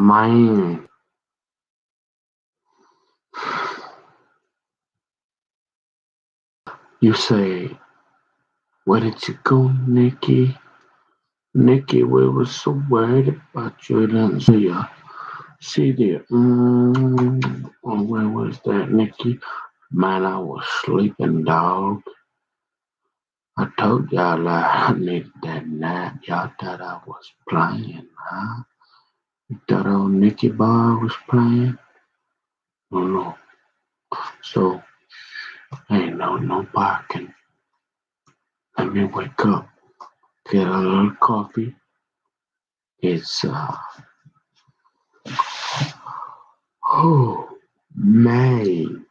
Man, you say, where did you go, Nikki? Nikki, we were so worried about you. I didn't see you. Oh, where was that, Nikki? Man, I was sleeping, dog. I told y'all I needed that nap. Y'all thought I was playing, huh? You thought old Nikki Boy was playing? Oh, no. So, ain't no barking. Let me wake up. Get a little coffee. It's, oh, man.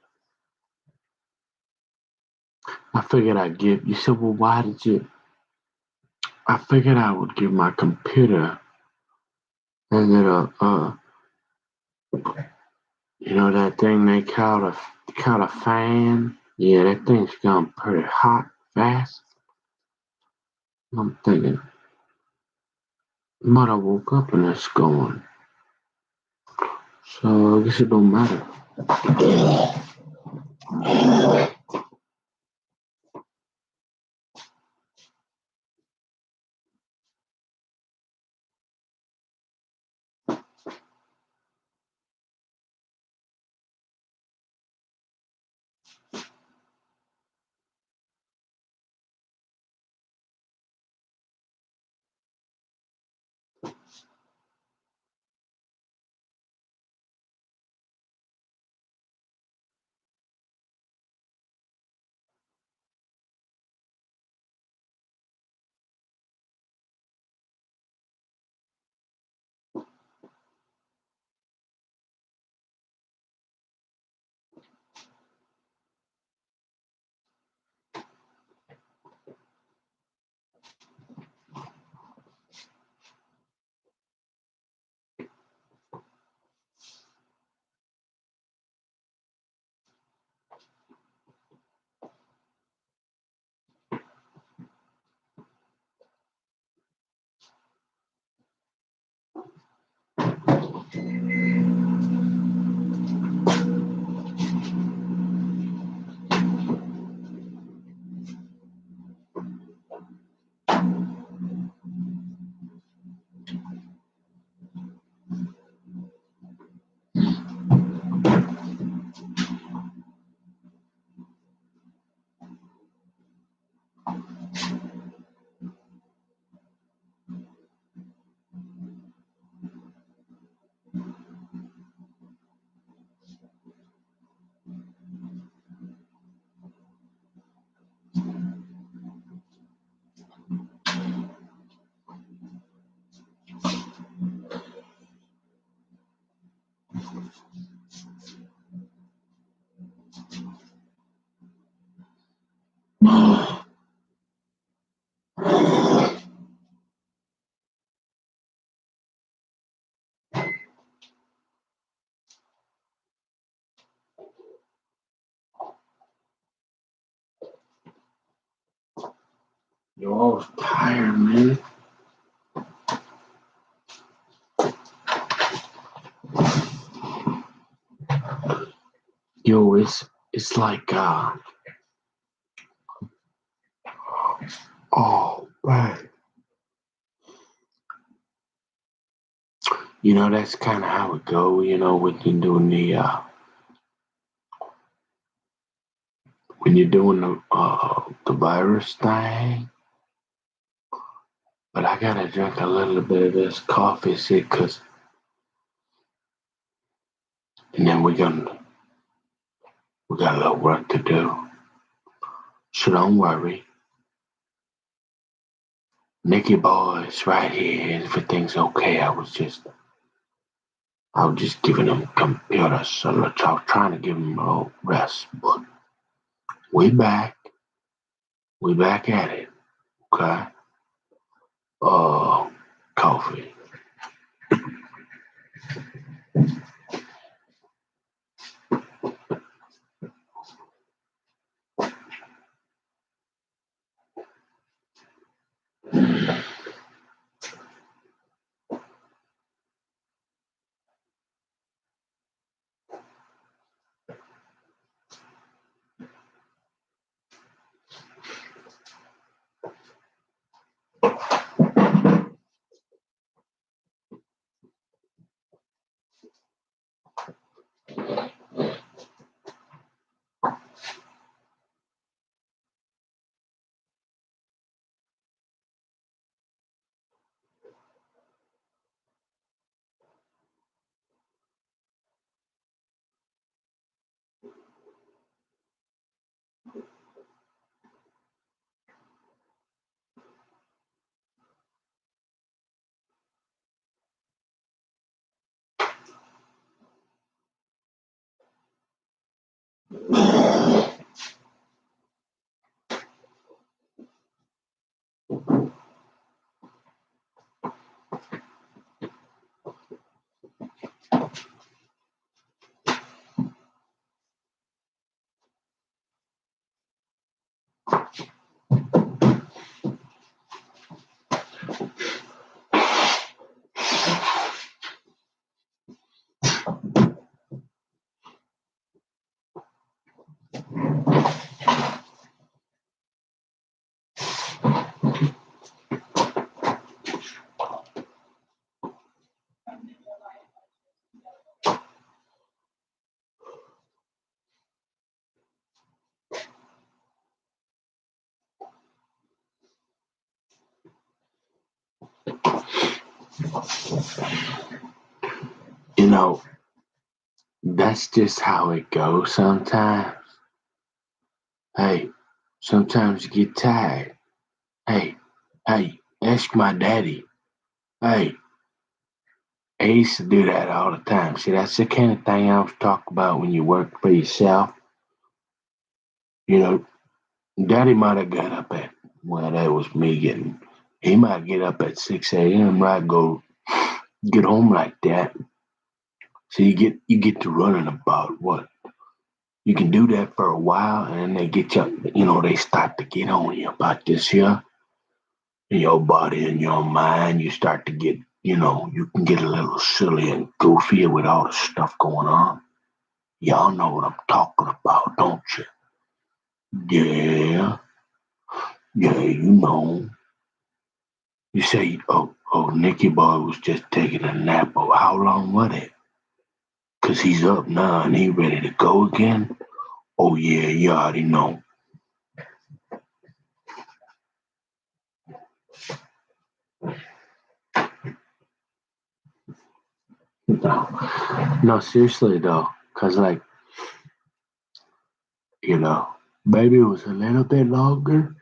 I figured I'd give, you said, well, why did you? I figured I would give my computer a little, that thing they call a fan? Yeah, that thing's gone pretty hot, fast. I'm thinking, but I woke up and it's going. So I guess it don't matter. You're always tired, man. Yo, it's like oh man. That's kind of how it go. When you're doing the virus thing. But I gotta drink a little bit of this coffee, see, and then we got a little work to do. So don't worry. Nicky boy's right here. Everything's okay. I was just giving him computer, so I was trying to give him a little rest. But we back. We back at it. Okay. Coffee. You know, that's just how it goes sometimes. Hey, sometimes you get tired. Hey, hey, ask my daddy. Hey, I used to do that all the time. See, that's the kind of thing I was talking about when you work for yourself. You know, daddy might have got up at, well, that was me getting, he might get up at 6 a.m. Right, go get home like that. So you get to running about what? You can do that for a while, and then they get you, they start to get on you about this here. In your body and your mind, you start to get, you can get a little silly and goofy with all the stuff going on. Y'all know what I'm talking about, don't you? Yeah, yeah, you know. You say, oh, Nicky Boy was just taking a nap. Oh, how long was it? 'Cause he's up now and he ready to go again. Oh yeah, you already know. No, seriously though, 'cause like, maybe it was a little bit longer.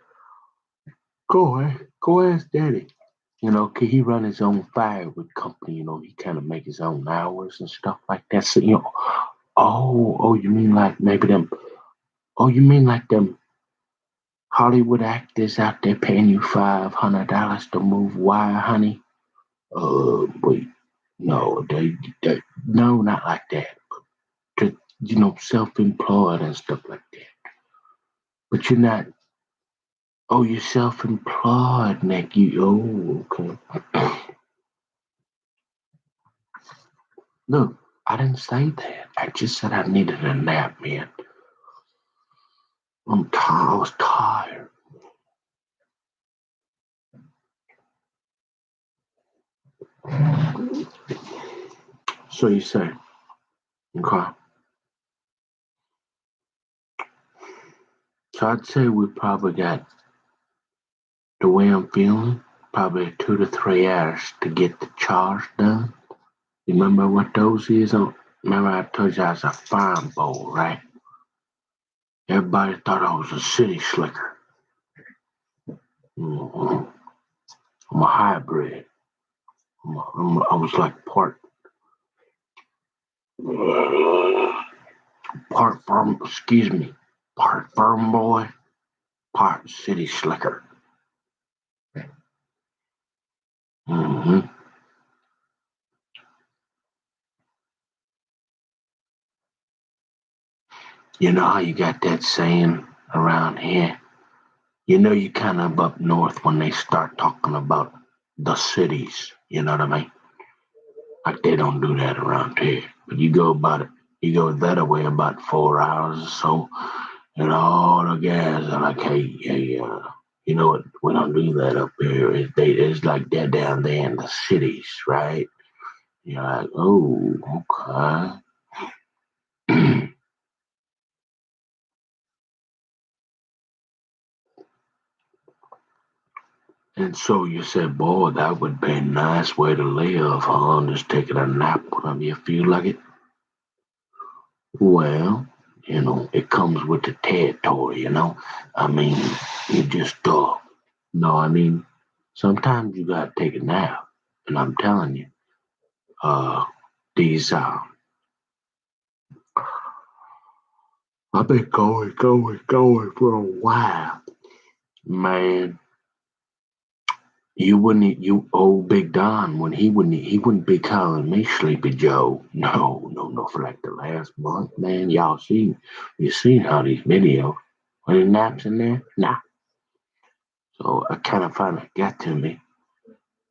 Go ask Daddy. 'Cause he run his own firewood company. He kind of make his own hours and stuff like that. So, oh, you mean like maybe them? Oh, you mean like them Hollywood actors out there paying you $500 to move wire, honey? Wait, no, no, not like that. To, self-employed and stuff like that. But you're not. Oh, you're self-employed, Nick. Okay. Look, I didn't say that. I just said I needed a nap, man. I'm tired. I was tired. So you say, okay. So I'd say we probably got, the way I'm feeling, probably 2 to 3 hours to get the chores done. Remember what those is? Remember I told you I was a farm boy, right? Everybody thought I was a city slicker. Mhm. I'm a hybrid. I was like part farm boy, part city slicker. hmm You know how you got that saying around here? You kind of up north when they start talking about the cities. You know what I mean? Like they don't do that around here. But you go that way about 4 hours or so, and all the guys are like, hey, you know what? We don't do that up here. It's like that down there in the cities, right? You're like, oh, okay. And so you said, boy, that would be a nice way to live, huh? Just taking a nap whenever you feel like it. Well, it comes with the territory. I mean, you just no, I mean, sometimes you gotta take a nap. And I'm telling you, uh, these, I've been going for a while. Man, you old Big Don, when he wouldn't be calling me Sleepy Joe. No, no, no, for like the last month, man. You seen how these videos, when he naps in there? Nah. So I kind of finally got to me.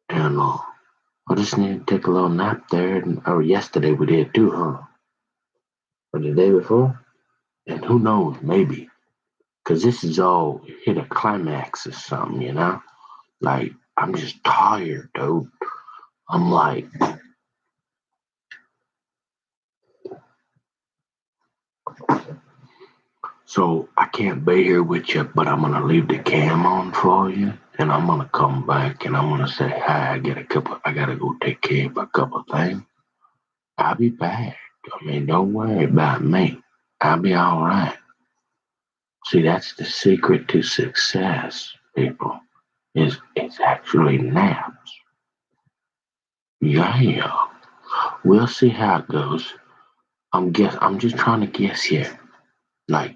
And I just need to take a little nap there. Or yesterday we did too, huh? Or the day before? And who knows, maybe. Because this is all hit a climax or something. Like, I'm just tired, dude. I'm like, So I can't be here with you, but I'm gonna leave the cam on for you, and I'm gonna come back and I'm gonna say hi. I gotta go take care of a couple of things. I'll be back. I mean, don't worry about me. I'll be all right. See, that's the secret to success, people. Is it's actually naps. Yeah, we'll see how it goes. I'm just trying to guess here. Like,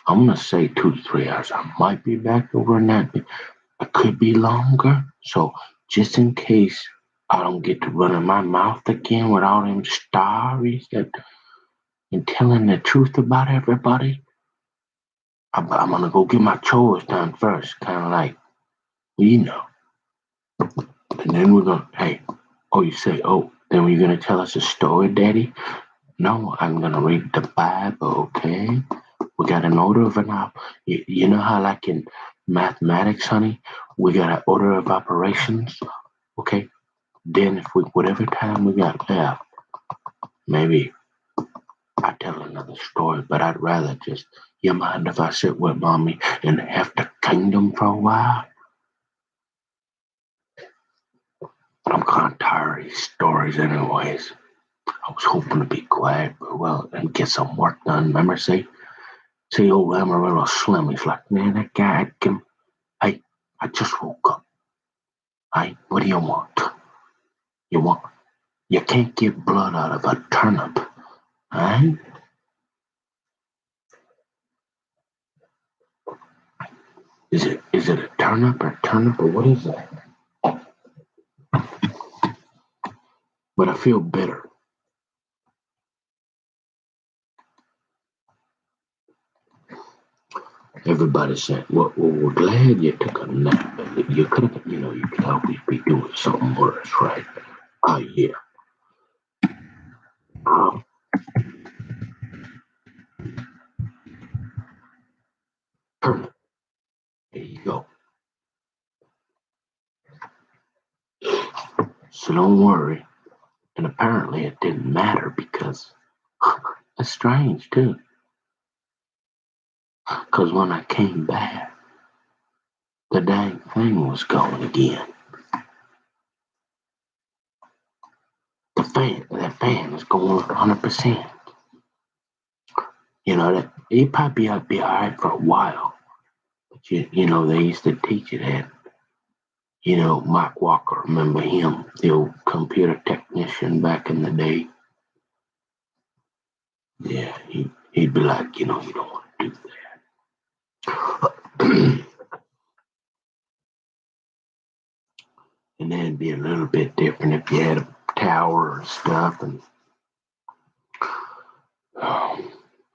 I'm gonna say 2 to 3 hours. I might be back over that. It could be longer. So just in case I don't get to running my mouth again with all them stories that and telling the truth about everybody, I'm gonna go get my chores done first. Kind of like, well, you know. And then we're gonna, hey, oh, you say, oh, then we're gonna tell us a story, Daddy? No, I'm gonna read the Bible, okay? We got an order of an op. You know how, like in mathematics, honey, we got an order of operations, okay? Then, if we whatever time we got left, maybe I tell another story. But I'd rather just, you mind if I sit with mommy and have the kingdom for a while? I'm kind of tired of these stories, anyways. I was hoping to be quiet, but well, and get some work done. Remember, see, old Amarillo Slim. He's like, man, that guy, hey, I just woke up. Hey, what do you want? You want? You can't get blood out of a turnip, hey? Is it a turnip or what is that? But I feel bitter. Everybody said, well, we're glad you took a nap. You could have, you could always be doing something worse, right? Oh, yeah. Um, turnip. There you go. So don't worry. And apparently it didn't matter because it's strange, too. Because when I came back, the dang thing was going again. That fan is going 100%. That it probably be all right for a while. But they used to teach you that. Mike Walker, remember him, the old computer technician back in the day? Yeah, he'd be like, you don't want to do that. And then it'd be a little bit different if you had a tower and stuff. And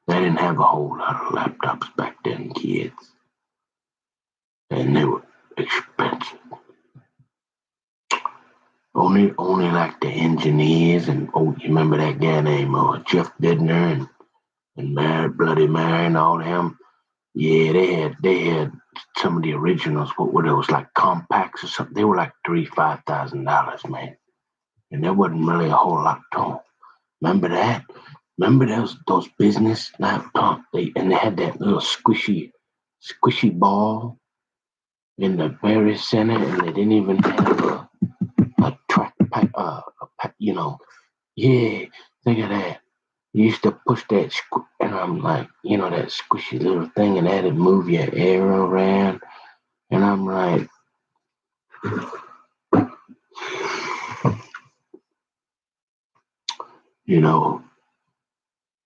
they didn't have a whole lot of laptops back then, kids. And they were expensive. Only like the engineers and you remember that guy named Jeff Bidner and Bloody Mary and all them. Yeah, they had some of the originals. What were those, like compacts or something? They were like $3,000-$5,000, man. And there wasn't really a whole lot to them. Remember that? Remember those business laptops? They had that little squishy ball in the very center, and they didn't even have a track pack. Yeah. Think of that. You used to push that, and I'm like, that squishy little thing, and that'd move your air around. And I'm like,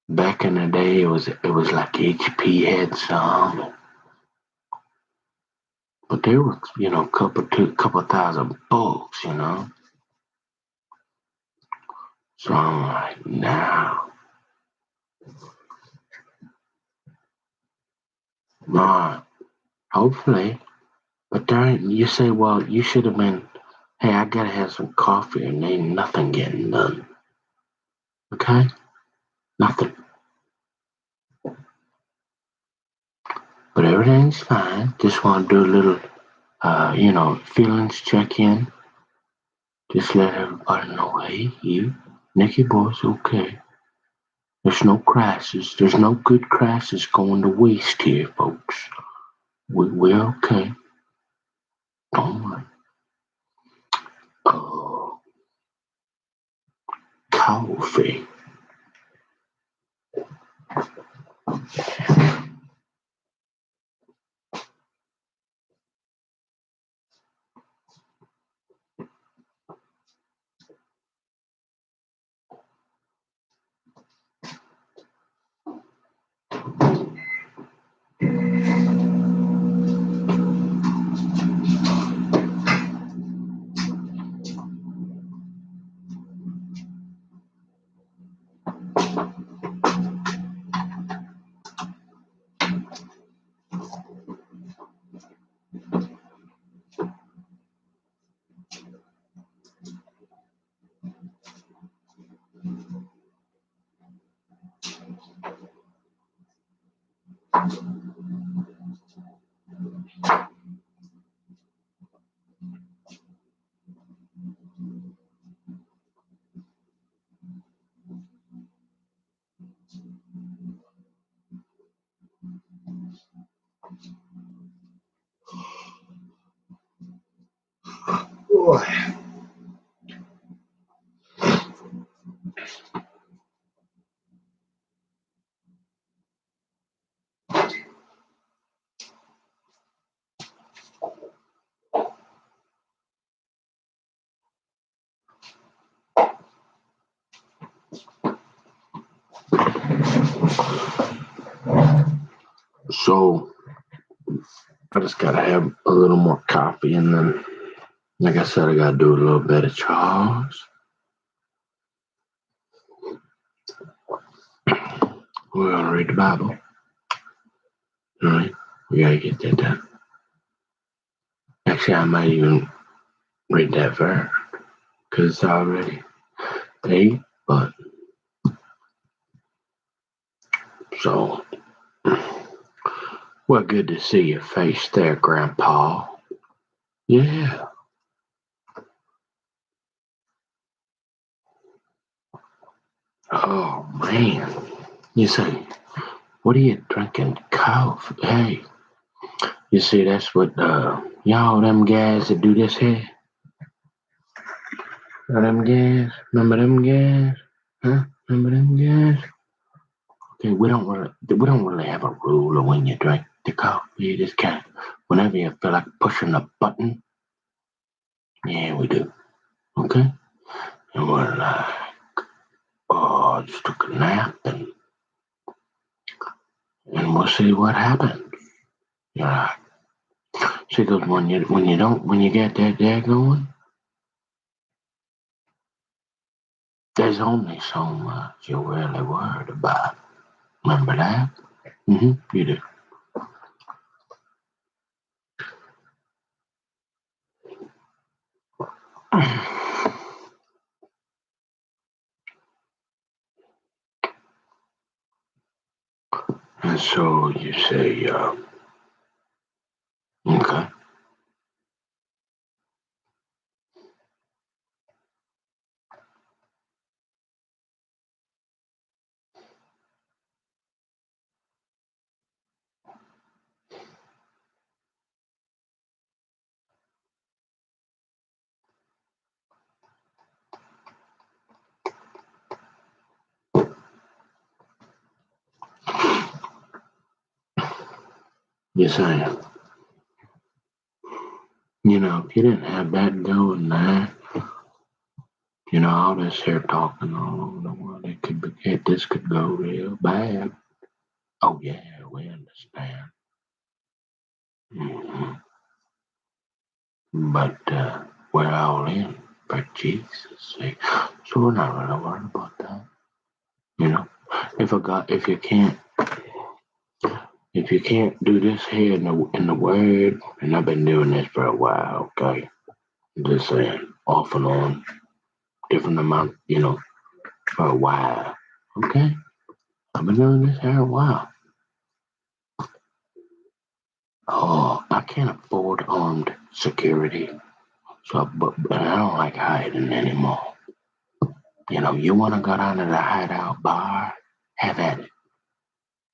back in the day, it was like HP had some, but they were, couple thousand bucks. So I'm like, now, nah, hopefully. But there ain't, you say, well, you should have been, hey, I gotta have some coffee, and ain't nothing getting done. Okay? Nothing. But everything's fine. Just want to do a little, feelings check in. Just let everybody know, hey, Nikki boy's okay. There's no crisis. There's no good crisis going to waste here, folks. We're okay. Don't worry. Oh, coffee. So I just gotta have a little more coffee, and then, like I said, I gotta do a little bit of chores. We're gonna read the Bible. All right, we gotta get that done. Actually, I might even read that verse because it's already 8. But so, well, good to see your face there, Grandpa. Yeah. Oh man. You say, what are you drinking? Coffee? Hey, you see, that's what y'all them guys that do this here. Them guys? Remember them guys? Huh? Remember them guys? Okay, we don't really have a rule of when you drink the coffee. You just kind of, whenever you feel like pushing a button, yeah, we do. Okay? And we're like, oh, I just took a nap, and we'll see what happens. You're like, see, because when you get that there going, there's only so much you're really worried about. Remember that? You do. And so you say, okay. You're saying, if you didn't have that going there, all this here talking all over the world, this could go real bad. Oh yeah, we understand. But we're all in for Jesus' sake, so we're not really worried about that. If you can't do this here in the Word, and I've been doing this for a while, okay, just saying, off and on, different amount, for a while, okay. I've been doing this here a while. Oh, I can't afford armed security, but I don't like hiding anymore. You want to go down to the hideout bar Have at it.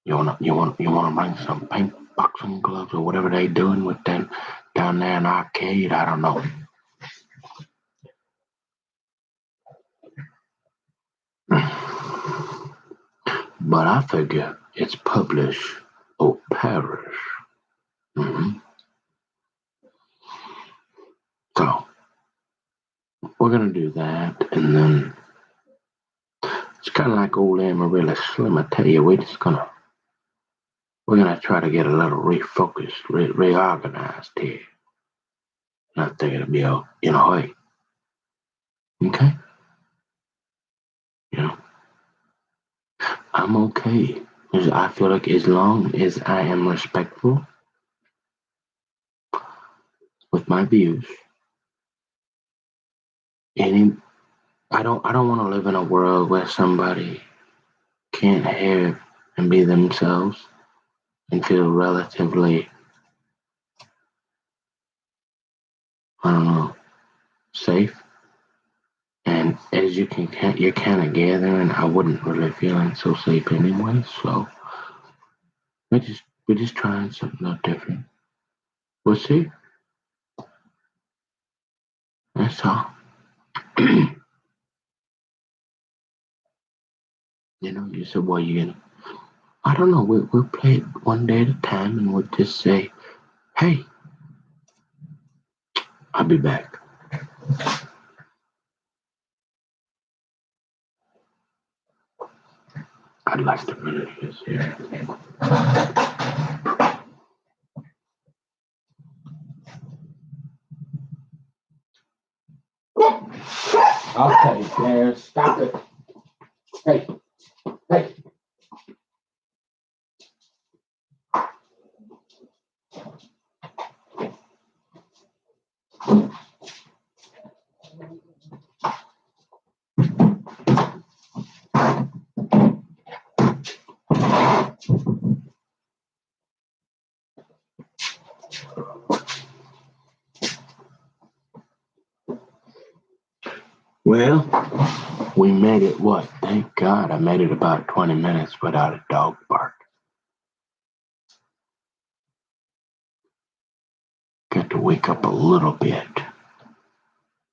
You wanna bring some pink boxing gloves or whatever they doing with them down there in the arcade? I don't know. But I figure it's publish or perish. Mm-hmm. So we're gonna do that, and then it's kind of like old Amarillo Slim. I tell you, we're gonna try to get a little refocused, reorganized here. And I think it'll be in a hurry. Okay, you know, I'm okay. I feel like as long as I am respectful with my views, any I don't want to live in a world where somebody can't have and be themselves and feel relatively, I don't know, safe. And as you're kind of gathering, I wasn't really feeling so safe anyway. So we're just trying something a little different. We'll see. That's all. You said, well, you gonna? I don't know. We'll play it one day at a time, and we'll just say, hey, I'll be back. I'd like to finish this here. Okay, Claire, stop it. Hey, hey. Well, we made it, what? Thank God I made it about 20 minutes without a dog bark. Got to wake up a little bit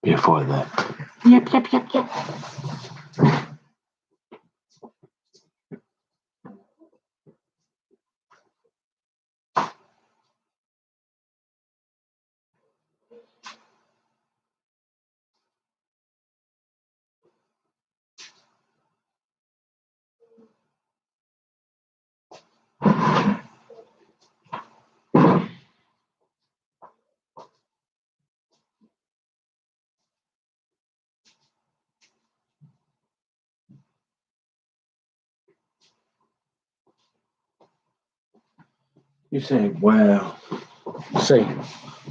before that. Yep, yep, yep, yep. You say, well, see,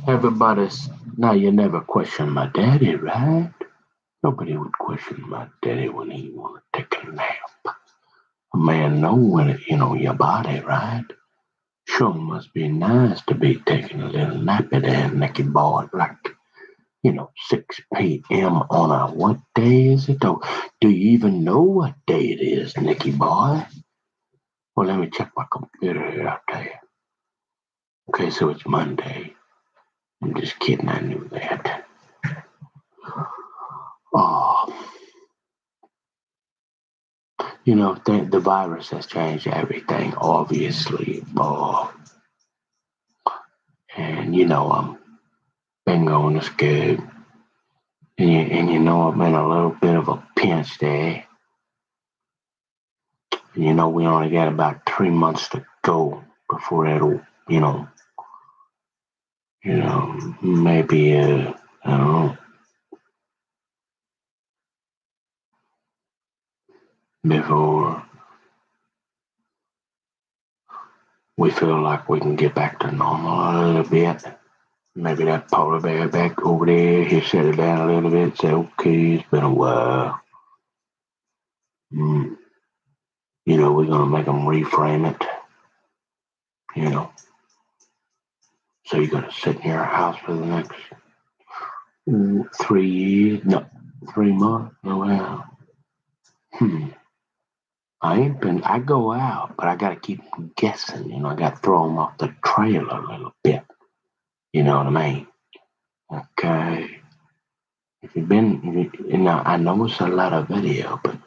everybody's, now you never question my daddy, right? Nobody would question my daddy when he wanted to take a nap. A man know when your body, right? Sure must be nice to be taking a little nappy there, Nicky boy, like, 6 p.m. on a, what day is it? Oh, do you even know what day it is, Nicky boy? Well, let me check my computer here, I'll tell you. Okay, so it's Monday. I'm just kidding, I knew that. Oh, the virus has changed everything, obviously. And I'm been going to school. And I'm in a little bit of a pinch there. And we only got about 3 months to go before it'll, maybe, I don't know, before we feel like we can get back to normal a little bit. Maybe that polar bear back over there, he settle down a little bit, say, okay, it's been a while. We're going to make them reframe it, So you're going to sit in your house for the next 3 years? No, 3 months? Oh, well. I go out, but I got to keep them guessing. I got to throw them off the trail a little bit. You know what I mean? Okay. If you've been, I know it's a lot of video, but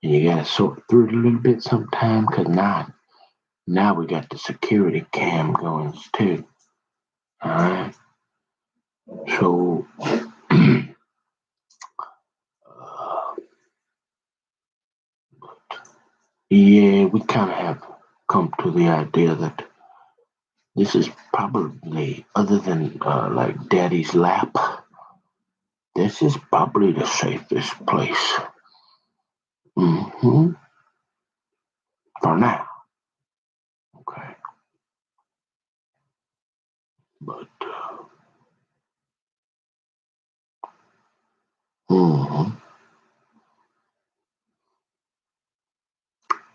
you got to sort through it a little bit sometime because now we got the security cam going too. All right. So, yeah, we kind of have come to the idea that this is probably, other than like Daddy's lap, this is probably the safest place. Mm-hmm. For now. Okay. But, mm-hmm.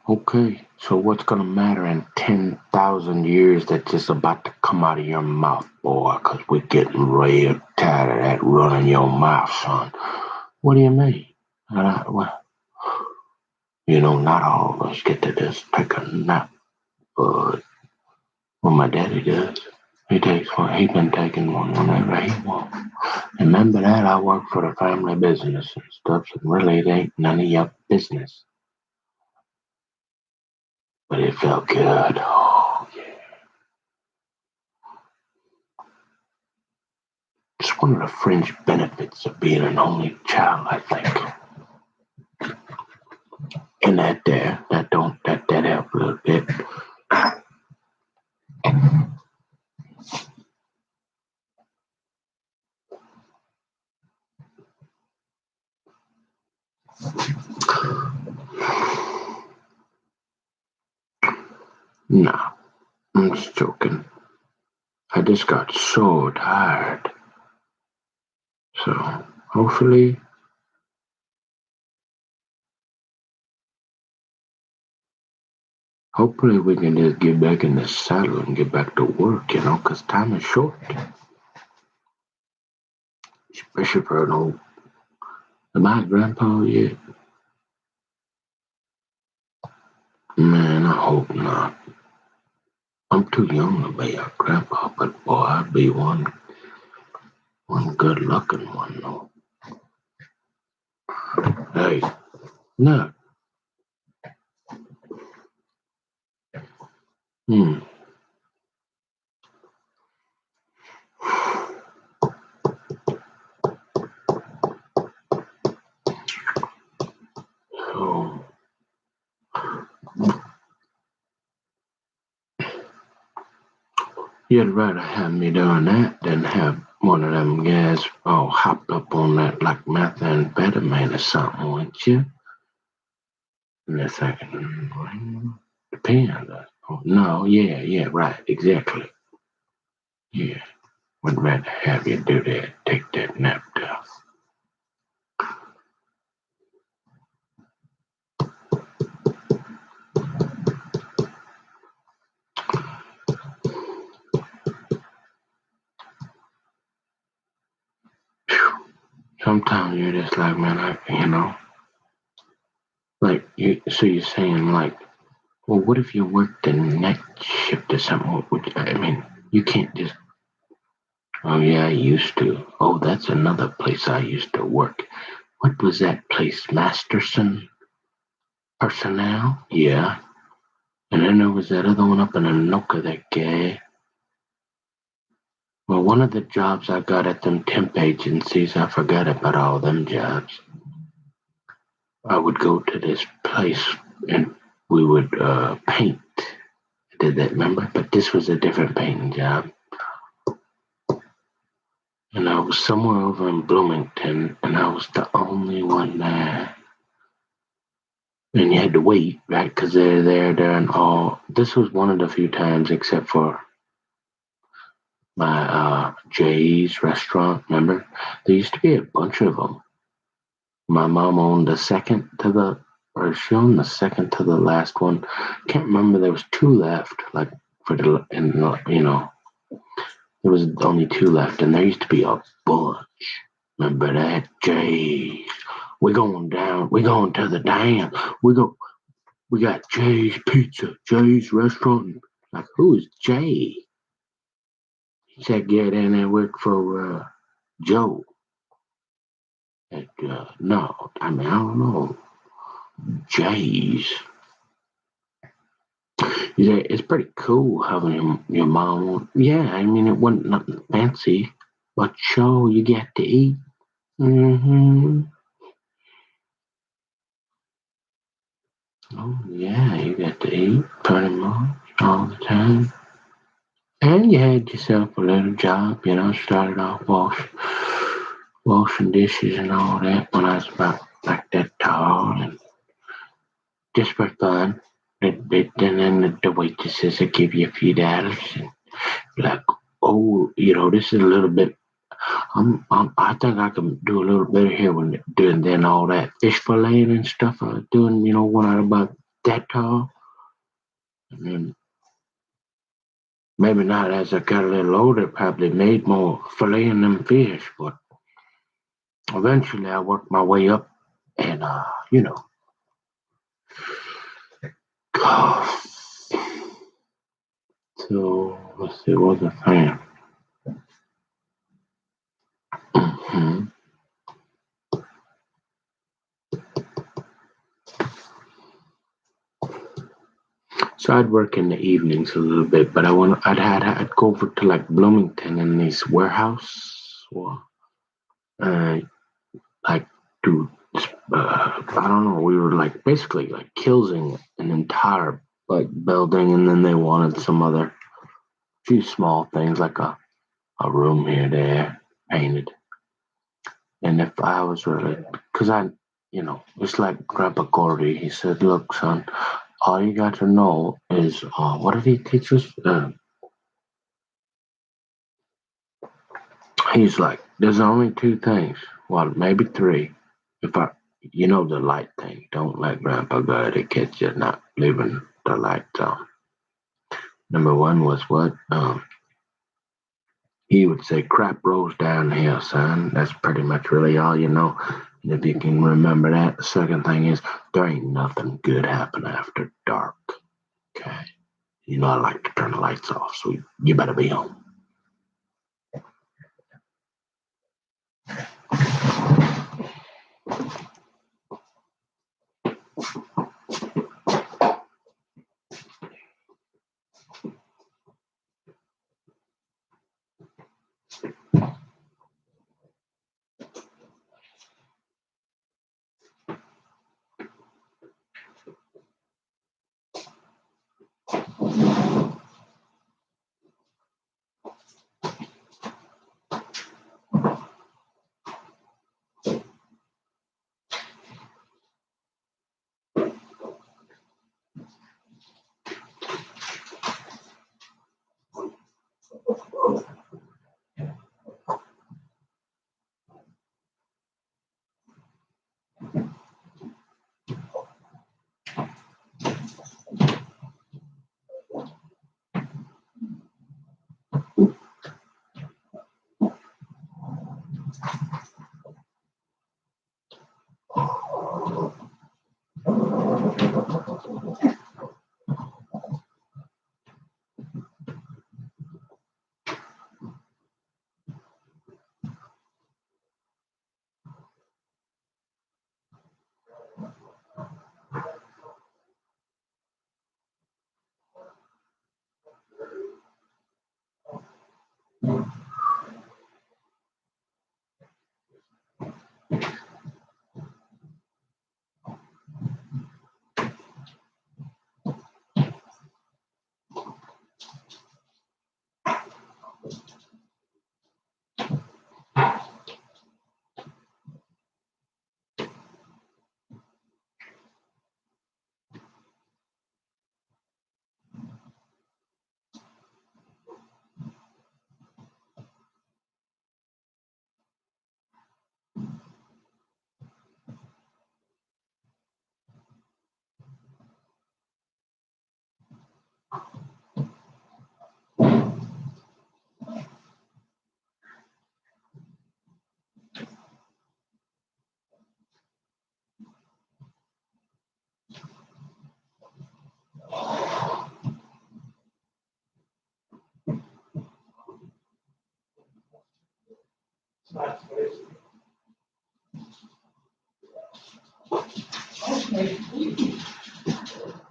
Okay, so what's gonna matter in 10,000 years that's just about to come out of your mouth, boy? Because we're getting real tired of that running your mouth, son. What do you mean? Well, not all of us get to just take a nap, but my daddy does. He takes one. He's been taking one whenever he wants. Remember that I work for the family business and stuff, so really it ain't none of your business. But it felt good. Oh, yeah. It's one of the fringe benefits of being an only child, I think. And that helped a little bit. Nah, I'm just joking. I just got so tired. So hopefully we can just get back in the saddle and get back to work, because time is short. Especially for an old. Am I a grandpa yet? Man, I hope not. I'm too young to be a grandpa, but boy, I'd be one good looking one, though. Hey, no. Hmm. So, you'd rather have me doing that than have one of them guys all hopped up on that like methamphetamine or something, wouldn't you? And they're thinking, well, depends. Oh, no, yeah, right, exactly. Yeah, would rather have you do that, take that nap down. Sometimes you're just like, man, like, so you're saying, like, well, what if you worked the night shift or something? You can't just, oh, yeah, I used to. Oh, that's another place I used to work. What was that place? Masterson Personnel? Yeah. And then there was that other one up in Anoka, that guy. Well, one of the jobs I got at them temp agencies, I forgot about all them jobs. I would go to this place and we would paint. Did that, remember? But this was a different painting job. And I was somewhere over in Bloomington, and I was the only one there. And you had to wait, right? Because they're there during all. This was one of the few times, except for my Jay's restaurant. Remember, there used to be a bunch of them. My mom owned she owned the second to the last one. Can't remember. There was two left. Like there was only two left, and there used to be a bunch. Remember that, Jay's? We're going down. We're going to the dam. We go. We got Jay's Pizza, Jay's Restaurant. Like, who is Jay? He said, get in and work for Joe. And, no, I mean, I don't know. Jay's. He said, it's pretty cool having your mom. Yeah, I mean, it wasn't nothing fancy, but sure, you get to eat. Mm-hmm. Oh, yeah, you get to eat pretty much all the time. And you had yourself a little job, started off washing dishes and all that when I was about like that tall and just for fun. And then the waitresses would give you a few dollars and be like, oh, this is a little bit. I think I can do a little better here when doing then all that fish filleting and stuff I was doing, when I was about that tall. And then maybe not as I got a little older, probably made more filleting them fish, but eventually I worked my way up and, so let's see, what was I saying? Mm-hmm. So I'd work in the evenings a little bit, but I'd go over to like Bloomington in this warehouse, or like do I don't know. We were like basically like killing an entire like building, and then they wanted some other few small things like a room here there painted. And if I was really, because it's like Grandpa Gordy. He said, "Look, son, all you got to know is what did he teach us? He's like, there's only two things. Well, maybe three. If the light thing. Don't let Grandpa Gordy catch you not leaving the lights on. Number one was what? He would say, crap rolls downhill, son. That's pretty much really all you know. And if you can remember that, the second thing is, there ain't nothing good happen after dark. Okay. I like to turn the lights off, so you better be home.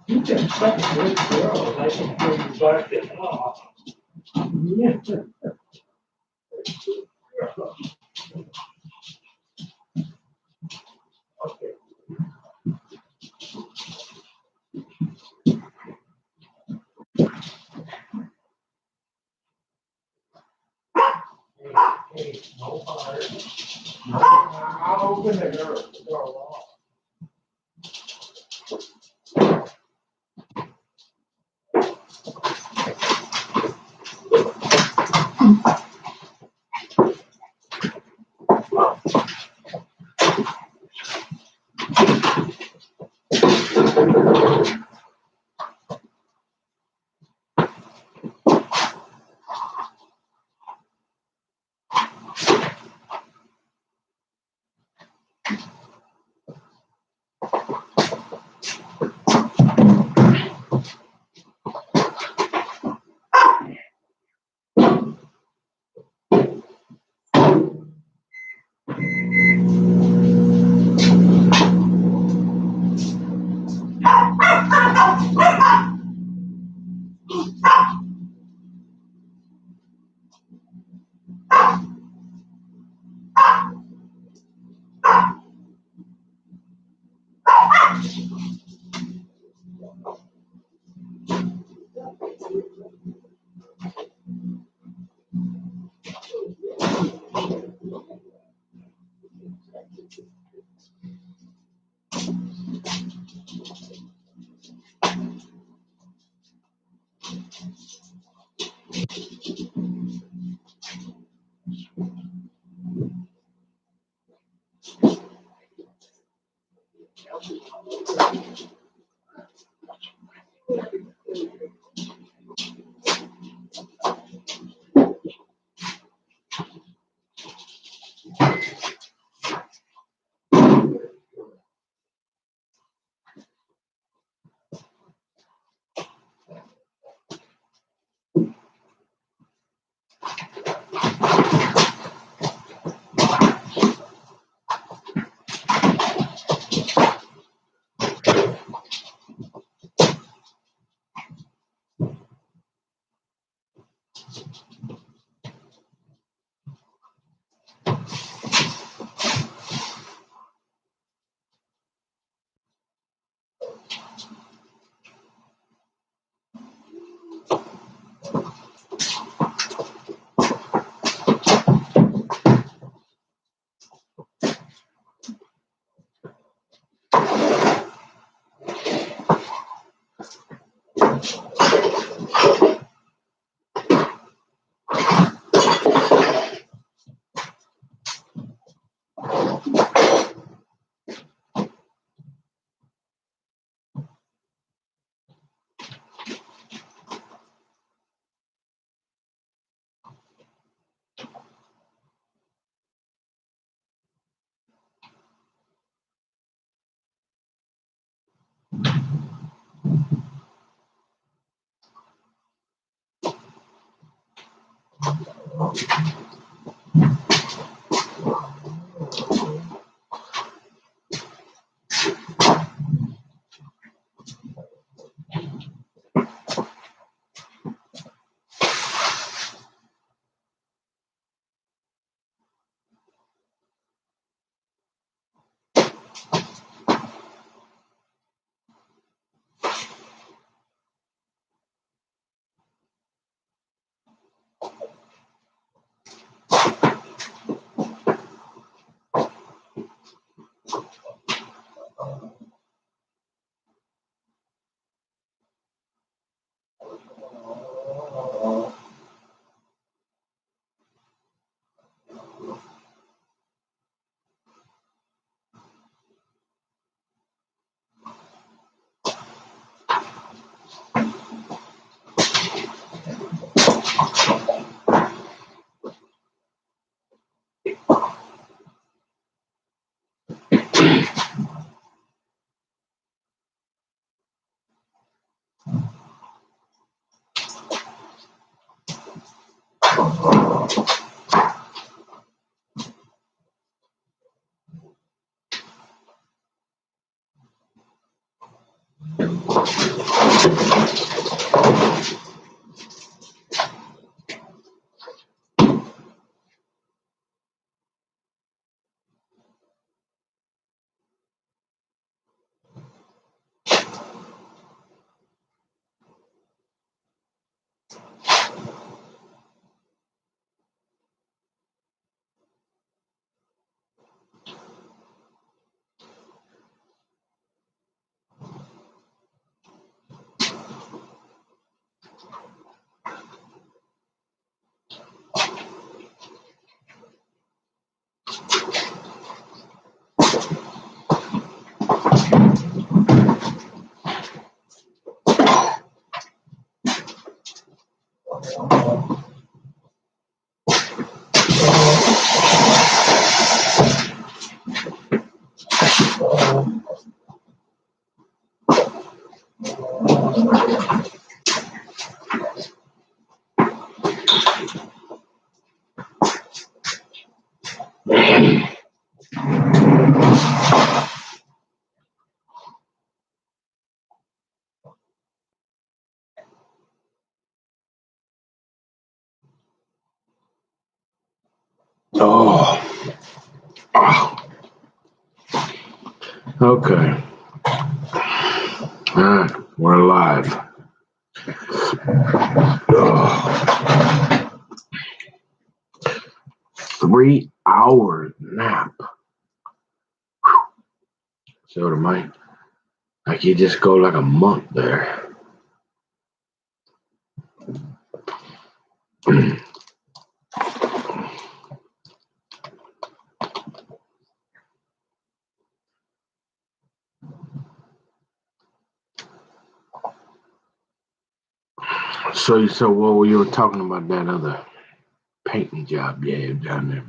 You can check with girls. I can bring you back in. Yeah. Okay. Hey, no fire. I'll open the door. Oh, okay. All right, we're alive. Oh, 3 hour nap. So to my, like you just go like a month there. So what were you talking about that other painting job you had down there,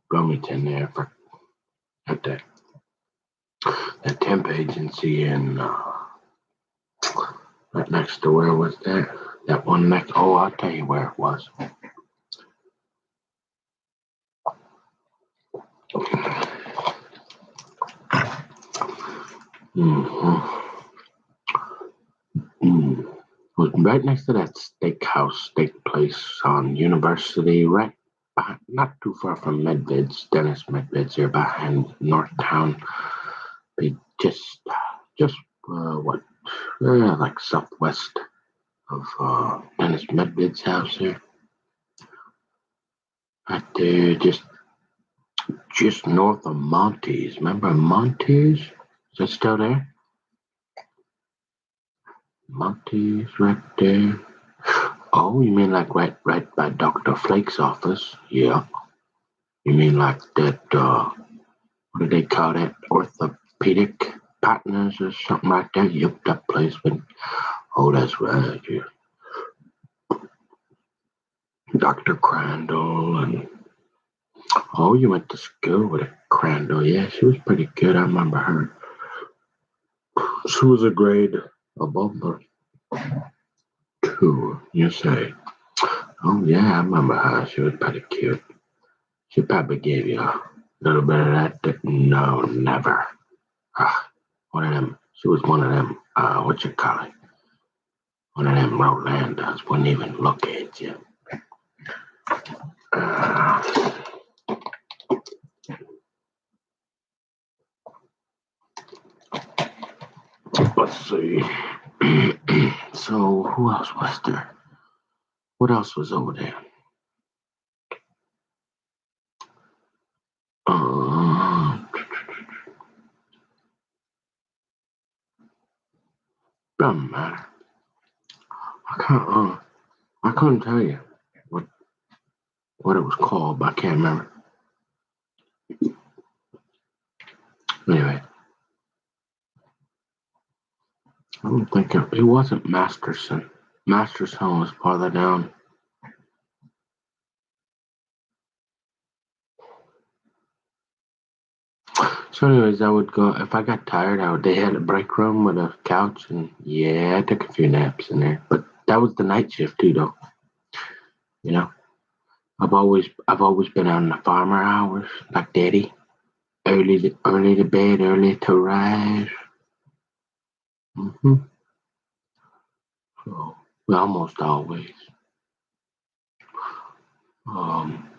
Bloomington there for at that temp agency and right next to where was that? That one next. Oh, I'll tell you where it was. Mm-hmm. Mm. It was right next to that steak place on University, right behind, not too far from Medved's, Dennis Medved's here behind Northtown. They just what, like southwest of Dennis Medved's house here. Right there, just north of Monty's. Remember Monty's? Is that still there? Monty's right there. Oh, you mean like right by Dr. Flake's office? Yeah. You mean like that, what do they call that? Orthopedic partners or something like that? Yep, that place. But, oh, that's right. Yeah. Dr. Crandall. And, oh, you went to school with a Crandall. Yeah, she was pretty good. I remember her. She was a grade above her, too, you say. Oh, yeah, I remember her. She was pretty cute. She probably gave you a little bit of that. No, never. One of them. She was one of them. What you call it? One of them Rolanders wouldn't even look at you. Uh, let's see. So who else was there? What else was over there? Uh, doesn't matter. I can't. I couldn't tell you what it was called, but I can't remember. Anyway, I don't think it wasn't Masterson. Masterson was farther down. So, anyways, I would go if I got tired. They had a break room with a couch, and yeah, I took a few naps in there. But that was the night shift too, though. You know, I've always been on the farmer hours, like Daddy. Early to bed, early to rise. Mm-hmm. So, well, almost always. Um,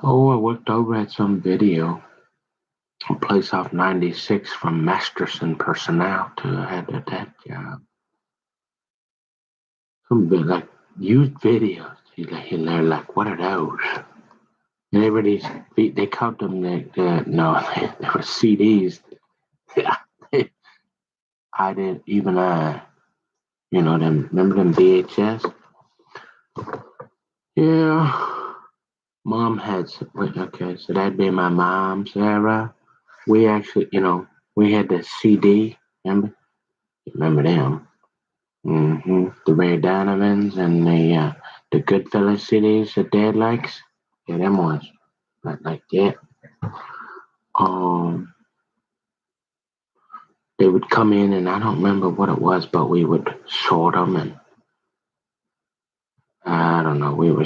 I worked over at some video place off 96 from Masterson personnel to head at that job. Some bit like used videos. And they're like, what are those? And everybody's they called them no, they were CDs. I didn't even them. Remember them VHS? Yeah. Mom had. Okay, so that'd be my mom's era. We actually, we had the CD. Remember them? The Ray Donovans and the Goodfellas CDs that Dad likes. Yeah, them ones. Like that. Um, they would come in, and I don't remember what it was, but we would sort them, and I don't know. We were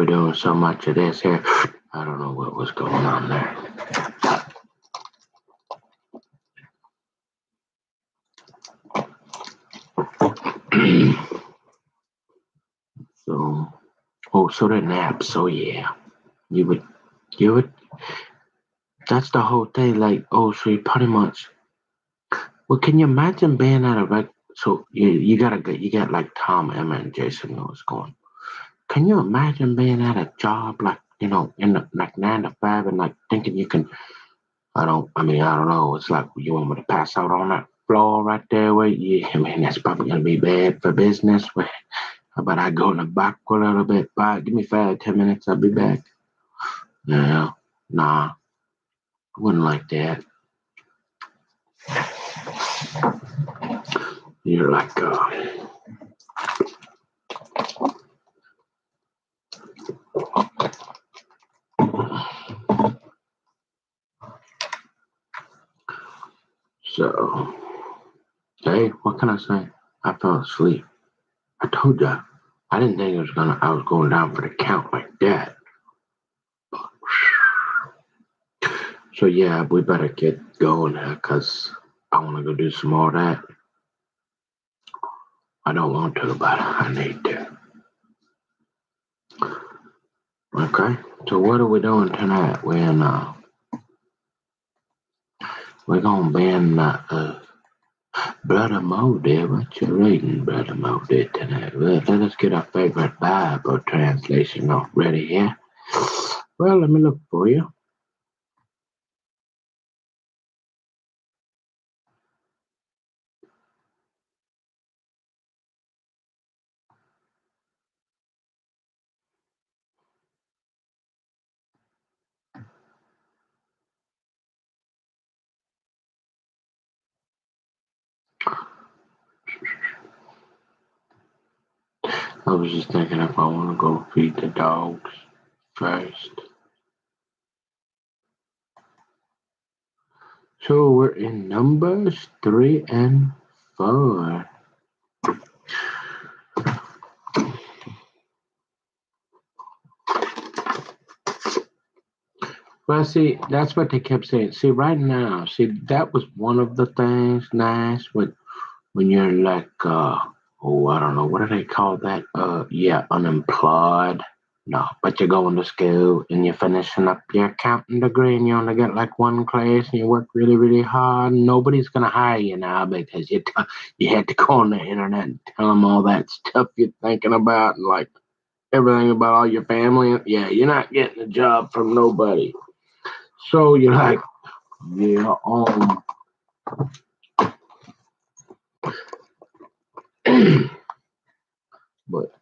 doing so much of this here. I don't know what was going on there. So, so the naps. So yeah, you would. That's the whole thing. Like, so you pretty much. Well, can you imagine being at a so you got like Tom, Emma, and Jason was going. Can you imagine being at a job like in the, like 9 to 5 and like thinking you can? I don't know. It's like you want me to pass out on that floor right there. Where yeah, man, that's probably gonna be bad for business. Where how about I go in the back for a little bit? Bye. Give me 5, 10 minutes. I'll be back. Yeah, nah, I wouldn't like that. You're like, so. Hey, what can I say? I fell asleep. I told ya. I didn't think I was going down for the count like that. So yeah, we better get going now, cause I want to go do some more of that. I don't want to, but I need to. Okay. So what are we doing tonight? We're gonna ban Brother Mo did. What you reading, Brother Mo did tonight? Well, let us get our favorite Bible translation off ready here. Well, let me look for you. I was just thinking if I want to go feed the dogs first. So we're in Numbers 3 and 4. Well, see, that's what they kept saying. See, right now, that was one of the things nice when you're like, I don't know, what do they call that? Yeah, unemployed. No, but you're going to school and you're finishing up your accounting degree and you only got like one class and you work really, really hard. Nobody's going to hire you now because you had to go on the internet and tell them all that stuff you're thinking about and like everything about all your family. Yeah, you're not getting a job from nobody. So you're like, yeah, but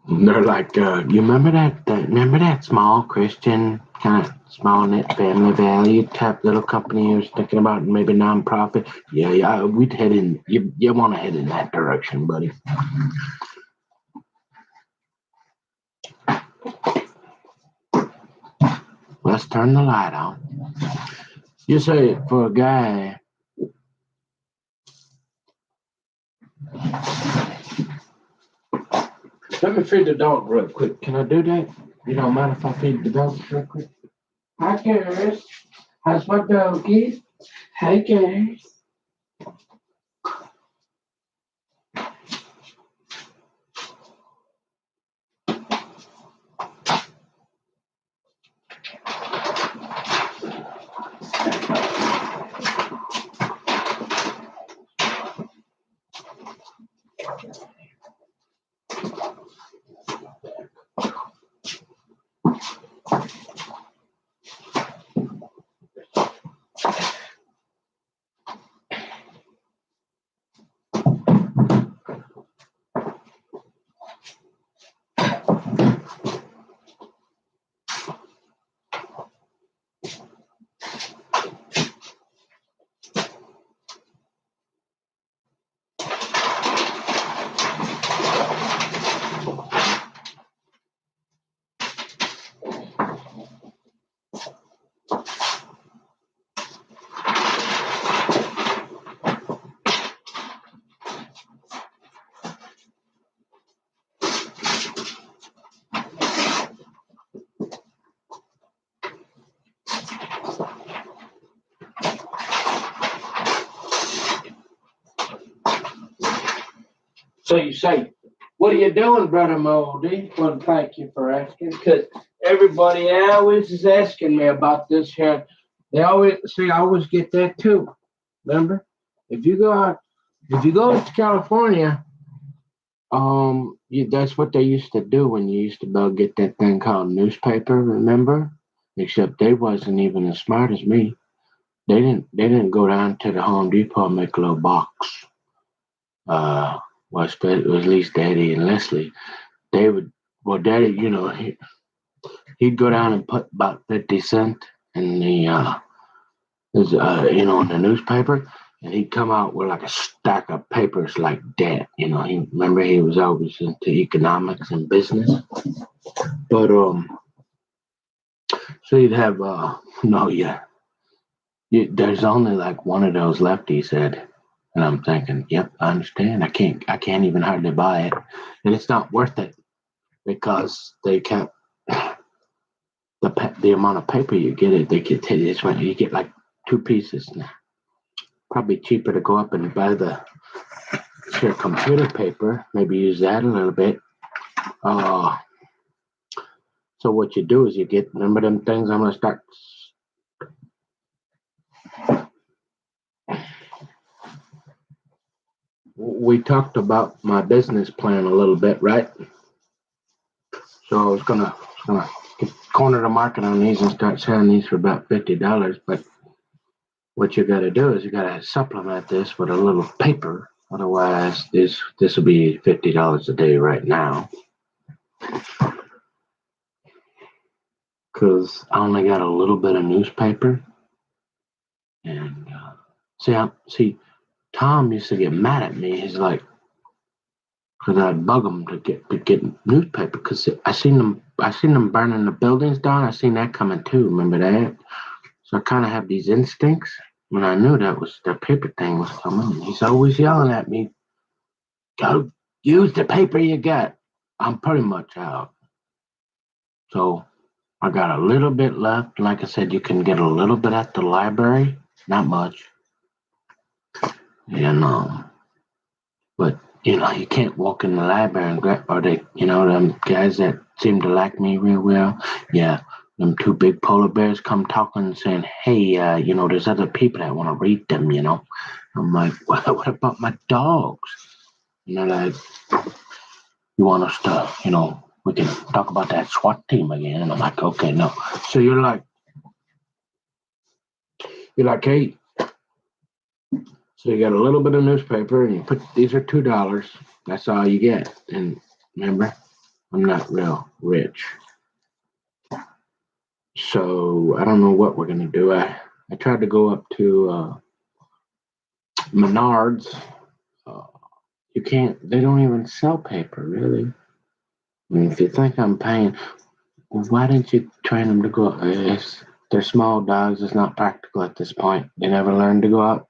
they're like, you remember that small Christian kind of small net family value type little company you was thinking about, maybe nonprofit? Yeah, we'd head in. You want to head in that direction, buddy. Let's turn the light on. You say for a guy. Let me feed the dog real quick. Can I do that? You don't mind if I feed the dog real quick? Hi, Caris. How's my doggy? Hey, Caris. So you say, what are you doing, Brother Moldy? Well, thank you for asking, because everybody always is asking me about this here. They always see, I always get that too. Remember? If you go out, if you go to California, that's what they used to do when you used to go get that thing called newspaper, remember? Except they wasn't even as smart as me. They didn't go down to the Home Depot and make a little box. Well, it was at least Daddy and Leslie. They would, well, Daddy, he'd go down and put about 50 cents in in the newspaper, and he'd come out with like a stack of papers like that. Remember he was always into economics and business, but so you'd have no, yeah, there's only like one of those left, he said. And I'm thinking, yep, I understand. I can't even hardly buy it, and it's not worth it because they kept the amount of paper you get. They could tell you when you get like 2 pieces. Now. Probably cheaper to go up and buy the your computer paper. Maybe use that a little bit. So what you do is you get, remember them things. I'm gonna start. We talked about my business plan a little bit, right? So I was gonna corner the market on these and start selling these for about $50. But what you got to do is you got to supplement this with a little paper. Otherwise, this will be $50 a day right now. Because I only got a little bit of newspaper. And see, Tom used to get mad at me. He's like, because I'd bug him to get newspaper. Because I seen them burning the buildings down. I seen that coming too. Remember that? So I kind of have these instincts. When I knew that was the paper thing was coming, he's always yelling at me, "Go use the paper you got." I'm pretty much out. So I got a little bit left. Like I said, you can get a little bit at the library, not much. But you can't walk in the library and grab, or them guys that seem to like me real well. Yeah, them 2 big polar bears come talking and saying, "Hey, there's other people that want to read them." I'm like, what about my dogs? Like, you want us to, we can talk about that SWAT team again. And I'm like, okay, no. So you're like, hey. So you got a little bit of newspaper, and you put these are $2. That's all you get. And remember, I'm not real rich, so I don't know what we're gonna do. I tried to go up to Menards. You can't. They don't even sell paper, really. I mean, if you think I'm paying, why didn't you train them to go out? If they're small dogs, it's not practical at this point. They never learned to go out.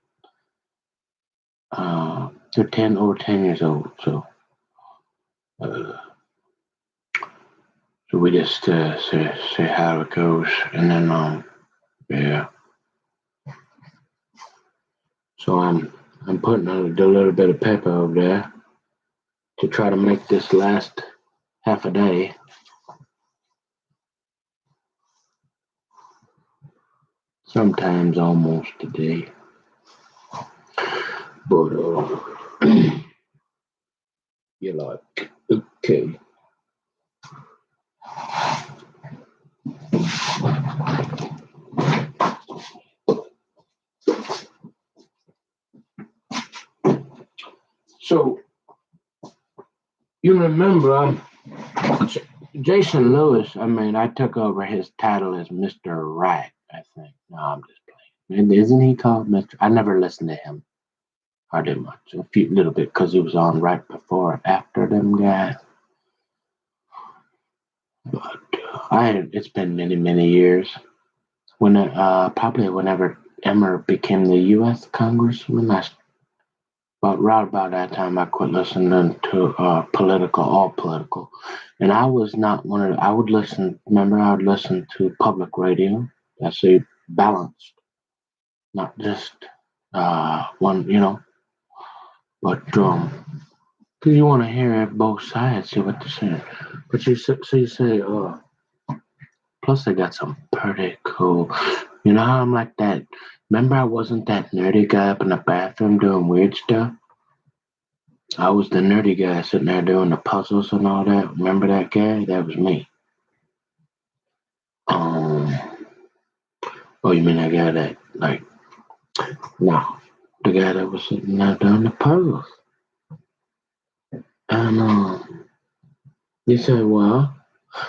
They're over 10 years old, so we just say how it goes, and then yeah. So I'm putting a little bit of pepper over there to try to make this last half a day. Sometimes almost a day. But you're like, okay. So you remember Jason Lewis? I mean, I took over his title as Mr. Right, I think. No, I'm just playing. And isn't he called Mr.? I never listened to him. Hardly much. A few little bit because he was on right before or after them guys. But it's been many, many years. Probably whenever Emmer became the U.S. Congressman, right about that time I quit listening to all political. And I was not one of, I would listen, remember I would listen to public radio. That's a balanced, not just one, but Because you want to hear both sides, see what they're saying. But you say, plus they got some pretty cool. You know how I'm like that? Remember I wasn't that nerdy guy up in the bathroom doing weird stuff? I was the nerdy guy sitting there doing the puzzles and all that. Remember that guy? That was me. Um, oh, you mean that guy that, like, no, the guy that was sitting there doing the puzzles. And you say, well,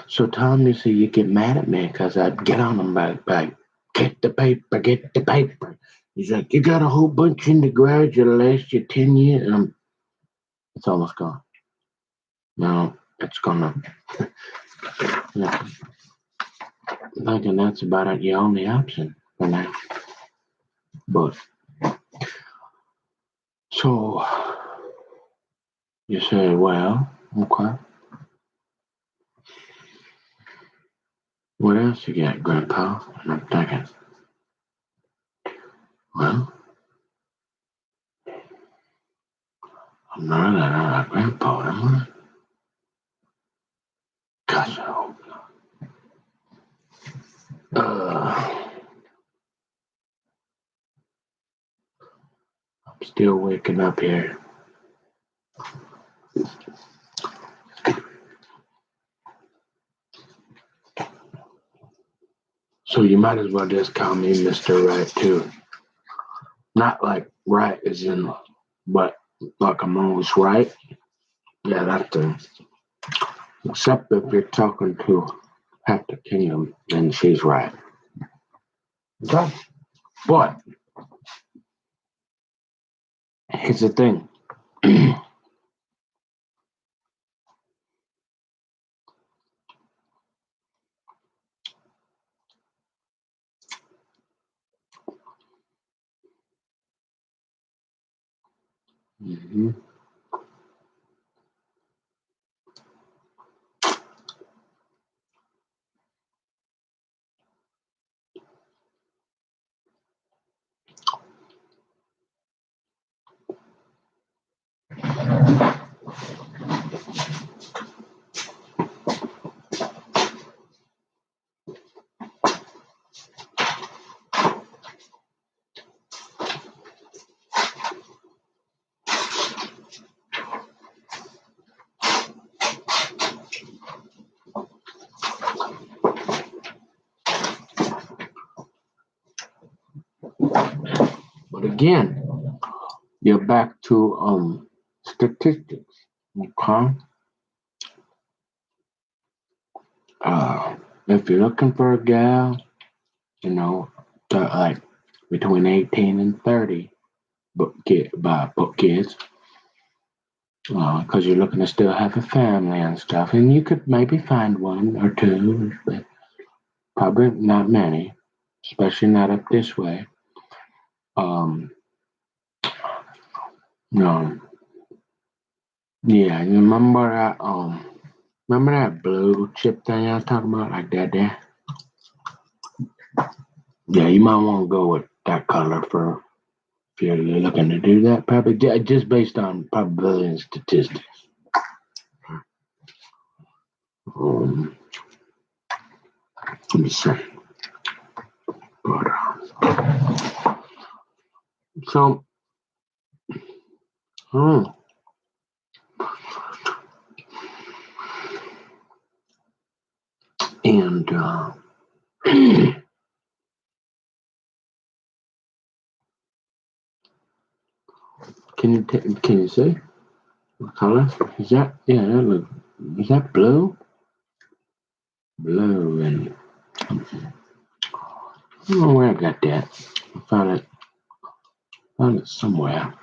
so Tom, you see, you get mad at me because I'd get on him by get the paper, get the paper. He's like, you got a whole bunch in the garage that'll last you 10 years. And it's almost gone. Now, it's gonna, yeah, I'm thinking that's about it, your only option for now. But, so, you say, well, okay. What else you got, Grandpa? And I'm thinking, well, I'm not that Grandpa, am I? Gosh, I hope not. I'm still waking up here. So you might as well just call me Mr. Right, too. Not like right as in, but like I'm always right. Yeah, that's the, except if you're talking to half the kingdom, then she's right. Okay? But here's the thing. Mm-hmm. But again, you're back to statistics. Okay? If you're looking for a gal, you know, like between 18 and 30, book kids, because you're looking to still have a family and stuff, and you could maybe find one or two, but probably not many, especially not up this way. Um, no, yeah, you remember that blue chip thing I was talking about, like that there? Yeah, you might want to go with that color for if you're looking to do that, probably just based on probability and statistics. Um, Let me see. But, so, and can you see what color is that? Yeah, that look, is that blue? Blue and I don't know where I got that. I found it somewhere.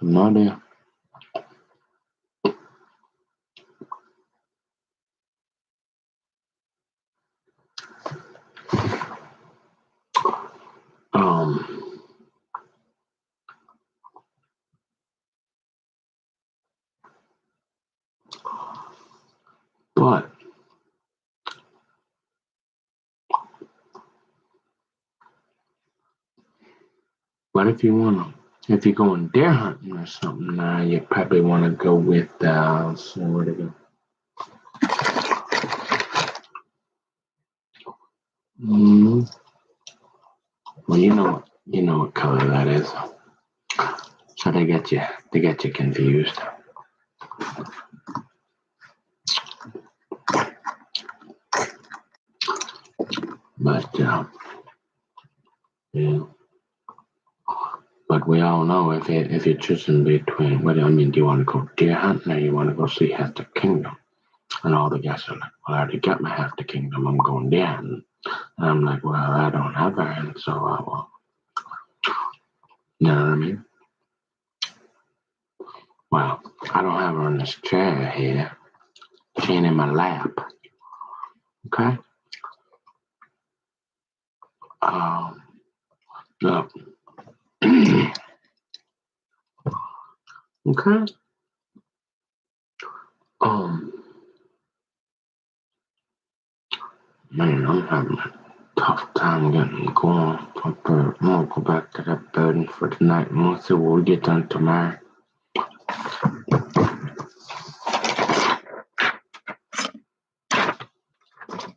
No idea. Um, but what if you wanna? If you're going deer hunting or something, you probably want to go with so where to go? Well, you know what color that is. So they get you confused. But yeah. But we all know if you're choosing between, what I mean, do you want to go deer hunting or you want to go see Half the Kingdom? And all the guys are like, well, I already got my Half the Kingdom. I'm going deer hunting. And I'm like, well, I don't have that, so I will. You know what I mean? Well, I don't have her in this chair here. She ain't in my lap. Okay? No. Okay? Man, I'm having a tough time getting going. I'm gonna go back to that bed for tonight and we'll see what we get done tomorrow.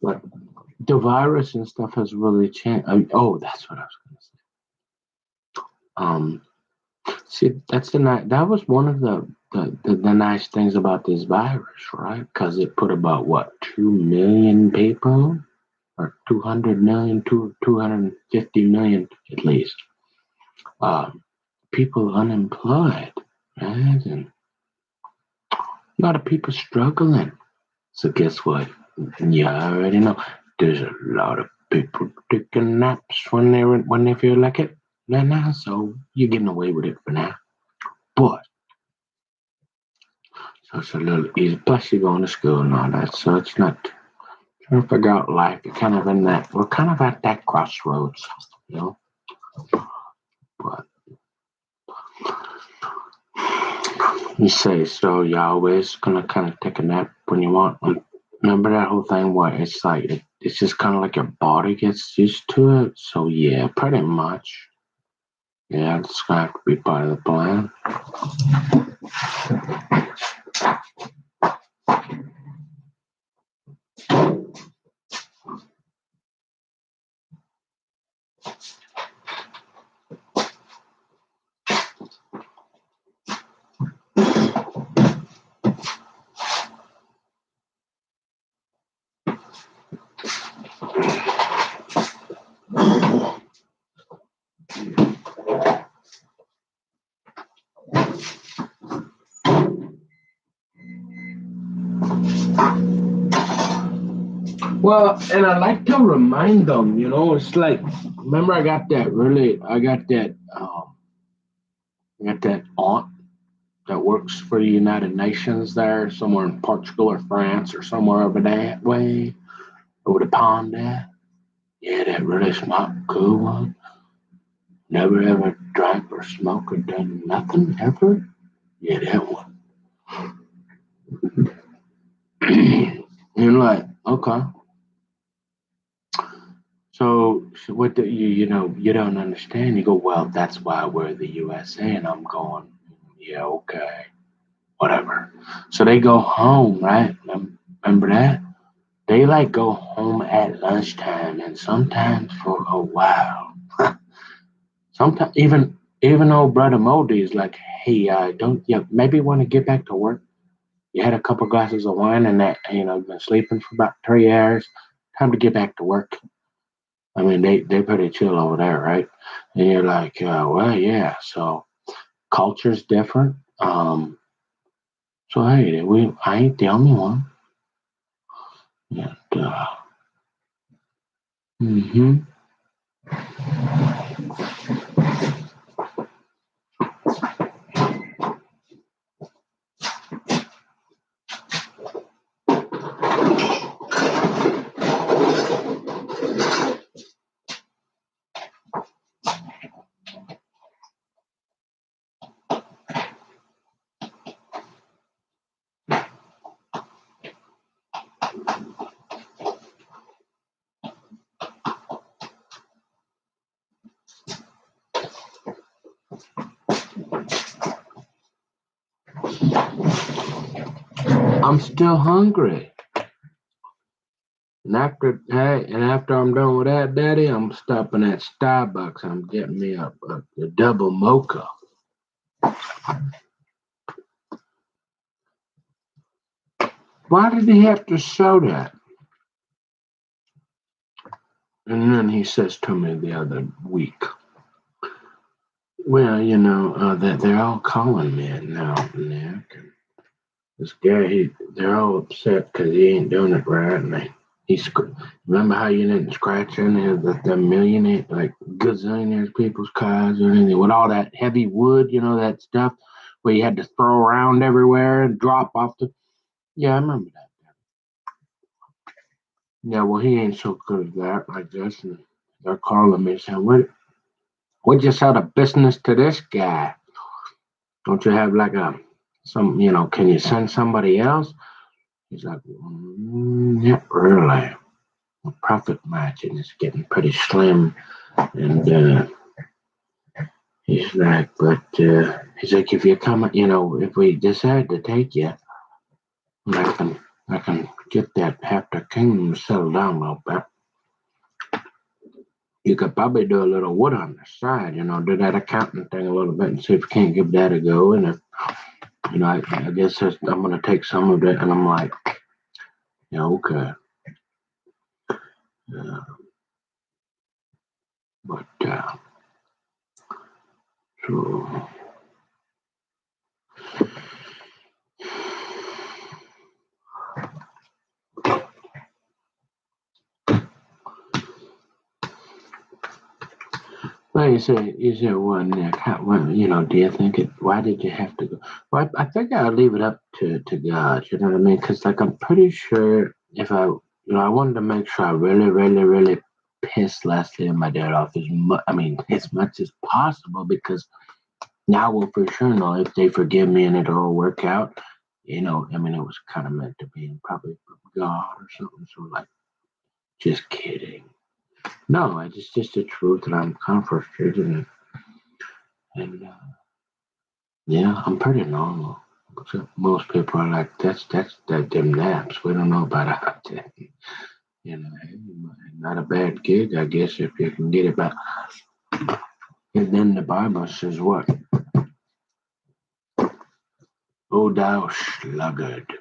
But the virus and stuff has really changed. Oh, that's what I was gonna say. See, that was one of the nice things about this virus, right? Because it put about 2 million people, or 200 million, 250 million at least, people unemployed, right? And a lot of people struggling. So guess what? You already know. There's a lot of people taking naps when they feel like it right now. So you're getting away with it for now. But so it's a little easy. Plus you're going to school and all that. So it's not trying to figure out life. You're kind of in that. We're kind of at that crossroads, you know. But you say so. You're always gonna kind of take a nap when you want. Remember that whole thing where it's like it's just kind of like your body gets used to it. So yeah, pretty much. Yeah, it's gonna have to be part of the plan. Well, and I like to remind them, it's like, remember I got that aunt that works for the United Nations there, somewhere in Portugal or France or somewhere over that way, over the pond there. Yeah, that really smart, cool one. Never ever drank or smoked or done nothing ever. Yeah, that one. You're like, okay. So what do you don't understand. You go, well, that's why we're the USA. And I'm going, yeah, okay, whatever. So they go home, right? Remember that? They like go home at lunchtime and sometimes for a while. Sometimes even old brother Modi is like, hey, don't you maybe want to get back to work? You had a couple glasses of wine and that, been sleeping for about 3 hours. Time to get back to work. I mean, they're pretty chill over there, right? And you're like, well, yeah. So culture's different. So hey, I ain't the only one. And, mm-hmm. I'm still hungry. And after I'm done with that, Daddy, I'm stopping at Starbucks. I'm getting me a double mocha. Why did he have to show that? And then he says to me the other week, well, that they're all calling me now, Nick. And this guy, they're all upset because he ain't doing it right. And remember how you didn't scratch any of the millionaire, like gazillionaires people's cars or anything with all that heavy wood, that stuff where you had to throw around everywhere and drop off the. Yeah, I remember that. Yeah, well, he ain't so good at that, I guess. And they're calling me saying, "What just sell the business to this guy? Don't you have like can you send somebody else?" He's like, "Not really. The profit margin is getting pretty slim." And he's like, he's like, if you come, if we decide to take you, I can get that half the kingdom settled down a little bit. You could probably do a little wood on the side, do that accounting thing a little bit and see if you can't give that a go. And if, I guess I'm going to take some of it. And I'm like, yeah, okay. But, so. Well, you say, well, Nick, do you think why did you have to go? Well, I think I'll leave it up to God, you know what I mean? Because, like, I'm pretty sure if I wanted to make sure I really, really, really piss Leslie and my dad off as much as possible, because now we'll for sure know if they forgive me and it'll all work out. It was kind of meant to be, and probably from God or something. So, like, just kidding. No, it's just the truth, and I'm kind of frustrated. And yeah, I'm pretty normal. Except most people are like, that's them naps. We don't know about that. Not a bad gig, I guess, if you can get it back. And then the Bible says what? O thou sluggard,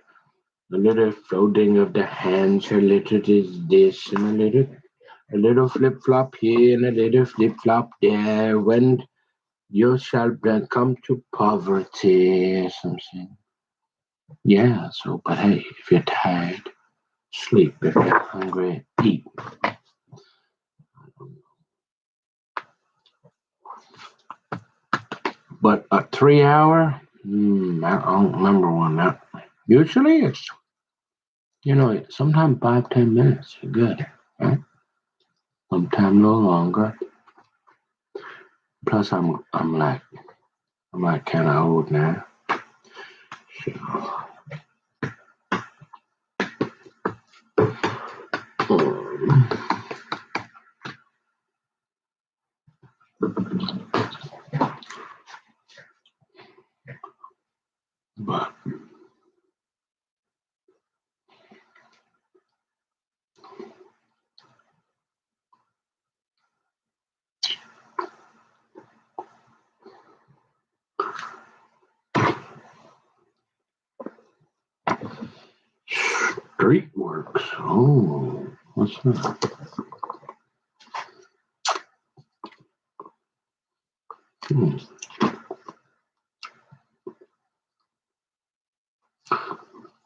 a little folding of the hands, a little this and a little flip flop here and a little flip flop there. When you shall come to poverty or something. Yeah, but hey, if you're tired, sleep. If you're hungry, eat. But a 3 hour? I don't remember one. That usually it's sometimes 5-10 minutes. You're good. Right? Sometimes no longer. Plus, I'm like kind of old now. So. But Street Works. Oh, what's that?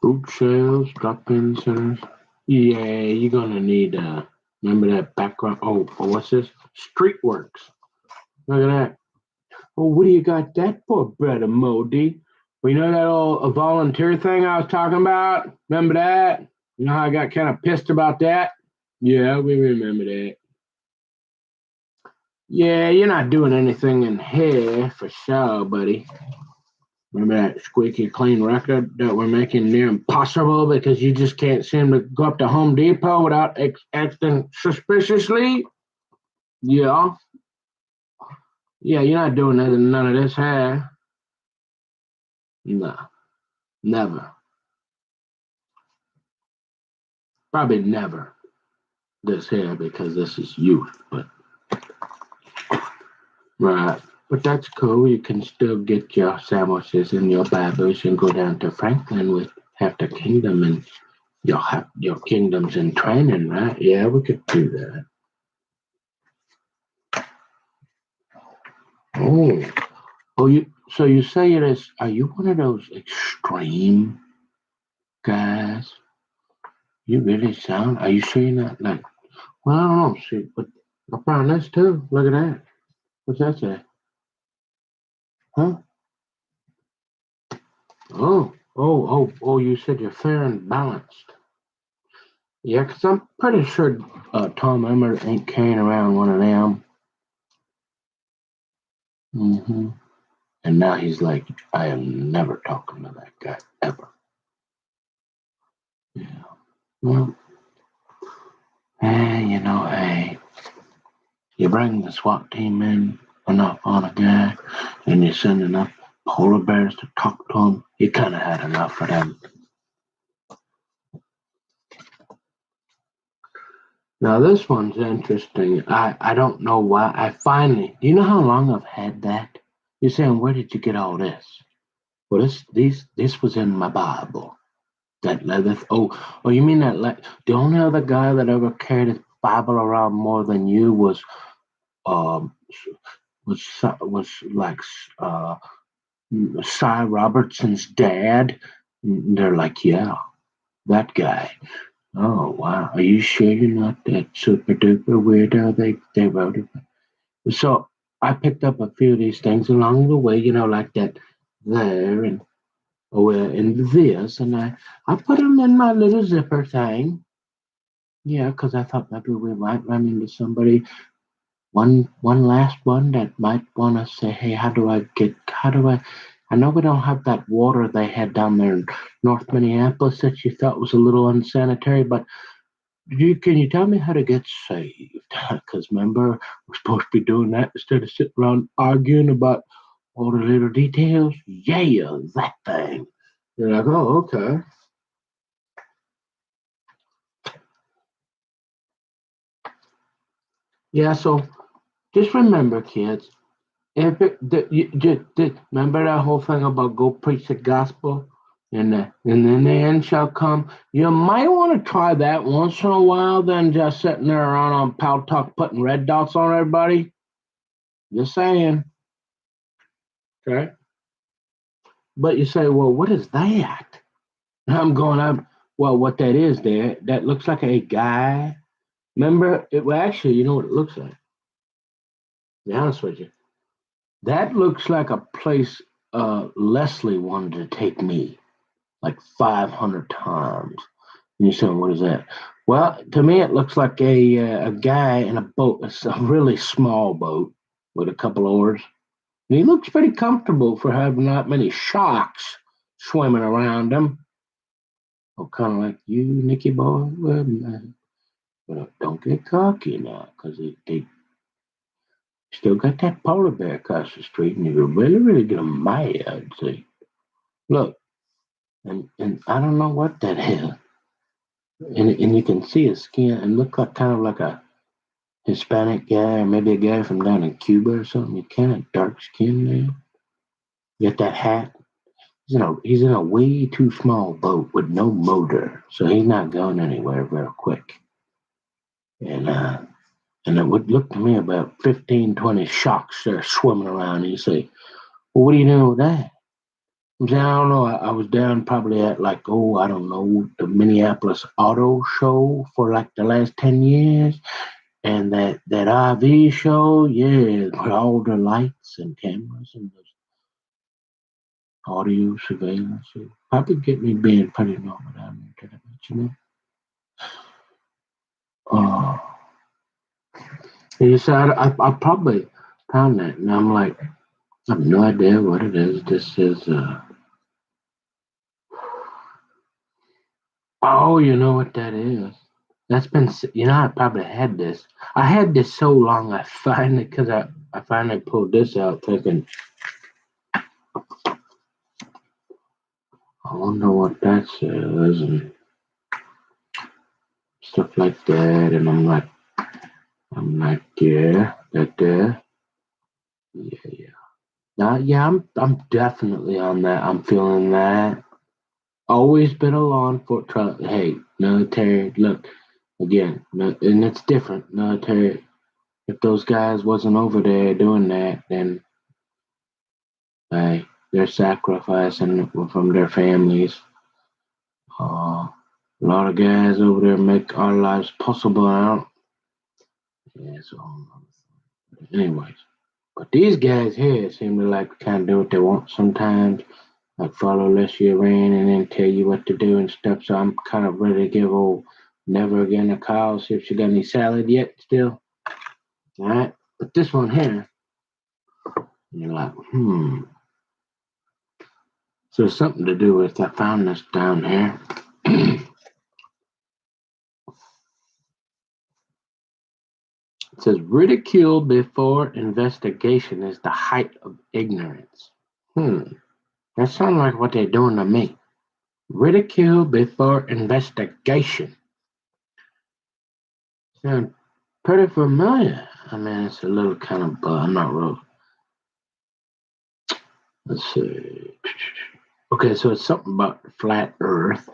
Food sales, drop-in centers. Yeah, you're gonna need remember that background. Oh, what's this? Street Works. Look at that. Oh, what do you got that for, brother Modi? Well, that a volunteer thing I was talking about? Remember that? You know how I got kind of pissed about that? Yeah, we remember that. Yeah, you're not doing anything in here for sure, buddy. Remember that squeaky clean record that we're making near impossible because you just can't seem to go up to Home Depot without acting suspiciously? Yeah. Yeah, you're not doing none of this here. No, never. Probably never this here because this is youth, but right. But that's cool. You can still get your sandwiches and your babos and go down to Franklin with half the kingdom and you'll have your kingdoms in training, right? Yeah, we could do that. Oh, so you say it is? Are you one of those extreme guys? You really sound. Are you sure you're not like? Well, I don't know. See, but I found this too. Look at that. What's that say? Huh? Oh! You said you're fair and balanced. Yeah, 'cause I'm pretty sure Tom Emmert ain't carrying around one of them. Hmm. And now he's like, I am never talking to that guy ever. Yeah. Well, hey, you bring the SWAT team in enough on a guy, and you send enough polar bears to talk to him, you kind of had enough of them. Now, this one's interesting. I don't know why. Do you know how long I've had that? You're saying, where did you get all this? Well, this was in my Bible. That leather. Oh, you mean that? The only other guy that ever carried his Bible around more than you um was like uh Cy Robertson's dad. And they're like, yeah, that guy. Oh wow, are you sure you're not that super duper weirdo they wrote it? So I picked up a few of these things along the way, like that there and and this, and I put them in my little zipper thing. Yeah, because I thought maybe we might run into somebody, one last one that might want to say, hey, how do I know we don't have that water they had down there in North Minneapolis that you thought was a little unsanitary, but can you tell me how to get saved? Because remember, we're supposed to be doing that instead of sitting around arguing about all the little details. Yeah, that thing. You're like, oh, okay. Yeah, so just remember, kids, if you just remember that whole thing about go preach the gospel, and then the end shall come. You might want to try that once in a while, than just sitting there around on Pal Talk putting red dots on everybody. Just saying, okay? But you say, well, what is that? And I'm going up. Well, what that is there? That looks like a guy. Remember? Well, actually, you know what it looks like. To be honest with you, that looks like a place Leslie wanted to take me like 500 times. And you're saying, what is that? Well, to me, it looks like a guy in a boat. It's a really small boat with a couple oars. And he looks pretty comfortable for having not many sharks swimming around him. Oh, kind of like you, Nicky boy. Well, man, but don't get cocky now, because they still got that polar bear across the street, and you could really, really get them mad. See, look, and I don't know what that is. And you can see his skin and look like kind of like a Hispanic guy or maybe a guy from down in Cuba or something. He kind of dark skin there. Get that hat. He's in a way too small boat with no motor, so he's not going anywhere very quick. And it would look to me about 15, 20 sharks there swimming around. And you say, well, what are you doing with that? I'm saying, I don't know. I was down probably at I don't know, the Minneapolis Auto Show for like the last 10 years. And that RV show, yeah, with all the lights and cameras and the audio surveillance. It probably get me being pretty normal down there, you know. Oh, and you said I probably found that, and I'm like, I have no idea what it is. This is, oh, you know what that is? That's been, I probably had this. I had this so long, I finally pulled this out thinking, I wonder what that says. And stuff like that. And I'm like, yeah, yeah. Yeah, I'm definitely on that. I'm feeling that. Always been a law enforcement. Hey, military. Look, again, and it's different. Military. If those guys wasn't over there doing that, then hey, they're sacrificing from their families. A lot of guys over there make our lives possible. Yeah. So, anyways, but these guys here seem to like kind of do what they want sometimes. Like follow unless you ran and then tell you what to do and stuff. So I'm kind of ready to give old Never Again a call, see if she got any salad yet still. All right. But this one here, you're like, So something to do with, I found this down here. It says ridicule before investigation is the height of ignorance. That sounds like what they're doing to me. Ridicule before investigation. Sounds pretty familiar. I mean, it's a little kind of, I'm not real. Let's see. Okay, so it's something about flat Earth,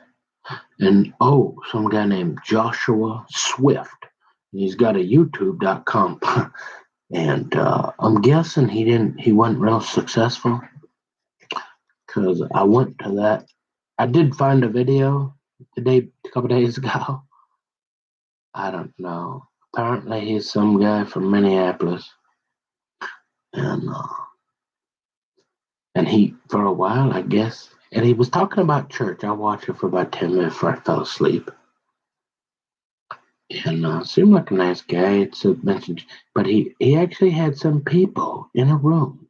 and some guy named Joshua Swift. He's got a YouTube.com, and I'm guessing he wasn't real successful because I went to that. I did find a video a couple days ago. I don't know. Apparently, he's some guy from Minneapolis, and he for a while, I guess. And he was talking about church. I watched it for about 10 minutes before I fell asleep. And seemed like a nice guy. It's mentioned, but he actually had some people in a room,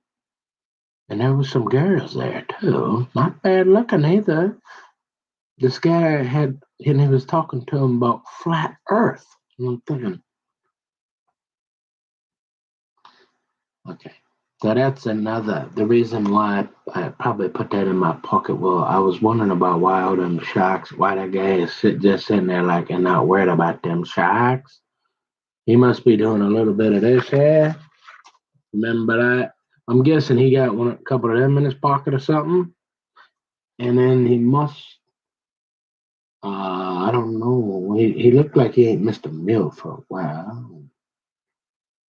and there was some girls there too. Not bad looking either. This guy and he was talking to him about flat Earth. And I'm thinking, okay, so that's the reason why I probably put that in my pocket. Well, I was wondering about why all them sharks, why that guy is just sitting there like and not worried about them sharks. He must be doing a little bit of this here. Remember that? I'm guessing he got a couple of them in his pocket or something. And then he must, I don't know. He looked like he ain't missed a meal for a while.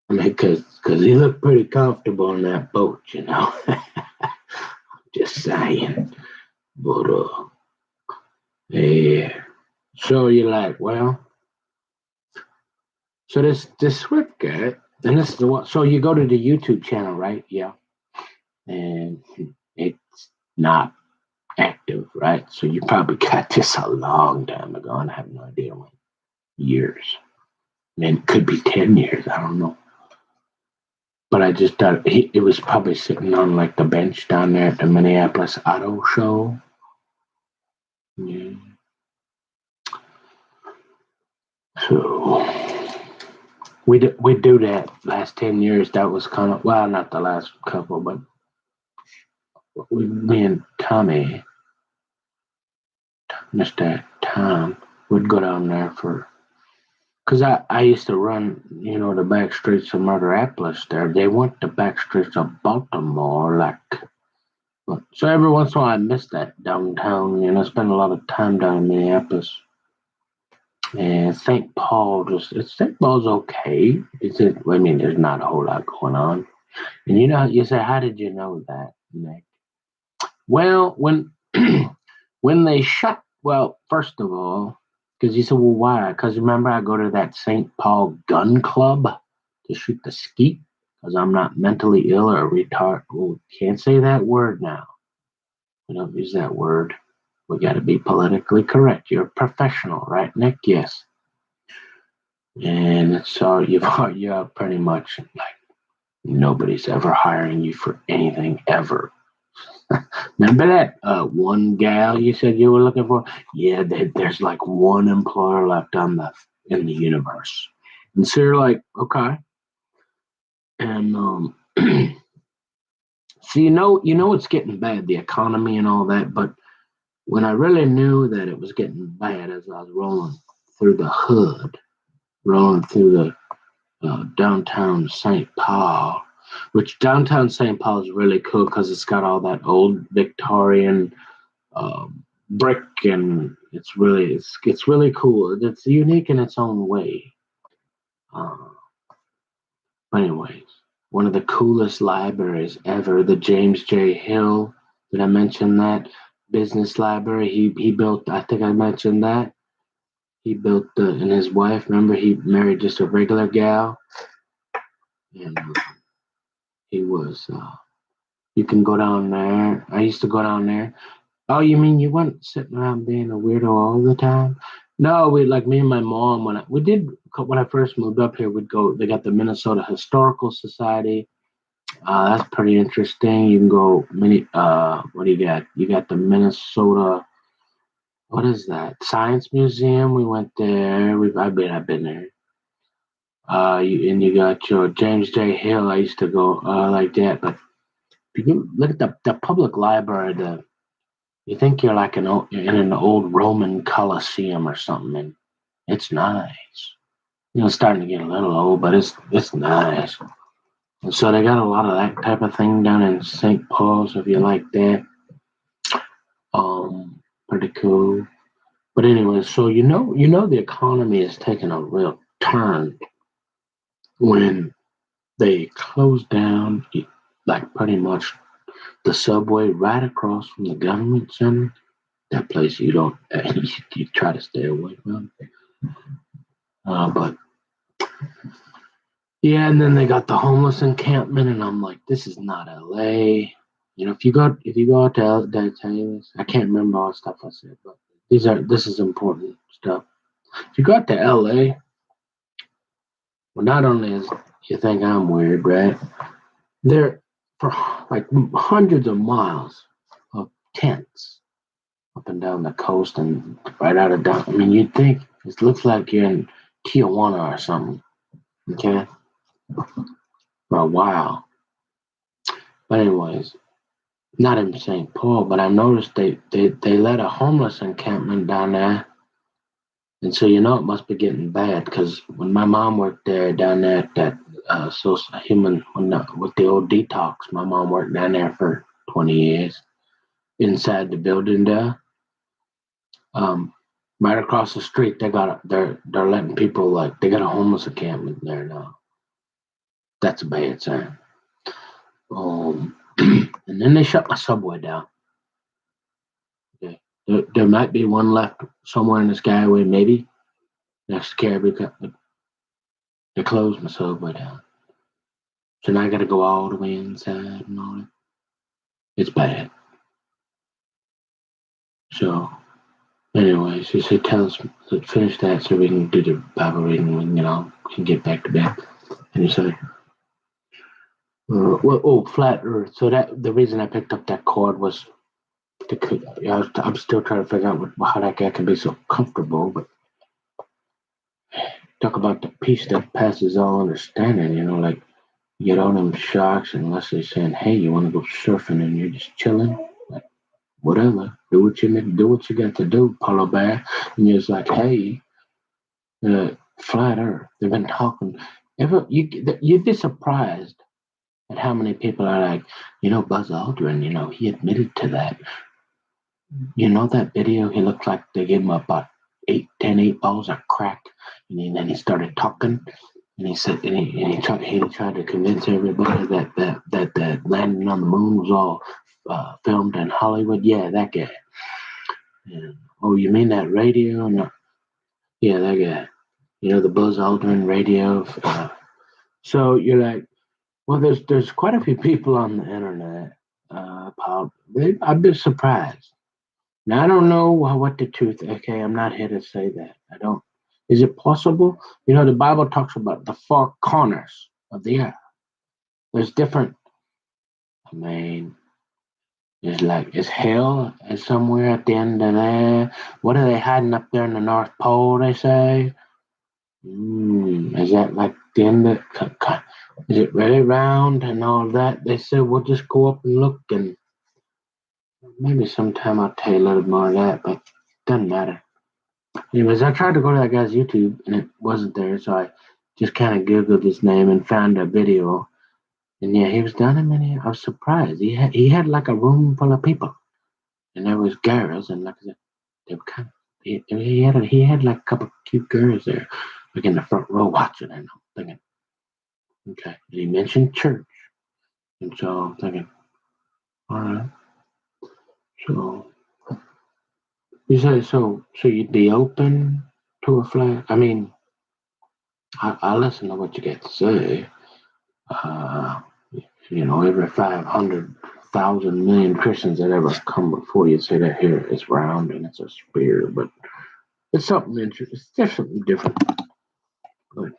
I mean, because he looked pretty comfortable on that boat, you know. Just saying. But, yeah. So you're like, well, so this Swift guy, and this is the one. So you go to the YouTube channel, right? Yeah. And it's not active, right? So you probably got this a long time ago, and I have no idea when. Years. I mean, it could be 10 years. I don't know. But I just thought it was probably sitting on like the bench down there at the Minneapolis Auto Show. Yeah. So we do that last 10 years. That was kind of, well, not the last couple, but me and Tommy, Mr. Tom, would go down there because I used to run, the back streets of Murderopolis there. They went the back streets of Baltimore, so every once in a while I miss that downtown. I spend a lot of time down in Minneapolis. And St. Paul's okay. I mean, there's not a whole lot going on. And you say, how did you know that, Nick? Well, when when they shut, first of all, because you said, well, why? Because remember, I go to that St. Paul gun club to shoot the skeet because I'm not mentally ill or retarded. Well, can't say that word now. We don't use that word. We got to be politically correct. You're a professional, right, Nick? Yes. And so you're pretty much like nobody's ever hiring you for anything ever. Remember that one gal you said you were looking for? Yeah, there's like one employer left in the universe. And so you're like, okay. And so it's getting bad, the economy and all that. But when I really knew that it was getting bad as I was rolling through the hood, rolling through the downtown St. Paul, which downtown St. Paul is really cool because it's got all that old Victorian brick, and it's really cool. It's unique in its own way. Uh, but anyways, one of the coolest libraries ever, the James J. Hill. Did I mention that business library? He built. I think I mentioned that. He built and his wife. Remember, he married just a regular gal, and he was. You can go down there. I used to go down there. Oh, you mean you weren't sitting around being a weirdo all the time? No, we like me and my mom when I first moved up here. We'd go. They got the Minnesota Historical Society. That's pretty interesting. You can go many. What do you got? You got the Minnesota. What is that? Science Museum. We went there. I've been there. And you got your James J. Hill. I used to go like that. But if you look at the public library, you think you're like you're in an old Roman Colosseum or something, and it's nice. It's starting to get a little old, but it's nice. And so they got a lot of that type of thing down in St. Paul. So if you like that, pretty cool. But anyway, so the economy is taking a real turn when they closed down, like pretty much the subway right across from the government center. That place you don't you try to stay away from. But yeah, and then they got the homeless encampment, and I'm like, this is not LA. If you go out to LA, did I tell you this? I can't remember all the stuff I said, but this is important stuff. If you go out to LA, well, not only is you think I'm weird, right? There for like hundreds of miles of tents up and down the coast and right out of down. I mean, you'd think it looks like you're in Tijuana or something. Okay, for a while. But anyways, not in St. Paul, but I noticed they let a homeless encampment down there, and so it must be getting bad because when my mom worked there down there at that with the old detox, my mom worked down there for 20 years inside the building there. Right across the street, they're letting people they got a homeless encampment there now. That's a bad sign. And then they shut my subway down. Okay. There might be one left somewhere in the Skyway, maybe next to Caribou Cup, but they closed my subway down. So now I got to go all the way inside and all that. It's bad. So, anyways, he said, tell us, finish that so we can do the Bible reading and, can get back to bed. And he said, flat Earth. So the reason I picked up that cord was I'm still trying to figure out how that guy can be so comfortable, but talk about the peace that passes all understanding, like you get all them sharks and Leslie's saying, hey, you want to go surfing and you're just chilling? Like, whatever. Do what you got to do, Paulo Bear. And you're just like, hey, flat Earth. They've been talking. You'd be surprised at how many people are like, Buzz Aldrin, he admitted to that. That video, he looked like they gave him about 10 balls of crack, and then he started talking, and he said, and he tried to convince everybody that landing on the moon was all filmed in Hollywood. Yeah, that guy. And, oh, you mean that radio? No. Yeah, that guy. The Buzz Aldrin radio. So you're like, well, there's quite a few people on the internet. I'd be surprised. Now, I don't know what the truth. Okay, I'm not here to say that. I don't. Is it possible? The Bible talks about the four corners of the earth. There's different. I mean, is hell is somewhere at the end of there? What are they hiding up there in the North Pole? They say. Is that like the end of? Is it really round and all that? They said we'll just go up and look, and maybe sometime I'll tell you a little more of that, but it doesn't matter. Anyways, I tried to go to that guy's YouTube and it wasn't there, so I just kind of Googled his name and found a video. And yeah, he was down in Minneapolis. I was surprised. He had like a room full of people, and there was girls, and like I said, they were kind of. He had like a couple cute girls there, like in the front row watching, and I'm thinking, okay. And he mentioned church, and so I'm thinking, all right. So you say so you'd be open to a flag? I mean, I listen to what you got to say. Uh, every 500,000 million Christians that ever come before you say that here is round and it's a spear, but it's something interesting. It's just something different. But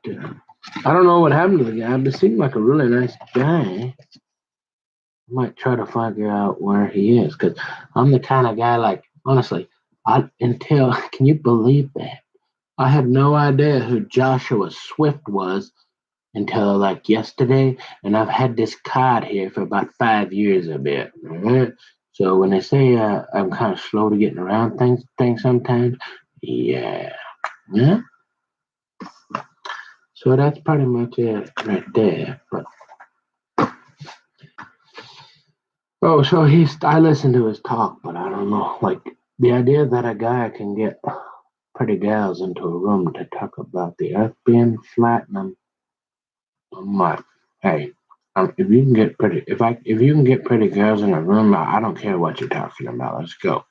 I don't know what happened to the guy, but he seemed like a really nice guy. I might try to figure out where he is because I'm the kind of guy, like, honestly, can you believe that? I had no idea who Joshua Swift was until like yesterday, and I've had this card here for about 5 years a bit. All right? So when they say I'm kind of slow to getting around things sometimes, yeah, yeah. So that's pretty much it right there. But so I listened to his talk, but I don't know, like the idea that a guy can get pretty gals into a room to talk about the Earth being flat, and I'm like, hey, if you can get pretty girls in a room, I don't care what you're talking about. Let's go.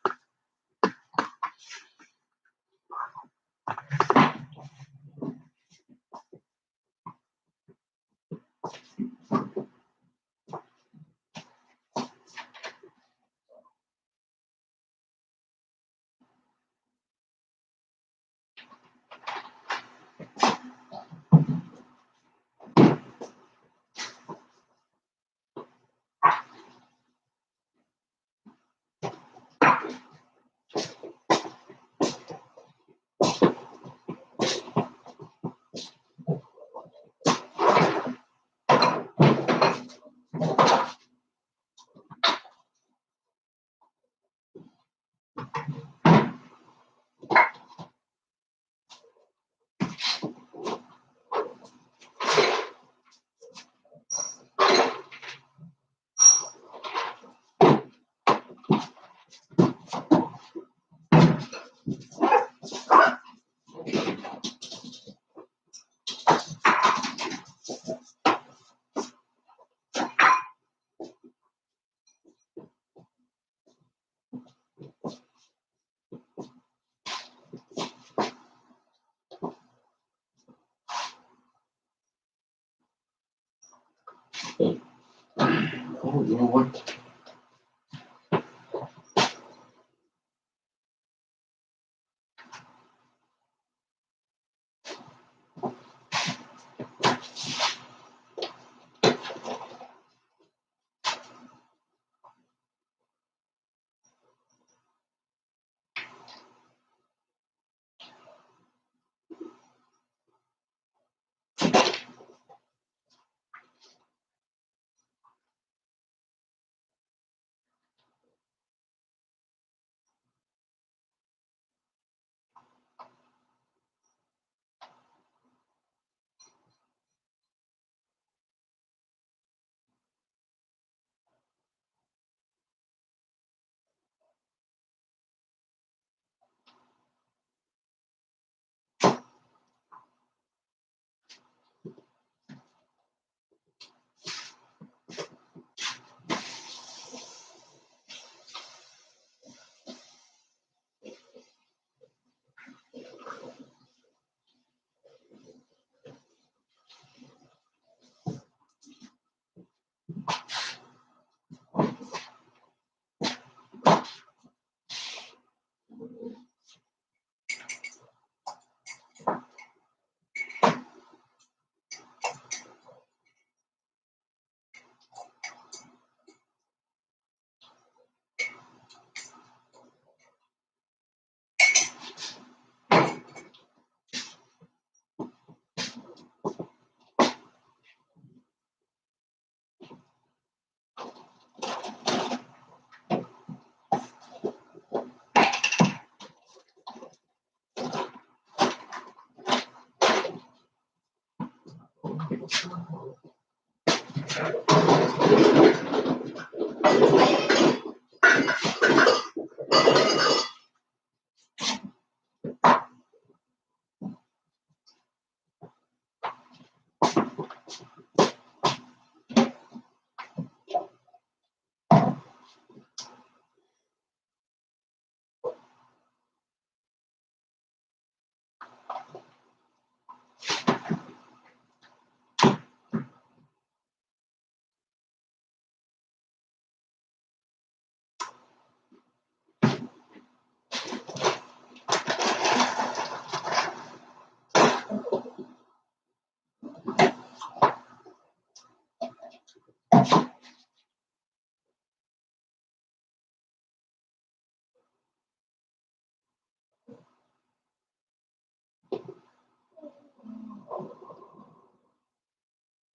Oh, you know what?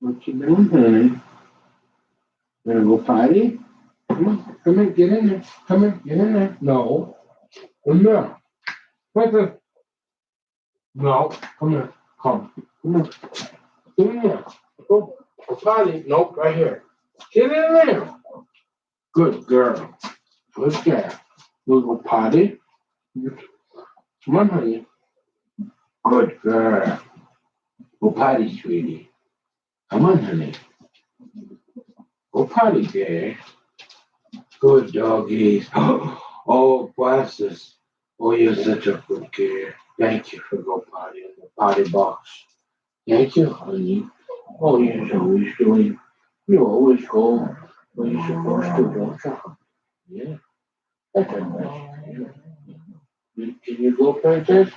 What you doing, honey? Gonna go potty? Come here, get in there. Come here, get in there. No. Come here. Wait there. No. Come here. Come. Come here. Get in there. Go potty. Nope, right here. Get in there. Good girl. Good girl. We'll go potty. Come on, honey. Good girl. Go potty, sweetie. Come on, honey. Go potty, there. Good doggies. Oh, glasses. Oh, you're such a good girl. Thank you for go potty in the potty box. Thank you, honey. Oh, you're always doing. You always go where you're supposed to, don't you? Yeah. That's a nice. Can you go, princess?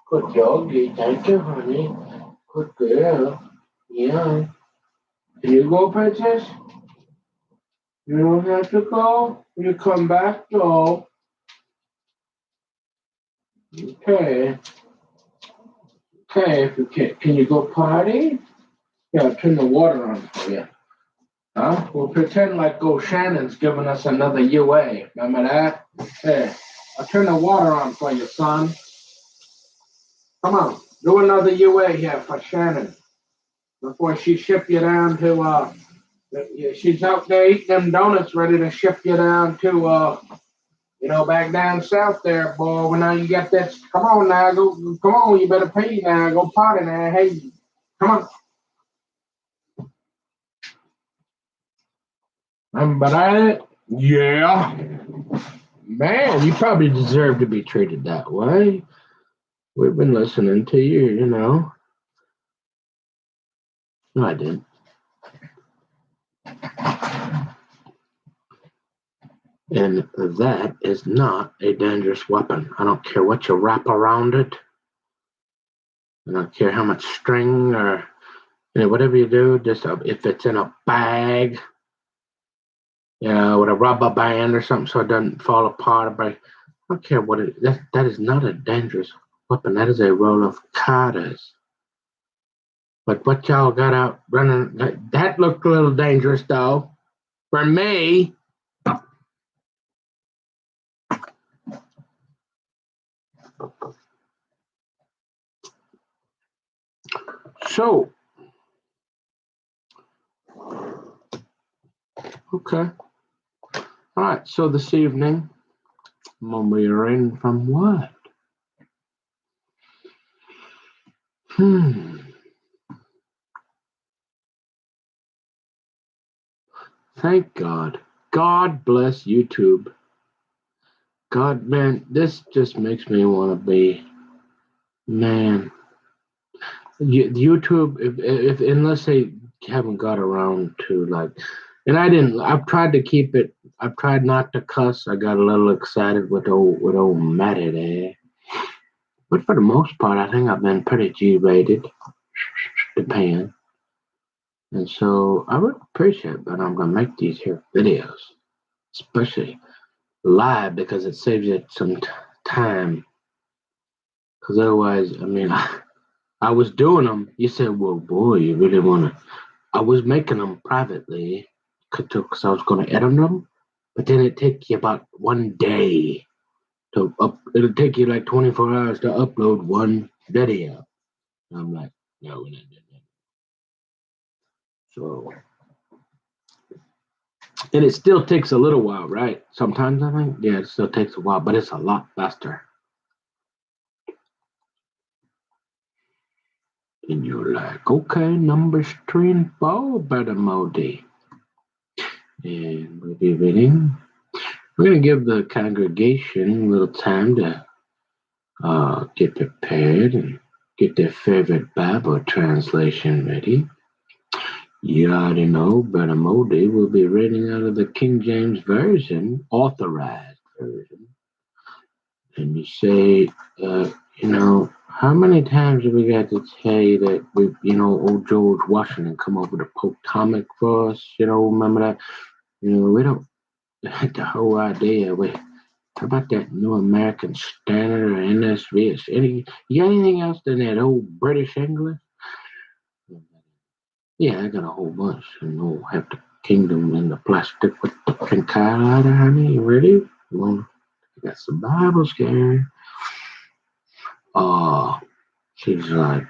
Good doggy. Thank you, honey. Good girl. Yeah. Can you go, princess? You don't have to go. You come back, though. Okay. Okay, if you can you go potty? Yeah, I'll turn the water on for you. Huh? We'll pretend like Shannon's giving us another UA. Remember that? Hey, I'll turn the water on for you, son. Come on, do another UA here for Shannon before she ship you down to she's out there eating them donuts, ready to ship you down to back down south there, boy. When now you got that, come on now, go, come on, you better pee now, go potty now. Hey, come on. Remember that? Yeah. Man, you probably deserve to be treated that way. We've been listening to you, you know. No, I didn't. And that is not a dangerous weapon. I don't care what you wrap around it. I don't care how much string or whatever you do. Just if it's in a bag, with a rubber band or something, so it doesn't fall apart. I don't care what it is. That is not a dangerous weapon. That is a roll of cards. But what y'all got out running, that looked a little dangerous, though. For me. So, okay. All right. So this evening, when we are in from what? Thank God. God bless YouTube. God, man, this just makes me want to be, man. YouTube, if unless they haven't got around to and I've tried to keep it. I've tried not to cuss. I got a little excited with old Matty there, but for the most part, I think I've been pretty G-rated, Japan, and so I would appreciate that I'm gonna make these here videos, especially live because it saves you some time. Because otherwise, I mean, I was doing them. You said, "Well, boy, you really want to." I was making them privately because I was going to edit them, but then it takes you about 1 day to up. It'll take you like 24 hours to upload one video. And I'm like, no, we're not doing that. So, and it still takes a little while, right? Sometimes I think, yeah, it still takes a while, but it's a lot faster. And you're like, okay, numbers 3 and 4, Brother Modi. And we'll be reading. We're going to give the congregation a little time to get prepared and get their favorite Bible translation ready. You already know Brother Modi will be reading out of the King James Version, authorized version. And you say, how many times have we got to tell you that old George Washington come over to Potomac for us? Remember that? We don't, the whole idea, how about that New American Standard or NSV? You got anything else than that old British English? Yeah, I got a whole bunch. Have the kingdom in the plastic with the pink highlighter, honey. You ready? Well, I got some Bibles, Gary. She's like,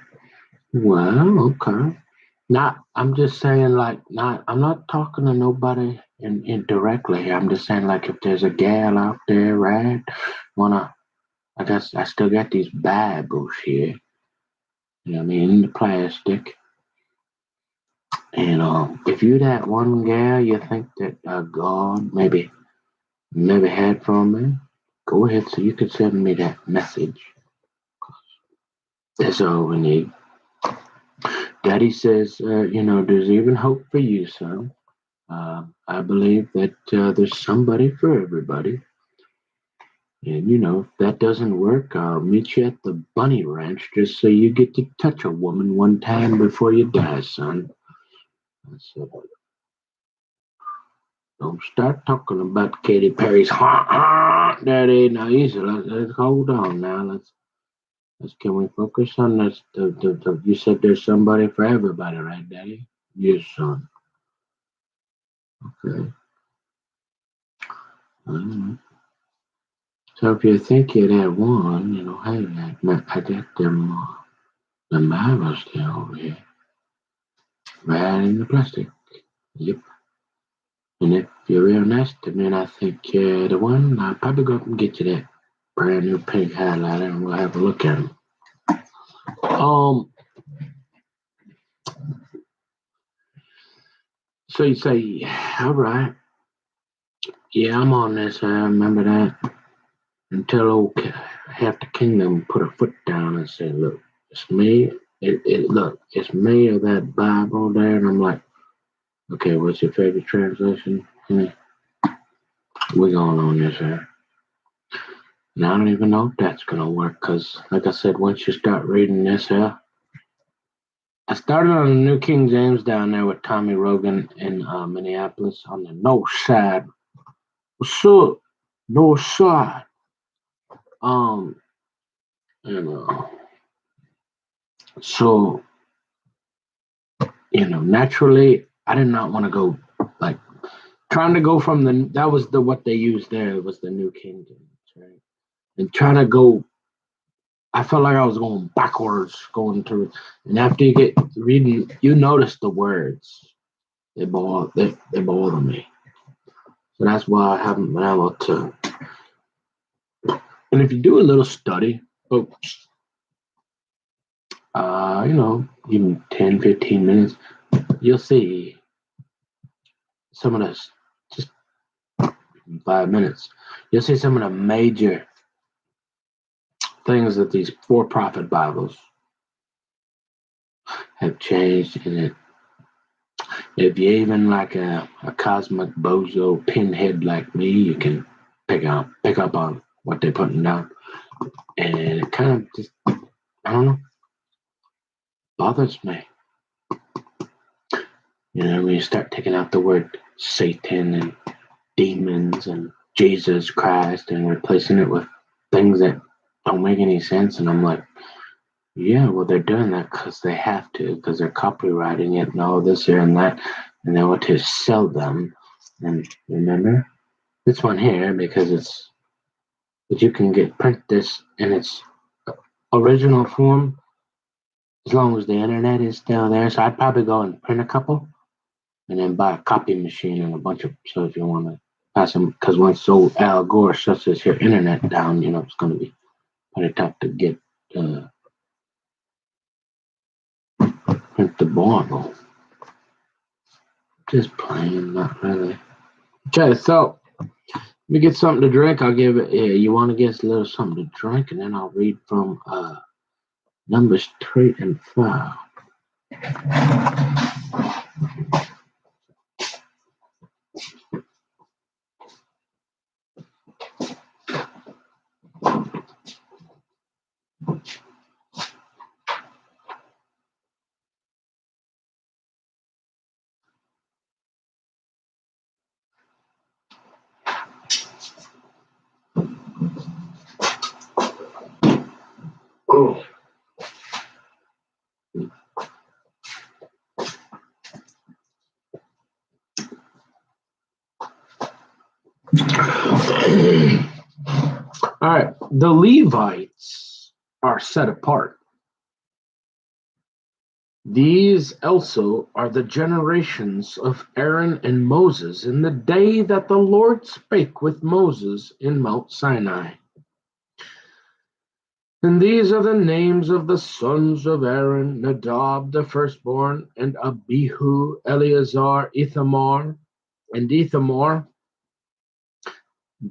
well, okay. I'm just saying, I'm not talking to nobody indirectly here. I'm just saying, if there's a gal out there, right? I guess I still got these Bibles here. In the plastic. And if you that one gal you think that God maybe had for me, go ahead so you can send me that message. That's all we need. Daddy says, there's even hope for you, son. I believe that there's somebody for everybody. And, if that doesn't work, I'll meet you at the bunny ranch just so you get to touch a woman one time before you die, son. I said, don't start talking about Katy Perry's Daddy. Now, easy. Let's hold on now. Can we focus on this? You said there's somebody for everybody, right, Daddy? Yes, son. Okay. So if you think you're that one, hey, I got them Bibles there over here. Right in the plastic. Yep. And if you're real nice to me and I think you're the one, I'll probably go up and get you that brand new pink highlighter and we'll have a look at them. So you say, all right. Yeah, I'm on this. I remember that. Until half the kingdom put a foot down and said, look, it's me. It's me or that Bible there. And I'm like, okay, what's your favorite translation? We're going on this here. And I don't even know if that's going to work because, like I said, once you start reading this here, I started on the New King James down there with Tommy Rogan in Minneapolis on the north side. What's up? North side. So, naturally, I did not want to go trying to go from that was what they used there was the New King James, right? And trying to go, I felt like I was going backwards, going through. And after you get reading, you notice the words. They bother me. So that's why I haven't been able to. And if you do a little study, folks, even 10, 15 minutes, you'll see some of this, just 5 minutes, you'll see some of the major things that these for-profit Bibles have changed in it. If you're even like a cosmic bozo pinhead like me, you can pick up on what they're putting down. And it kind of just, I don't know, bothers me. When you start taking out the word Satan and demons and Jesus Christ and replacing it with things that don't make any sense. And I'm like, yeah, well, they're doing that because they have to, because they're copywriting it and all this here and that. And they want to sell them. And remember, this one here, because but you can print this in its original form as long as the internet is still there. So I'd probably go and print a couple and then buy a copy machine and a bunch of, so if you want to pass them, because once so Al Gore shuts this here internet down, it's going to be pretty tough to get print the Bible. Just playing, not really. Okay, so let me get something to drink. I'll give it. Yeah, you want to get a little something to drink, and then I'll read from Numbers 3 and 5. Oh. All right, the Levites are set apart. These also are the generations of Aaron and Moses in the day that the Lord spake with Moses in Mount Sinai. And these are the names of the sons of Aaron: Nadab the firstborn, and Abihu, Eleazar, Ithamar, and Ithamar.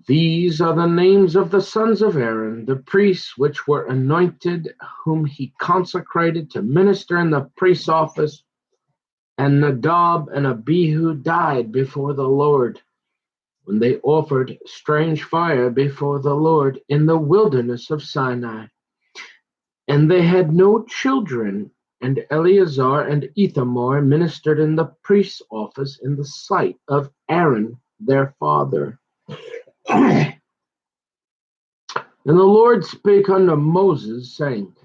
These are the names of the sons of Aaron, the priests which were anointed, whom he consecrated to minister in the priest's office. And Nadab and Abihu died before the Lord, when they offered strange fire before the Lord in the wilderness of Sinai. And they had no children, and Eleazar and Ithamar ministered in the priest's office in the sight of Aaron their father. And the Lord spake unto Moses, saying,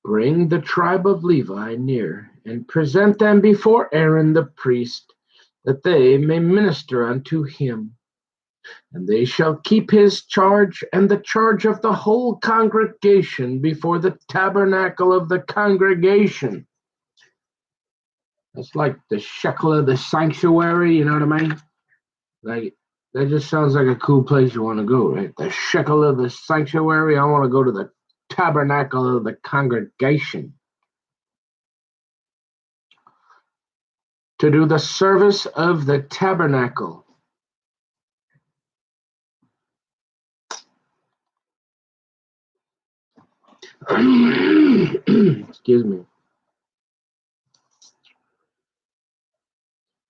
Bring the tribe of Levi near, and present them before Aaron the priest, that they may minister unto him. And they shall keep his charge and the charge of the whole congregation before the tabernacle of the congregation. That's like the shekel of the sanctuary, you know what I mean? Like, that just sounds like a cool place you want to go, right? The shekel of the sanctuary. I want to go to the tabernacle of the congregation to do the service of the tabernacle. Excuse me.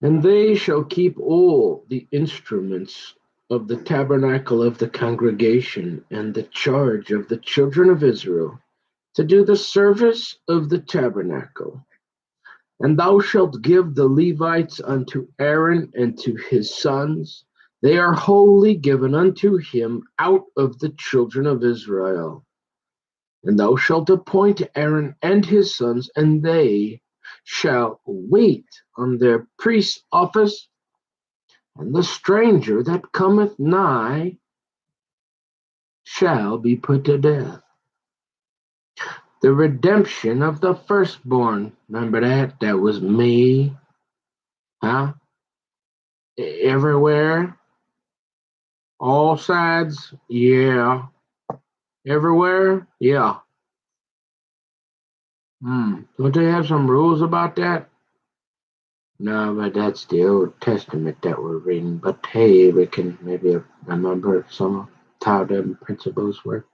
And they shall keep all the instruments of the tabernacle of the congregation and the charge of the children of Israel to do the service of the tabernacle. And thou shalt give the Levites unto Aaron and to his sons. They are wholly given unto him out of the children of Israel. And thou shalt appoint Aaron and his sons, and they shall wait on their priest's office, and the stranger that cometh nigh shall be put to death. The redemption of the firstborn. Remember that? That was me. Huh? Everywhere. All sides. Yeah. Everywhere. Yeah. Don't they have some rules about that? No, but that's the Old Testament that we're reading. But hey, we can maybe remember some of how them principles work.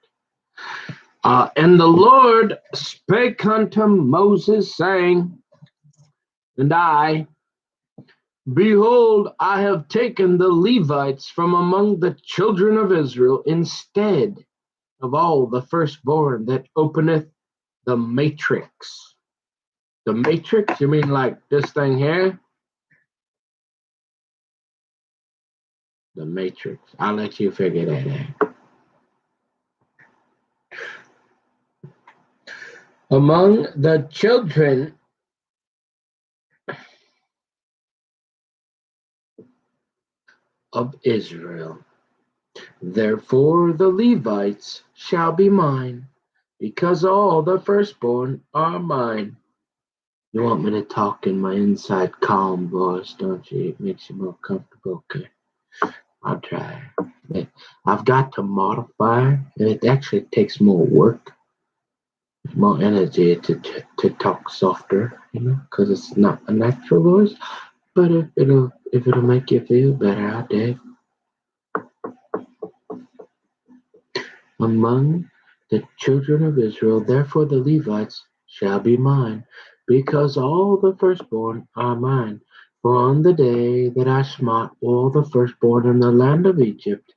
And the Lord spake unto Moses, saying, And I, behold, I have taken the Levites from among the children of Israel instead of all the firstborn that openeth the matrix. The matrix? You mean like this thing here? The matrix. I'll let you figure that out. Among the children of Israel. Therefore the Levites shall be mine, because all the firstborn are mine. You want me to talk in my inside calm voice, don't you? It makes you more comfortable. Okay, I'll try. I've got to modify, and it actually takes more work, more energy to talk softer, because it's not a natural voice. But if it'll make you feel better, Dave. Among the children of Israel, therefore the Levites shall be mine, because all the firstborn are mine. For on the day that I smote all the firstborn in the land of Egypt,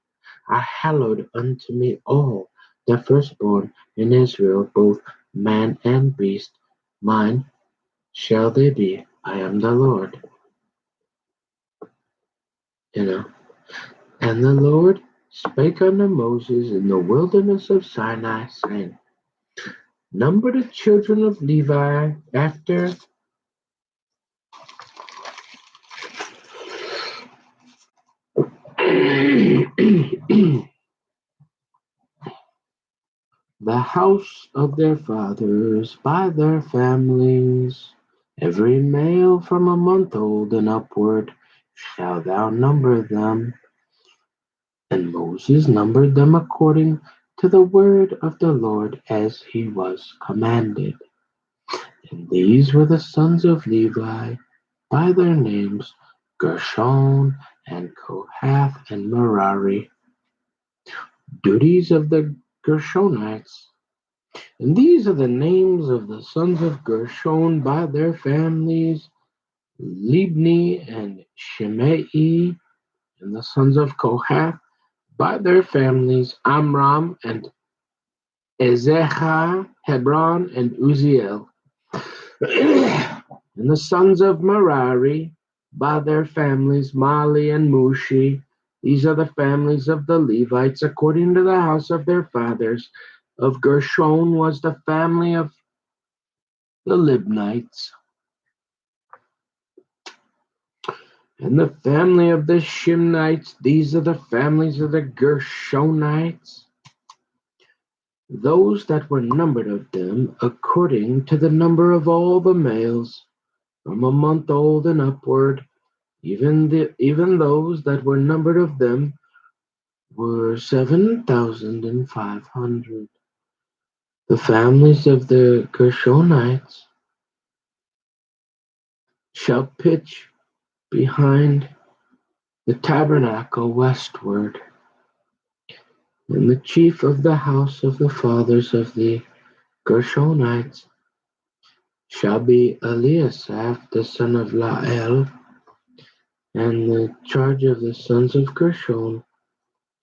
I hallowed unto me all the firstborn in Israel, both man and beast. Mine shall they be. I am the Lord. You know. And the Lord spake unto Moses in the wilderness of Sinai, saying, Number the children of Levi after the house of their fathers by their families. Every male from a month old and upward shalt thou number them. And Moses numbered them according to the word of the Lord as he was commanded. And these were the sons of Levi by their names, Gershon and Kohath and Merari. Duties of the Gershonites. And these are the names of the sons of Gershon by their families, Libni and Shimei, and the sons of Kohath by their families, Amram and Ezechar, Hebron and Uziel. And the sons of Merari by their families, Mali and Mushi. These are the families of the Levites according to the house of their fathers. Of Gershon was the family of the Libnites. And the family of the Shimnites, these are the families of the Gershonites. Those that were numbered of them, according to the number of all the males, from a month old and upward, even those that were numbered of them were 7,500. The families of the Gershonites shall pitch behind the tabernacle westward. And the chief of the house of the fathers of the Gershonites shall be Eliasaph the son of Lael, and the charge of the sons of Gershon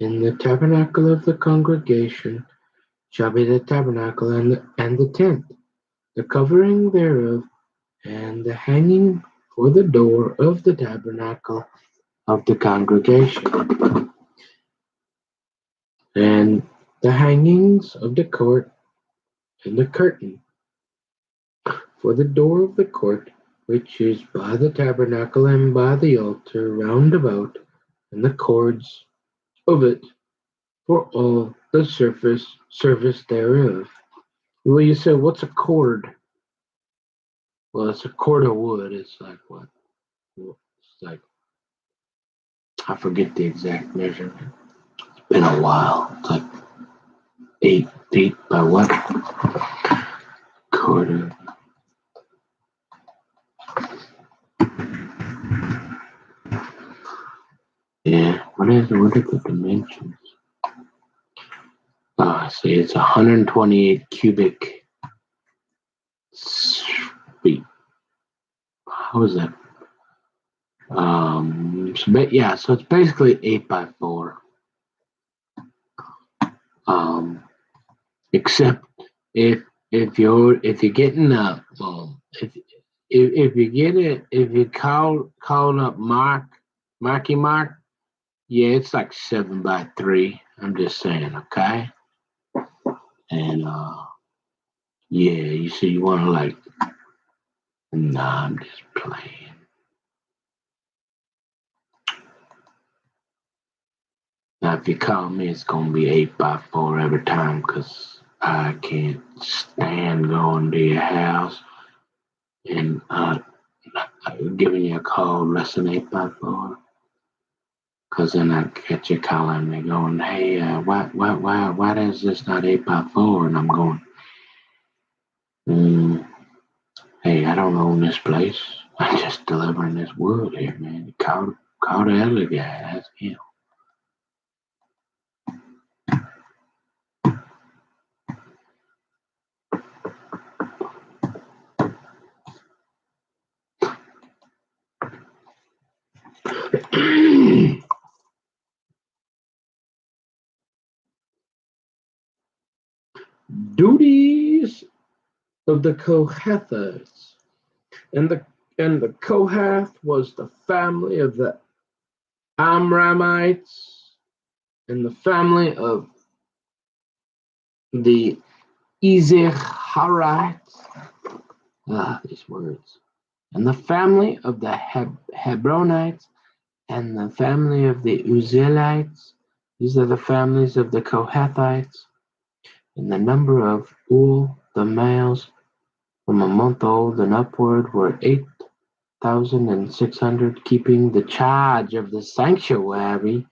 in the tabernacle of the congregation shall be the tabernacle and the tent, the covering thereof, and the hanging for the door of the tabernacle of the congregation, and the hangings of the court, and the curtain for the door of the court, which is by the tabernacle and by the altar round about, and the cords of it for all the service thereof. Well, you say, what's a cord? Well, it's a cord of wood. It's like what? It's like, I forget the exact measurement. It's been a while. It's like 8 feet by what? Cord of. Yeah, what are the dimensions? I see, it's 128 cubic feet. How is that? So it's basically 8 by 4. Except if you're getting up, if you get it, if you calling up Marky Mark, yeah, it's like 7 by 3. I'm just saying, okay. And yeah, you see, you want to like, nah, I'm just playing. Now, if you call me, it's gonna be 8 by 4 every time, cause I can't stand going to your house And giving you a call, lesson 8x4. Because then I get you calling me going, hey, why is this not 8x4? And I'm going, hey, I don't own this place. I'm just delivering this word here, man. Call the other guy. That's him. Duties of the Kohathites. And the Kohath was the family of the Amramites and the family of the Iziharites. These words. And the family of the Hebronites and the family of the Uzzielites. These are the families of the Kohathites. And the number of all the males from a month old and upward were 8,600, keeping the charge of the sanctuary.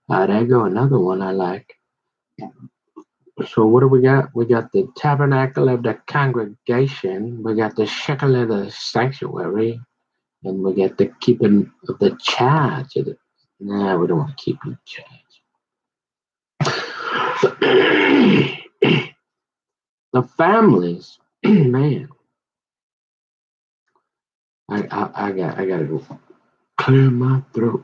There go another one I like. So what do we got? We got the tabernacle of the congregation. We got the shekel of the sanctuary. And we got the keeping of the charge of the. Nah, we don't want to keep in charge. The families, man. I gotta go clear my throat.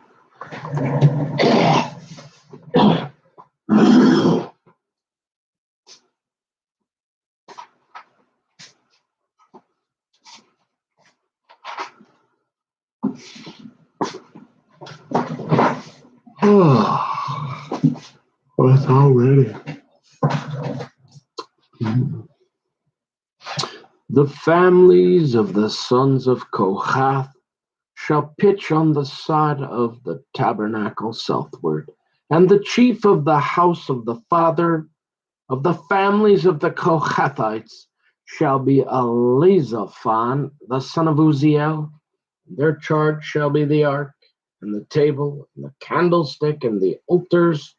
Well, it's already. The families of the sons of Kohath shall pitch on the side of the tabernacle southward, and the chief of the house of the father of the families of the Kohathites shall be Elizaphan, the son of Uzziel. Their charge shall be the ark, and the table, and the candlestick, and the altars,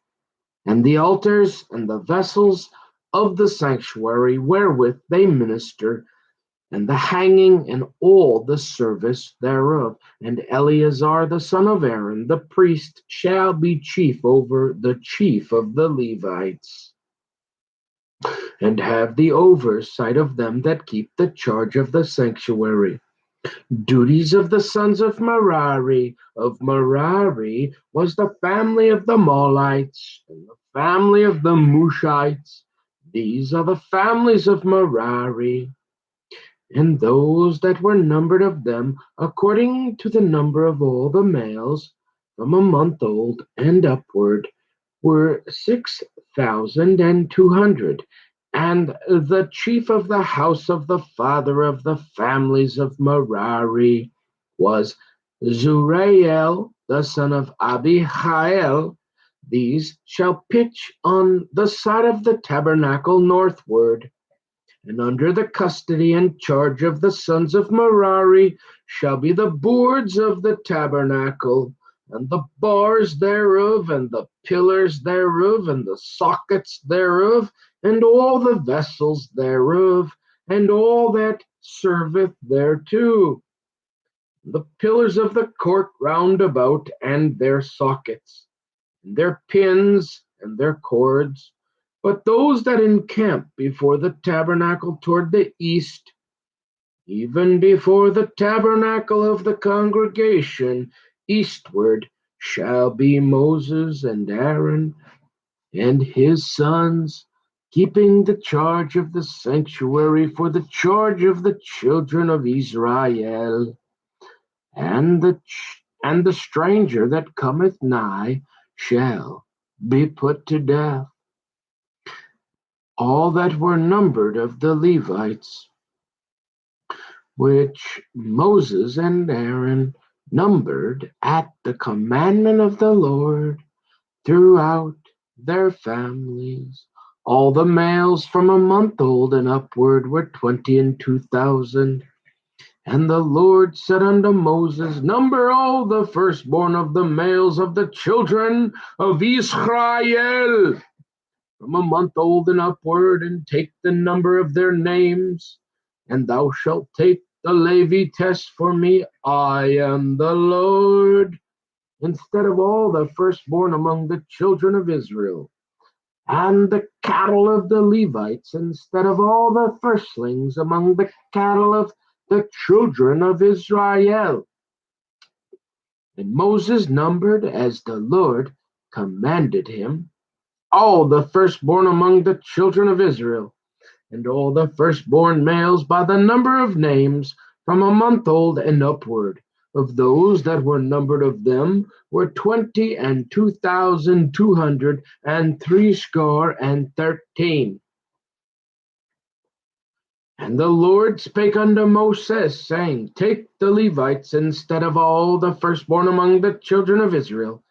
and the vessels of the sanctuary wherewith they minister, and the hanging, and all the service thereof. And Eleazar the son of Aaron, the priest, shall be chief over the chief of the Levites, and have the oversight of them that keep the charge of the sanctuary. Duties of the sons of Merari. Of Merari was the family of the Molites, and the family of the Mushites. These are the families of Merari. And those that were numbered of them, according to the number of all the males, from a month old and upward, were 6,200. And the chief of the house of the father of the families of Merari was Zurael, the son of Abihail. These shall pitch on the side of the tabernacle northward. And under the custody and charge of the sons of Merari shall be the boards of the tabernacle, and the bars thereof, and the pillars thereof, and the sockets thereof, and all the vessels thereof, and all that serveth thereto. The pillars of the court round about, and their sockets, and their pins, and their cords. But those that encamp before the tabernacle toward the east, even before the tabernacle of the congregation eastward, shall be Moses and Aaron and his sons, keeping the charge of the sanctuary for the charge of the children of Israel. And the stranger that cometh nigh shall be put to death. All that were numbered of the Levites, which Moses and Aaron numbered at the commandment of the Lord throughout their families. All the males from a month old and upward were 22,000. And the Lord said unto Moses, Number all the firstborn of the males of the children of Israel, from a month old and upward, and take the number of their names. And thou shalt take the Levi test for me. I am the Lord. Instead of all the firstborn among the children of Israel, and the cattle of the Levites, instead of all the firstlings among the cattle of the children of Israel. And Moses numbered, as the Lord commanded him, all the firstborn among the children of Israel, and all the firstborn males by the number of names, from a month old and upward. Of those that were numbered of them were 20,213. And the Lord spake unto Moses, saying, Take the Levites instead of all the firstborn among the children of Israel,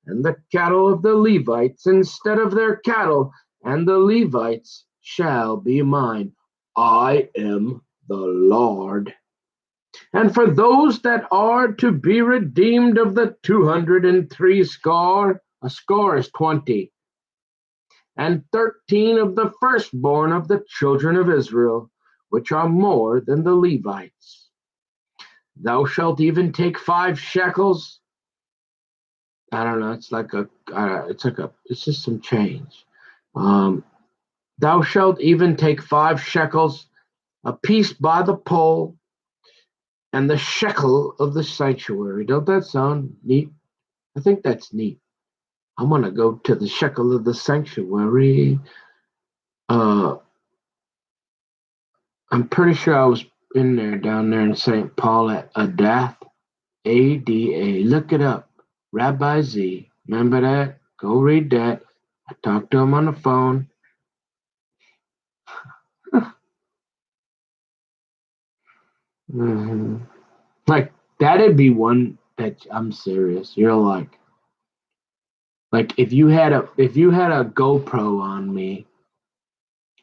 and the cattle of the Levites instead of their cattle, and the Levites shall be mine. I am the Lord. And for those that are to be redeemed of the 203 score, a score is 20, and 13 of the firstborn of the children of Israel, which are more than the Levites. Thou shalt even take 5 shekels. I don't know. It's just some change. Thou shalt even take 5 shekels, a piece by the pole, and the shekel of the sanctuary. Don't that sound neat? I think that's neat. I'm going to go to the shekel of the sanctuary. I'm pretty sure I was down there in St. Paul at Adath, ADA. Look it up. Rabbi Z. Remember that? Go read that. I talked to him on the phone. Mm-hmm. Like, that'd be one that I'm serious. You're like if you had a GoPro on me,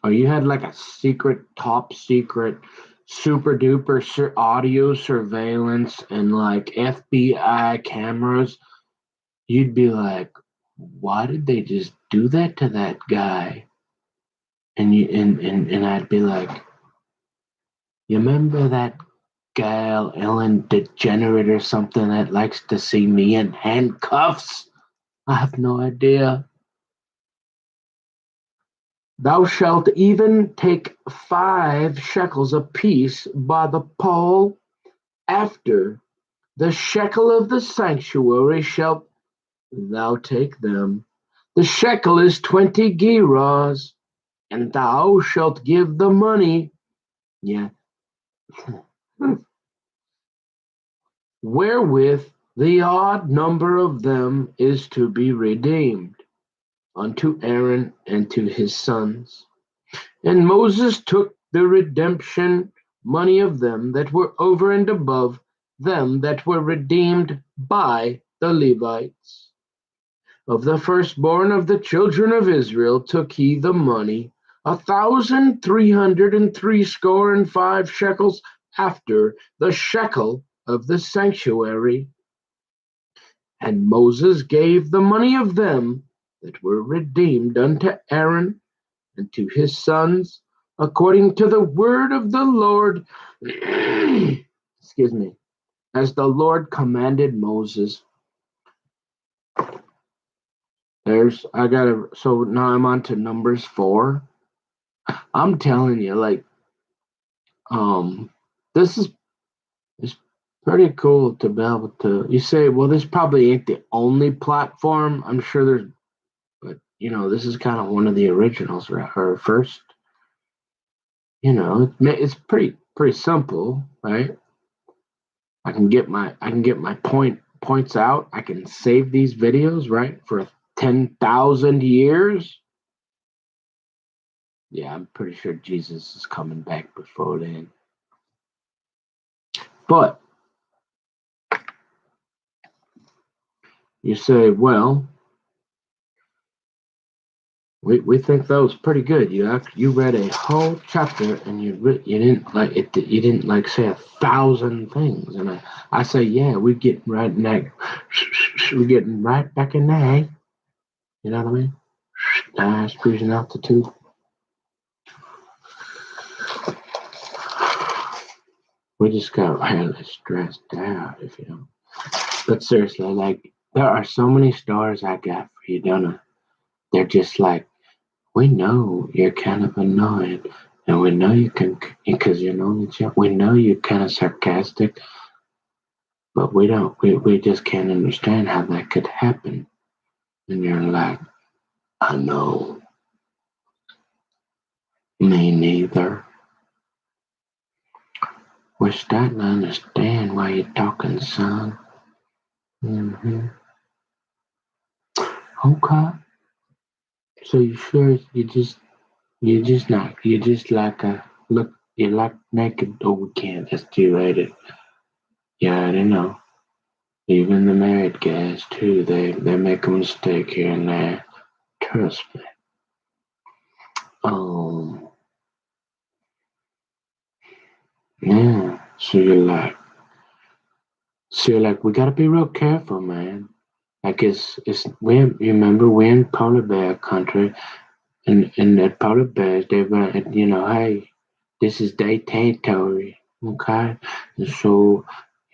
or you had like a top secret, super duper audio surveillance and like FBI cameras, you'd be like, why did they just do that to that guy? And I'd be like, you remember that gal, Ellen DeGenerate or something, that likes to see me in handcuffs? I have no idea. Thou shalt even take 5 shekels apiece by the pole. After the shekel of the sanctuary shalt thou take them. The shekel is 20 gerahs, and thou shalt give the money. Yeah. Wherewith the odd number of them is to be redeemed, unto Aaron and to his sons. And Moses took the redemption money of them that were over and above them that were redeemed by the Levites. Of the firstborn of the children of Israel took he the money, 1,365 shekels after the shekel of the sanctuary. And Moses gave the money of them that were redeemed unto Aaron and to his sons, according to the word of the Lord, excuse me, as the Lord commanded Moses. So now I'm on to Numbers 4. I'm telling you, this is it's pretty cool to be able to. You say, well, this probably ain't the only platform. I'm sure there's, but this is kind of one of the originals, or first. It's pretty simple, right? I can get my points out. I can save these videos, right, for 10,000 years. Yeah, I'm pretty sure Jesus is coming back before then. But you say, well, We think that was pretty good. You read a whole chapter and you didn't like it. You didn't like say 1,000 things. And I say, yeah, we getting right now. We're getting right back in there. You know what I mean? Squeezing out the tooth. We just got really stressed out, if you know. But seriously, like there are so many stars I got for you, Donna. They're just like, we know you're kind of annoyed, and we know you can because you know each other. We know you're kind of sarcastic, but we don't. We just can't understand how that could happen. And you're like, I know, me neither. We're starting to understand why you're talking, son. Okay. So you sure you're just not you're just like a look you're like naked. Oh, we can't. That's too rated. Yeah, I don't know. Even the married guys too, they make a mistake here and there. Trust me. Um, yeah. So you're like, we gotta be real careful, man. Like it's we remember we're in polar bear country, and at polar bears they run. Hey, this is their territory, okay? And so,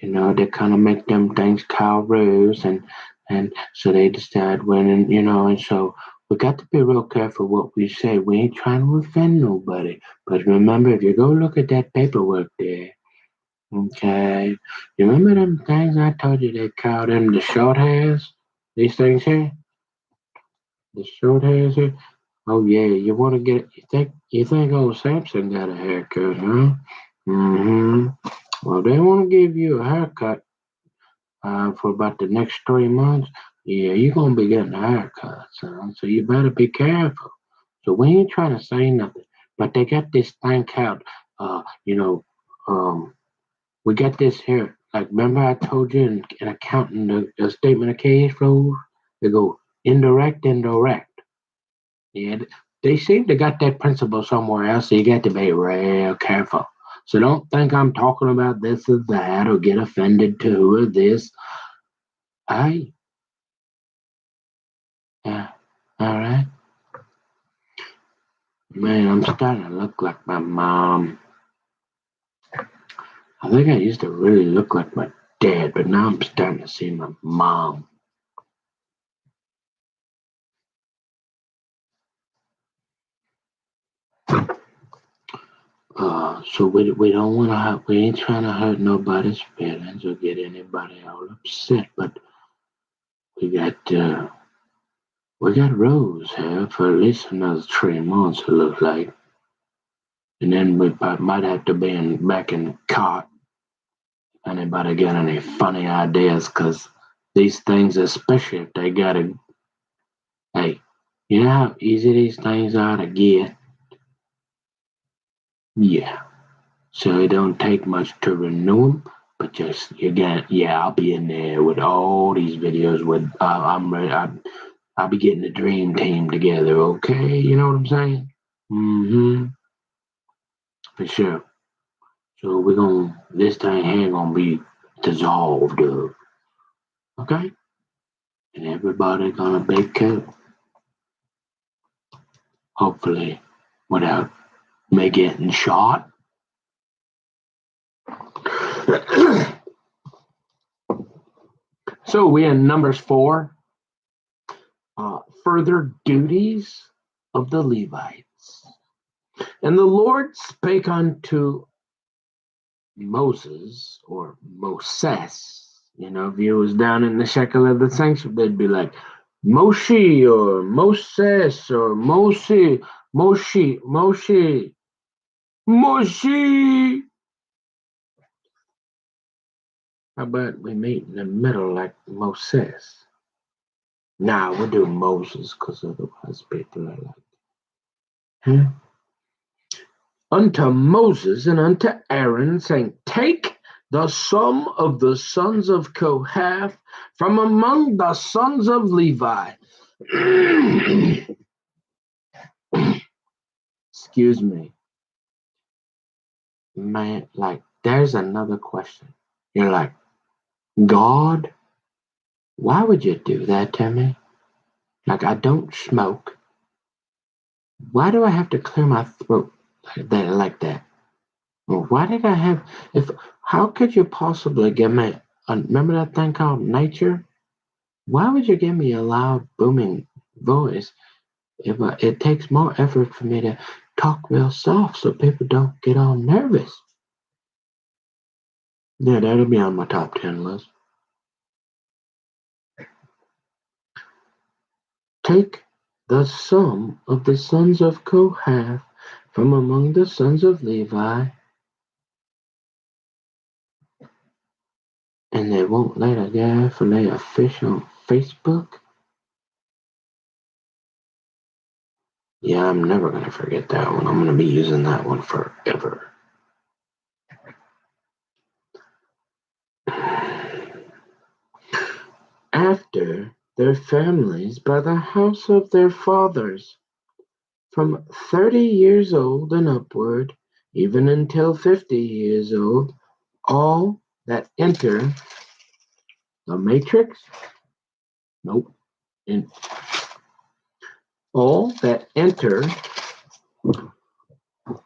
they kind of make them things called rules, and so they decide when, and so we got to be real careful what we say. We ain't trying to offend nobody, but remember, if you go look at that paperwork there, okay, you remember them things I told you they call them the short hairs? These things here, the short hairs here. Oh yeah, you want to get? You think old Samson got a haircut, huh? Mm-hmm. Well, they want to give you a haircut for about the next 3 months. Yeah, you're gonna be getting a haircut, son. So you better be careful. So we ain't trying to say nothing, but they got this thing called, uh, you know, um, we got this here. Like, remember I told you in accounting the statement of cash flows? They go indirect. Yeah, they seem to got that principle somewhere else, so you got to be real careful. So don't think I'm talking about this or that or get offended to who or this. I, yeah, all right. Man, I'm starting to look like my mom. I think I used to really look like my dad, but now I'm starting to see my mom. So we don't want to hurt, we ain't trying to hurt nobody's feelings or get anybody all upset, but we got uh, we got Rose here for at least another 3 months, it looks like. And then we might have to be back in the cot. Anybody got any funny ideas? Because these things, especially if they got to, hey, you know how easy these things are to get? Yeah. So it don't take much to renew them. But just, yeah, I'll be in there with all these videos with, I'm ready. I'll be getting the dream team together, okay? You know what I'm saying? Mm-hmm. For sure. So this thing here gonna be dissolved up, okay? And everybody gonna be cool. Hopefully, without me getting shot. So we in Numbers 4, further duties of the Levites. And the Lord spake unto Moses, or Moses. If you was down in the shekel of the sanctuary, they'd be like Moshe or Moses or Moshe. How about we meet in the middle like Moses? Nah, we'll do Moses because otherwise people are like, huh? Unto Moses and unto Aaron, saying, take the sum of the sons of Kohath from among the sons of Levi, excuse me, man, like, there's another question. You're like, God, why would you do that to me? Like, I don't smoke. Why do I have to clear my throat like that? Or why did I have, if, how could you possibly give me, remember that thing called nature? Why would you give me a loud, booming voice if it takes more effort for me to talk real soft so people don't get all nervous? Yeah, that'll be on my top 10 list. Take the sum of the sons of Kohath from among the sons of Levi, and they won't let a guy fillet a fish on Facebook. Yeah, I'm never going to forget that one. I'm going to be using that one forever. After their families by the house of their fathers, from 30 years old and upward, even until 50 years old, all that enter the matrix, nope, and all that enter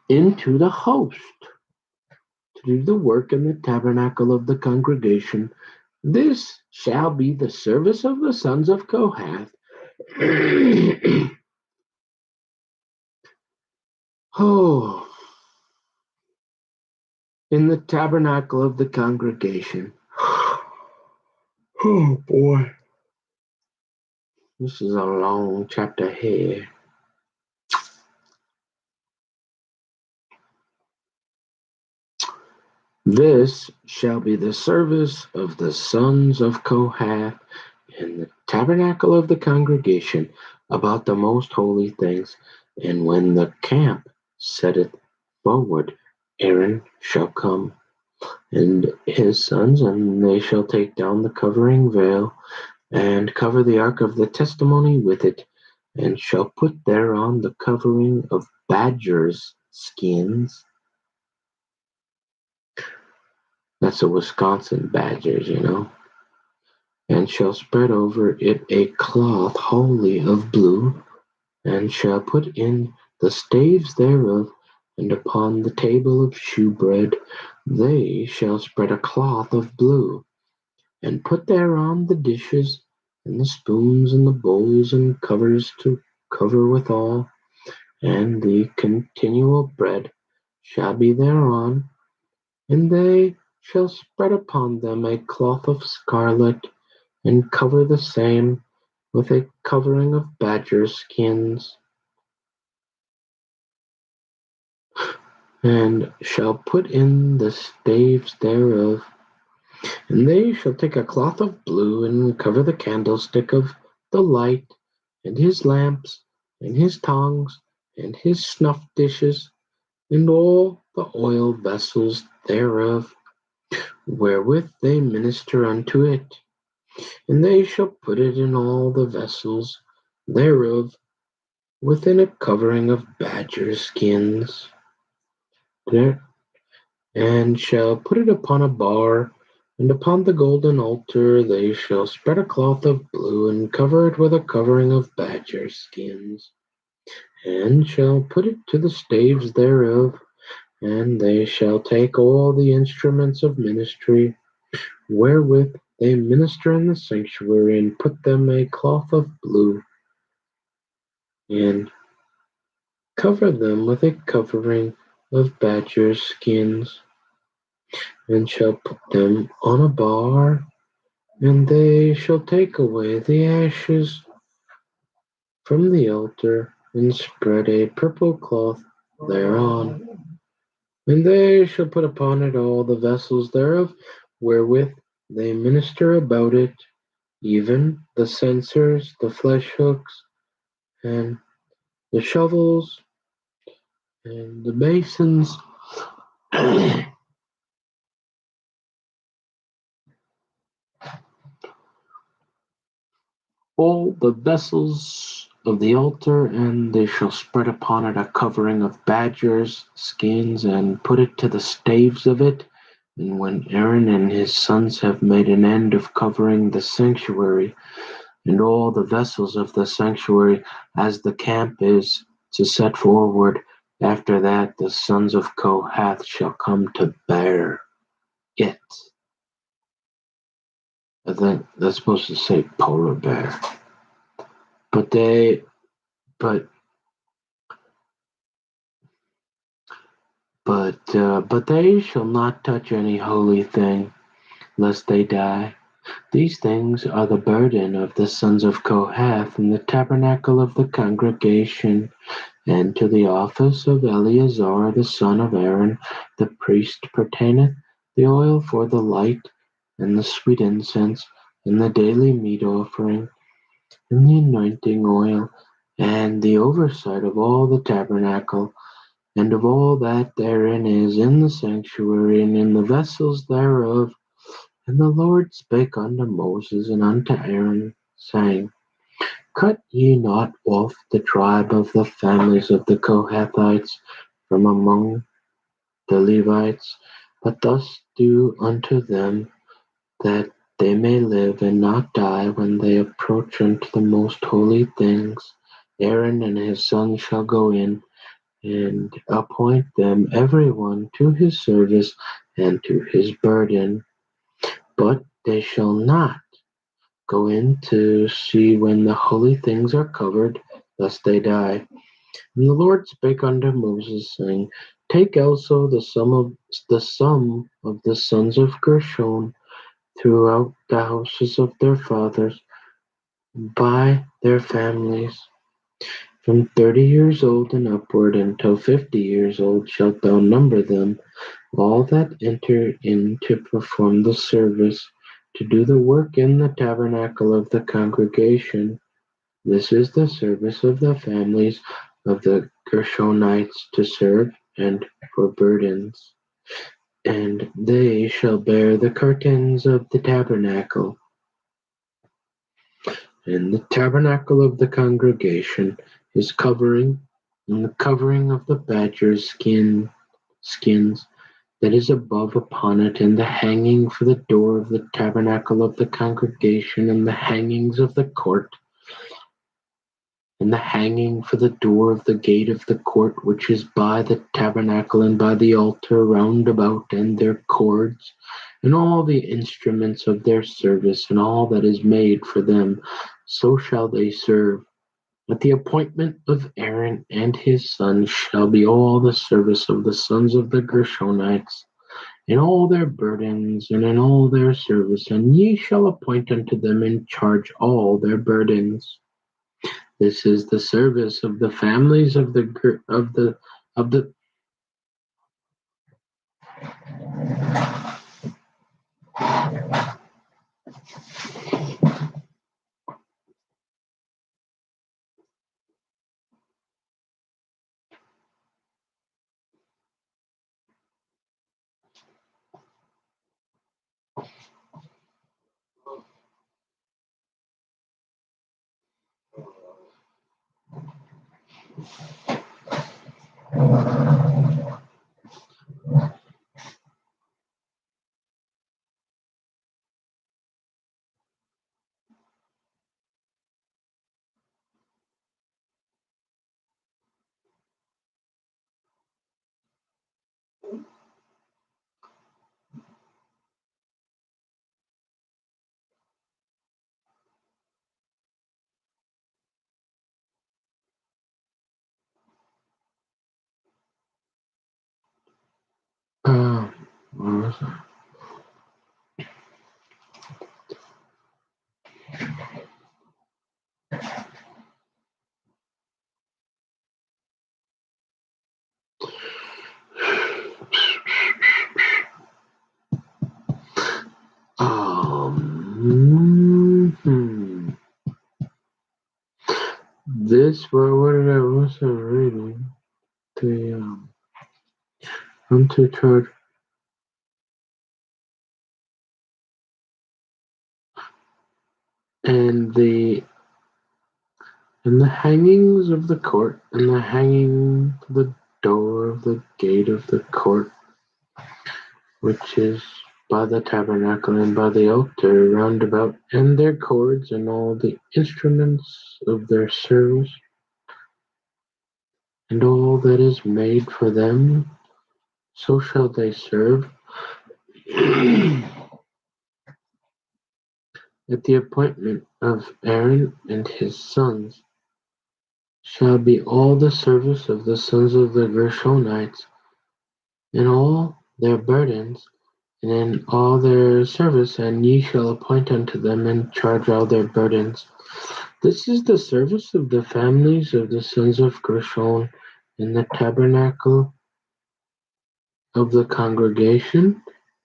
into the host to do the work in the tabernacle of the congregation, this shall be the service of the sons of Kohath. Oh, in the tabernacle of the congregation. Oh boy, this is a long chapter here. This shall be the service of the sons of Kohath in the tabernacle of the congregation about the most holy things. And when the camp setteth forward, Aaron shall come, and his sons, and they shall take down the covering veil, and cover the ark of the testimony with it, and shall put thereon the covering of badgers' skins. That's the Wisconsin Badgers, and shall spread over it a cloth wholly of blue, and shall put in the staves thereof, and upon the table of shewbread they shall spread a cloth of blue, and put thereon the dishes, and the spoons, and the bowls, and covers to cover withal, and the continual bread shall be thereon, and they shall spread upon them a cloth of scarlet, and cover the same with a covering of badger skins, and shall put in the staves thereof. And they shall take a cloth of blue, and cover the candlestick of the light, and his lamps, and his tongs, and his snuff dishes, and all the oil vessels thereof, wherewith they minister unto it. And they shall put it in all the vessels thereof, within a covering of badger skins, and shall put it upon a bar, and upon the golden altar they shall spread a cloth of blue, and cover it with a covering of badger skins, and shall put it to the staves thereof, and they shall take all the instruments of ministry, wherewith they minister in the sanctuary, and put them a cloth of blue, and cover them with a covering of badger skins, and shall put them on a bar, and they shall take away the ashes from the altar, and spread a purple cloth thereon. And they shall put upon it all the vessels thereof, wherewith they minister about it, even the censers, the flesh hooks, and the shovels, and the basins, all the vessels of the altar, and they shall spread upon it a covering of badgers' skins, and put it to the staves of it. And when Aaron and his sons have made an end of covering the sanctuary, and all the vessels of the sanctuary, as the camp is to set forward, after that the sons of Kohath shall come to bear it. I think that's supposed to say polar bear. But they but but they shall not touch any holy thing, lest they die. These things are the burden of the sons of Kohath in the tabernacle of the congregation, and to the office of Eleazar the son of Aaron the priest pertaineth the oil for the light, and the sweet incense, and the daily meat offering, and the anointing oil, and the oversight of all the tabernacle, and of all that therein is in the sanctuary, and in the vessels thereof. And the Lord spake unto Moses and unto Aaron, saying, Cut ye not off the tribe of the families of the Kohathites from among the Levites, but thus do unto them, that they may live and not die when they approach unto the most holy things. Aaron and his sons shall go in, and appoint them every one to his service and to his burden, but they shall not go in to see when the holy things are covered, lest they die. And the Lord spake unto Moses, saying, Take also the sum of the sons of Gershon throughout the houses of their fathers, by their families, from 30 years old and upward until 50 years old shalt thou number them, all that enter in to perform the service, to do the work in the tabernacle of the congregation. This is the service of the families of the Gershonites to serve and for burdens. And they shall bear the curtains of the tabernacle, and the tabernacle of the congregation, his covering, and the covering of the badger's skins that is above upon it, and the hanging for the door of the tabernacle of the congregation, and the hangings of the court, and the hanging for the door of the gate of the court which is by the tabernacle and by the altar round about, and their cords, and all the instruments of their service, and all that is made for them, so shall they serve. At the appointment of Aaron and his sons shall be all the service of the sons of the Gershonites, in all their burdens, and in all their service, and ye shall appoint unto them in charge all their burdens. This is the service of the families of the what was that? Hmm. This what did I was reading? The unto charge and And the hangings of the court, and the hanging of the door of the gate of the court, which is by the tabernacle and by the altar round about, and their cords, and all the instruments of their service, and all that is made for them, so shall they serve. At the appointment of Aaron and his sons shall be all the service of the sons of the Gershonites, in all their burdens, and in all their service, and ye shall appoint unto them in charge all their burdens. This is the service of the families of the sons of Gershon in the tabernacle of the congregation,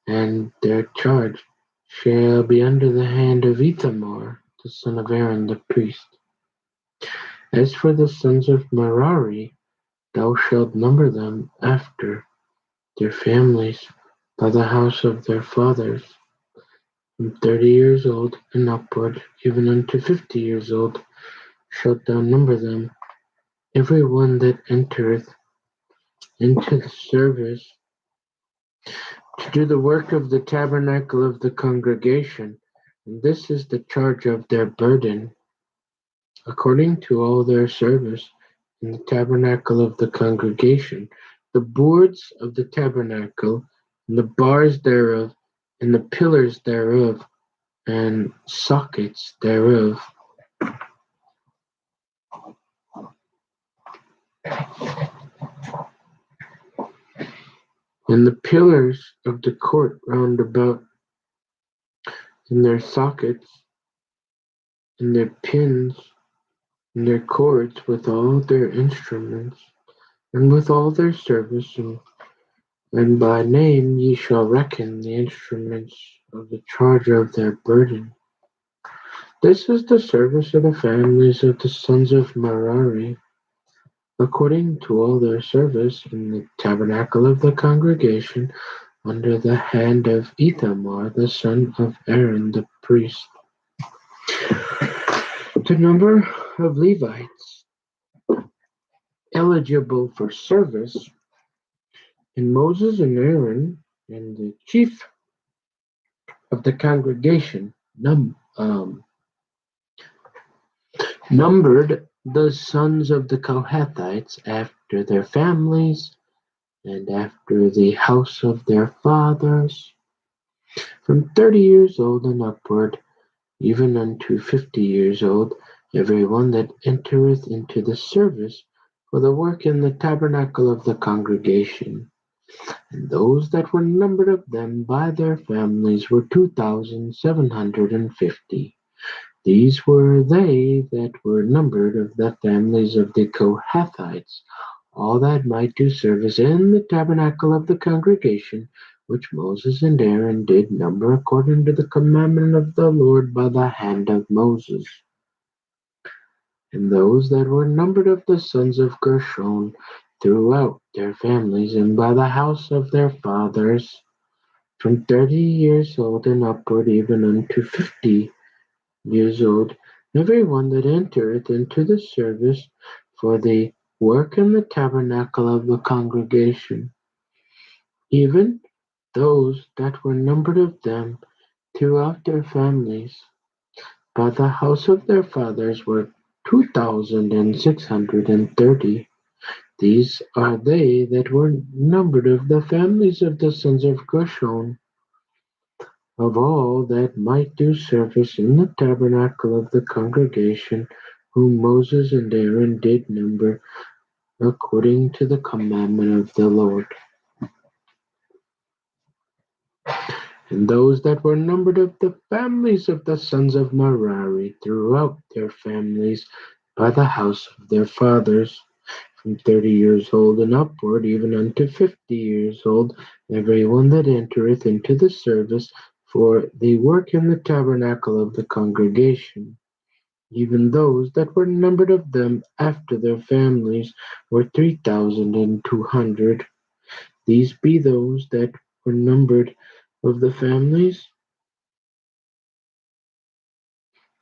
and their charge shall be under the hand of Ithamar the son of Aaron the priest. As for the sons of Merari, thou shalt number them after their families by the house of their fathers, from 30 years old and upward, even unto 50 years old, shalt thou number them, every one that entereth into the service to do the work of the tabernacle of the congregation. And this is the charge of their burden, according to all their service in the tabernacle of the congregation, the boards of the tabernacle, and the bars thereof, and the pillars thereof, and sockets thereof, and the pillars of the court round about, and their sockets, and their pins, and their cords, with all their instruments, and with all their service, and by name ye shall reckon the instruments of the charge of their burden. This is the service of the families of the sons of Merari, according to all their service in the tabernacle of the congregation, under the hand of Ithamar the son of Aaron the priest. The number of Levites eligible for service in Moses and Aaron and the chief of the congregation numbered the sons of the Kohathites after their families and after the house of their fathers, from 30 years old and upward, even unto 50 years old, every one that entereth into the service for the work in the tabernacle of the congregation. And those that were numbered of them by their families were 2,750. These were they that were numbered of the families of the Kohathites, all that might do service in the tabernacle of the congregation, which Moses and Aaron did number according to the commandment of the Lord by the hand of Moses. And those that were numbered of the sons of Gershon throughout their families and by the house of their fathers, from 30 years old and upward, even unto 50 years old, every one that entereth into the service for the work in the tabernacle of the congregation, even those that were numbered of them throughout their families, by the house of their fathers, were 2,630. These are they that were numbered of the families of the sons of Gershon, of all that might do service in the tabernacle of the congregation, whom Moses and Aaron did number according to the commandment of the Lord. And those that were numbered of the families of the sons of Merari throughout their families by the house of their fathers, from 30 years old and upward, even unto 50 years old, every one that entereth into the service for the work in the tabernacle of the congregation, even those that were numbered of them after their families, were 3,200. These be those that were numbered of the families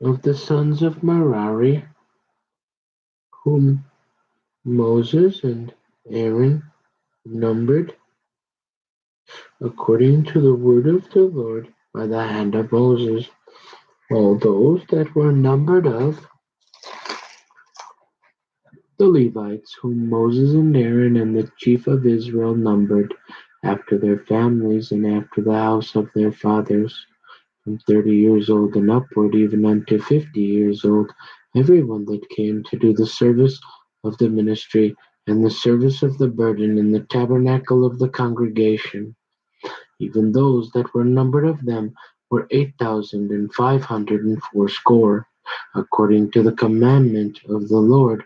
of the sons of Merari, whom Moses and Aaron numbered according to the word of the Lord by the hand of Moses. All those that were numbered of the Levites, whom Moses and Aaron and the chief of Israel numbered, after their families and after the house of their fathers, from 30 years old and upward, even unto 50 years old, every one that came to do the service of the ministry and the service of the burden in the tabernacle of the congregation. Even those that were numbered of them were 8,580, according to the commandment of the Lord.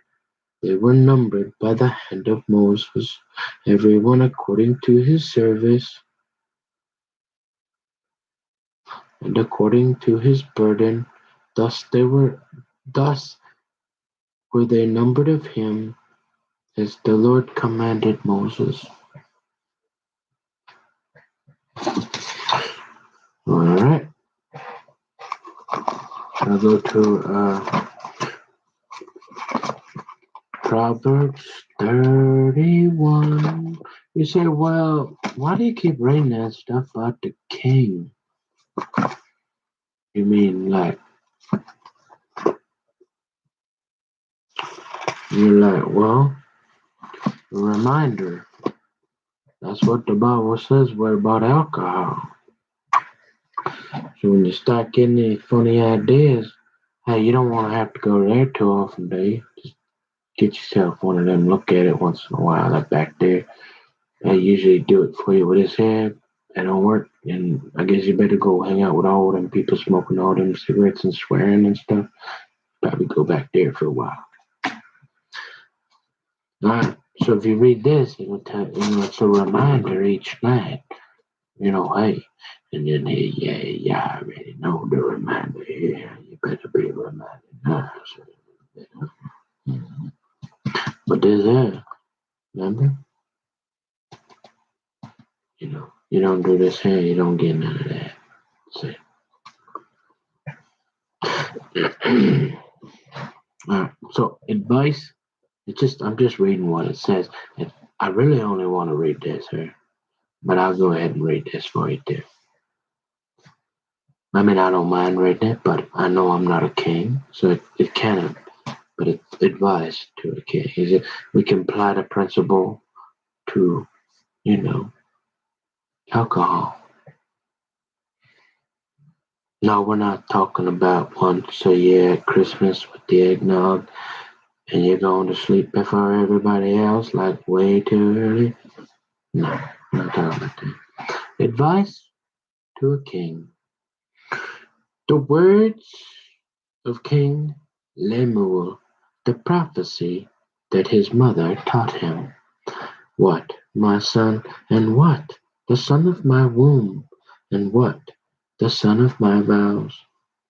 They were numbered by the hand of Moses, every one according to his service and according to his burden. Thus were they numbered of him, as the Lord commanded Moses. All right. I'll go to Proverbs 31. You say, well, why do you keep reading that stuff about the king? You mean you're like, well, a reminder. That's what the Bible says. What about alcohol? So when you start getting any funny ideas, hey, you don't want to have to go there too often, do you? Just get yourself one of them, look at it once in a while. That back there, I usually do it for you with his head. It don't work, and I guess you better go hang out with all them people smoking all them cigarettes and swearing and stuff. Probably go back there for a while. All right. So if you read this, it'll tell it's a reminder each night. Hey, and then yeah, I already know the reminder here. You better be reminded now. But there's that, remember? You don't do this here, you don't get none of that. See? Alright, so advice, I'm just reading what it says. And I really only want to read this here, but I'll go ahead and read this for you too. I mean, I don't mind reading it, but I know I'm not a king, so it cannot. But it's advice to a king. We can apply the principle to, alcohol. No, we're not talking about once a year at Christmas with the eggnog and you're going to sleep before everybody else, like way too early. No, we're not talking about that. Advice to a king. The words of King Lemuel, the prophecy that his mother taught him. What, my son, and what, the son of my womb, and what, the son of my vows?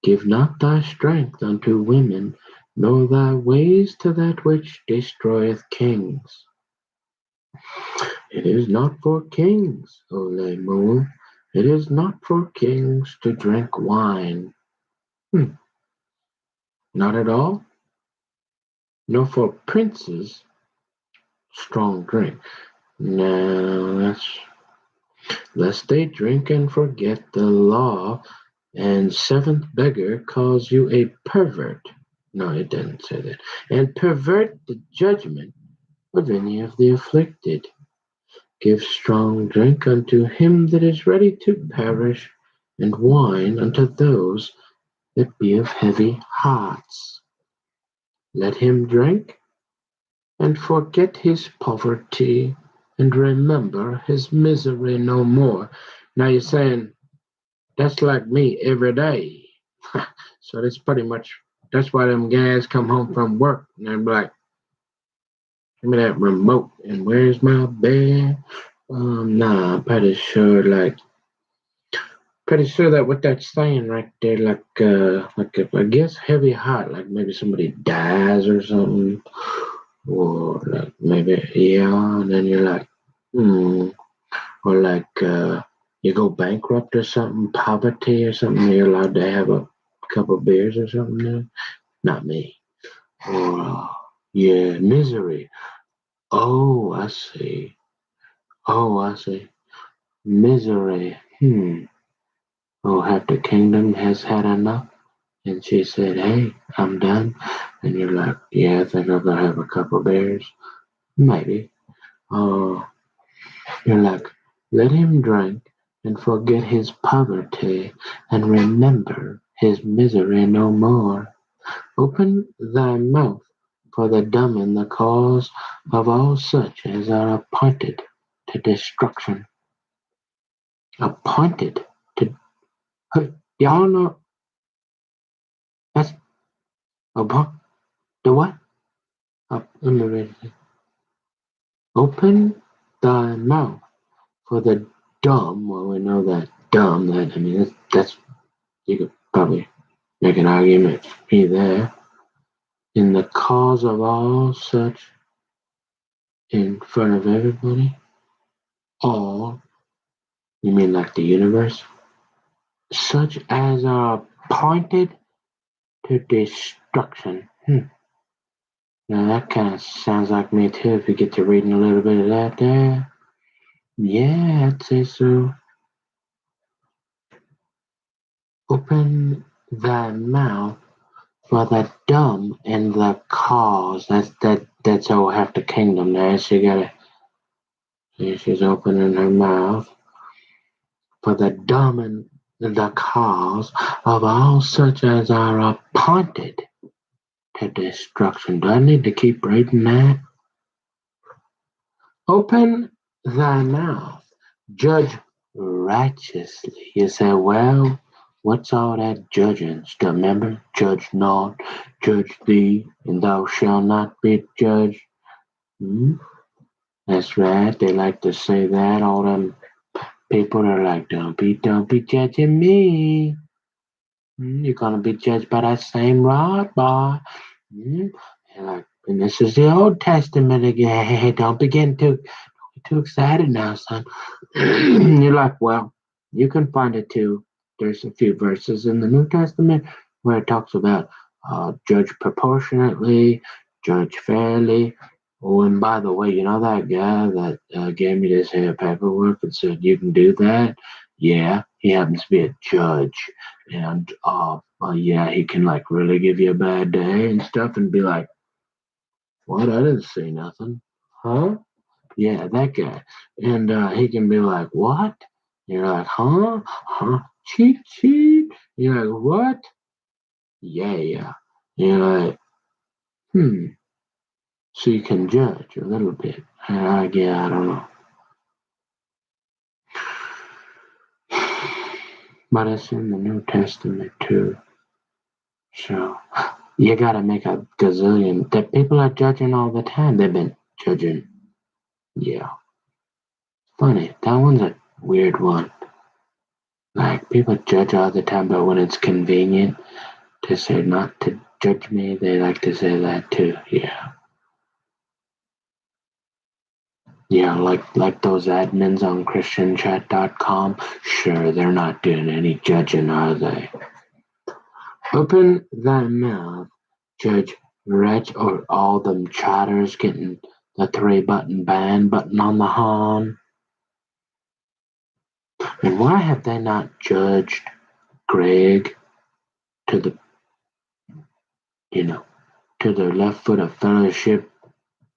Give not thy strength unto women, nor thy ways to that which destroyeth kings. It is not for kings, O Lemuel, it is not for kings to drink wine. Not at all, nor for princes strong drink. Now, lest they drink and forget the law, and seventh beggar calls you a pervert. No, it doesn't say that. And pervert the judgment of any of the afflicted. Give strong drink unto him that is ready to perish, and wine unto those that be of heavy hearts. Let him drink, and forget his poverty, and remember his misery no more. Now you're saying, that's like me every day. So that's why them guys come home from work and they're like, give me that remote and where's my bed? Nah, I'm pretty sure that what that's saying right there, like if, I guess heavy heart, like maybe somebody dies or something, or like maybe and then you're like, or like you go bankrupt or something, poverty or something, you're allowed to have a couple beers or something. Not me. Or Yeah, misery. Oh, I see. Oh, I see. Misery. Oh, have the kingdom has had enough? And she said, hey, I'm done. And you're like, yeah, I think I'm going to have a couple beers. Maybe. Oh, you're like, let him drink and forget his poverty and remember his misery no more. Open thy mouth for the dumb and the cause of all such as are appointed to destruction. Appointed to. Y'all know that's appoint. The what? Let me read it. Open thy mouth for the dumb. Well, we know that dumb. That I mean, that's you could probably make an argument be there in the cause of all such in front of everybody. All you mean like the universe? Such as are appointed to destruction. Now that kind of sounds like me too. If you get to reading a little bit of that there, yeah, I'd say so. Open thy mouth for the dumb and the cause. That's all half the kingdom there. She gotta. She's opening her mouth for the dumb and the cause of all such as are appointed to destruction. Do I need to keep reading that? Open thy mouth, judge righteously. You say, well, what's all that judging stuff? Remember, judge not, judge thee, and thou shalt not be judged. That's right. They like to say that. All them people are like, don't be judging me. You're gonna be judged by that same rod, boy. And like, and this is the Old Testament again. Hey, don't be getting too excited now, son. You're like, well, you can find it too. There's a few verses in the New Testament where it talks about judge proportionately, judge fairly. Oh, and by the way, you know that guy that gave me this here paperwork and said you can do that? Yeah, he happens to be a judge. And yeah, he can like really give you a bad day and stuff and be like, what? I didn't see nothing. Huh? Yeah, that guy. And he can be like, what? You're like, huh? Huh? Cheat, cheat. You're like, what? Yeah, yeah. You're like, hmm. So you can judge a little bit. Yeah, I don't know. But it's in the New Testament too. So you gotta make a gazillion. That people are judging all the time. They've been judging. Yeah. Funny. That one's a weird one. Like people judge all the time, but when it's convenient to say not to judge me, they like to say that too. Yeah. Yeah, like those admins on ChristianChat.com. Sure, they're not doing any judging, are they? Open thy mouth, Judge Wretch, or all them chatters getting the 3-button ban button on the horn. And why have they not judged Greg to the, to the left foot of fellowship?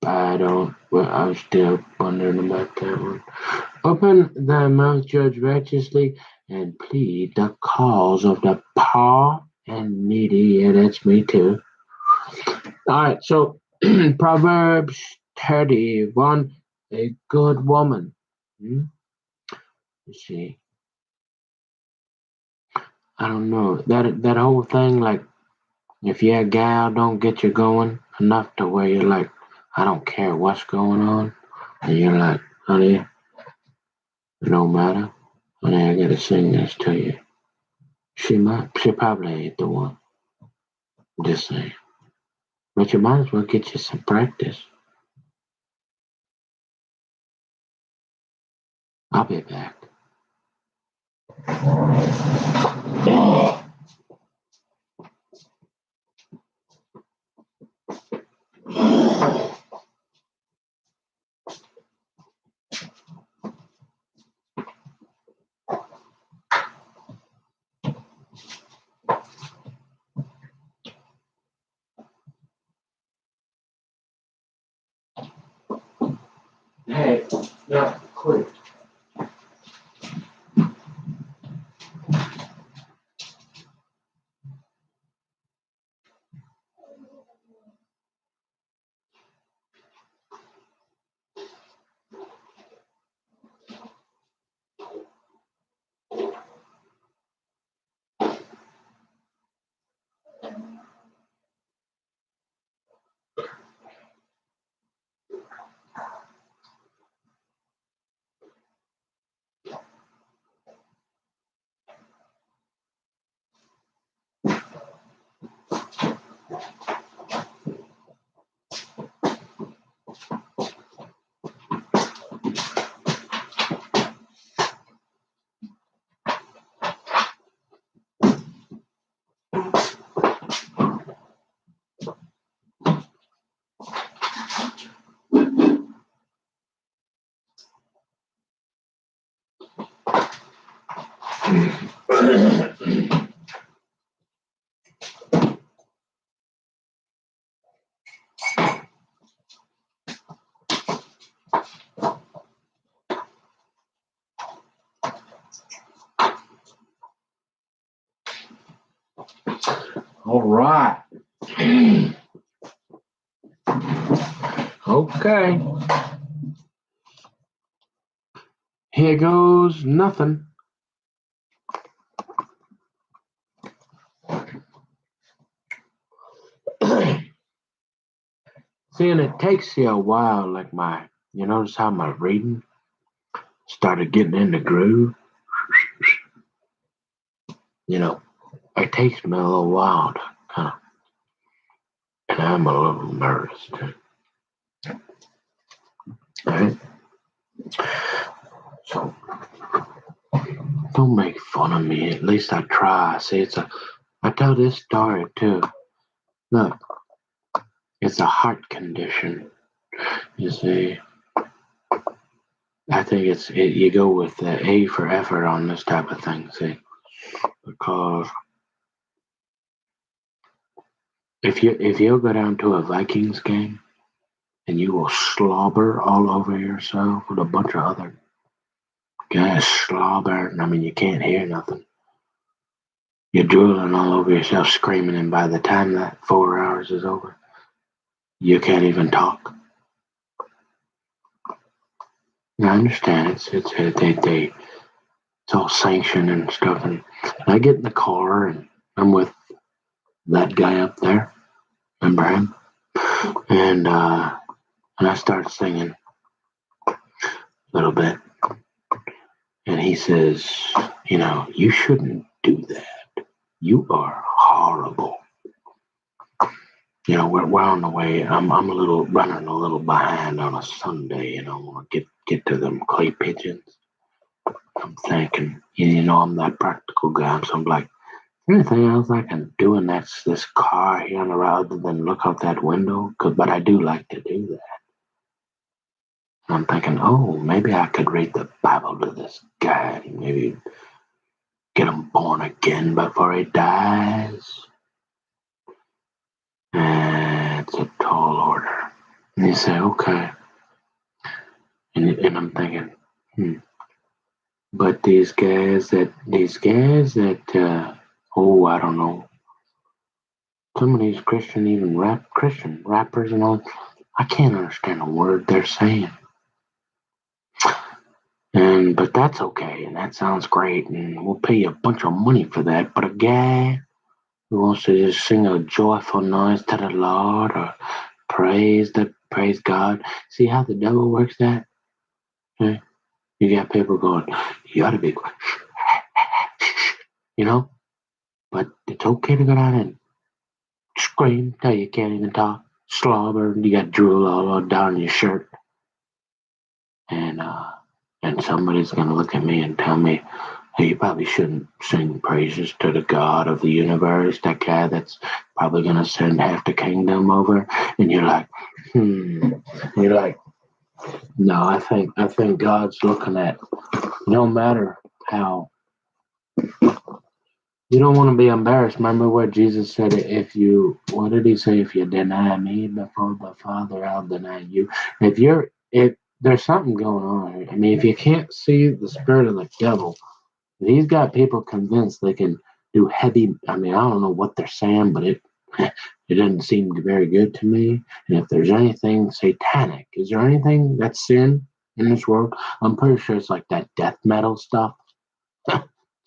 I'm still wondering about that one. Open thy mouth, judge righteously, and plead the cause of the poor and needy. Yeah, that's me too. All right, so Proverbs 31, a good woman. You see, I don't know that whole thing. Like, if your gal don't get you going enough to where you're like, I don't care what's going on, and you're like, honey, it don't matter. Honey, I gotta sing this to you. She probably ain't the one. Just saying. But you might as well get you some practice. I'll be back. All right. Okay. Here goes nothing. See, and it takes you a while, like you notice how my reading started getting in the groove? It takes me a little while to kind of, and I'm a little nervous too. Right? So, don't make fun of me. At least I try. See, I tell this story too. Look, it's a heart condition. You see, I think you go with the A for effort on this type of thing. See, because if you go down to a Vikings game and you will slobber all over yourself with a bunch of other guys slobbering, I mean you can't hear nothing. You're drooling all over yourself, screaming, and by the time that 4 hours is over, you can't even talk. I understand it's all sanctioned and stuff, and I get in the car and I'm with that guy up there, remember him? And I start singing a little bit, and he says, you shouldn't do that. You are horrible. We're on the way. I'm running a little behind on a Sunday. I want to get to them clay pigeons. I'm thinking, I'm that practical guy. So I'm like, is there anything else I can do in this car here on the road other than look out that window? But I do like to do that. And I'm thinking, maybe I could read the Bible to this guy. Maybe get him born again before he dies. It's a tall order. And you say, okay. And I'm thinking, But these guys that I don't know, some of these Christian rappers and all, I can't understand a word they're saying. But that's okay, and that sounds great, and we'll pay you a bunch of money for that. But a guy who wants to just sing a joyful noise to the Lord or praise God. See how the devil works that? Okay? You got people going, you ought to be, but it's okay to go down and scream till you can't even talk, slobber, you got drool all down your shirt, and somebody's gonna look at me and tell me, hey, you probably shouldn't sing praises to the God of the universe, that guy that's probably gonna send half the kingdom over, and you're like, you're like, no, I think God's looking at, no matter how. You don't want to be embarrassed. Remember what Jesus said, what did he say? If you deny me before the Father, I'll deny you. If there's something going on here. I mean, if you can't see the spirit of the devil, he's got people convinced they can do heavy. I mean, I don't know what they're saying, but it doesn't seem very good to me. And if there's anything satanic, is there anything that's sin in this world? I'm pretty sure it's like that death metal stuff.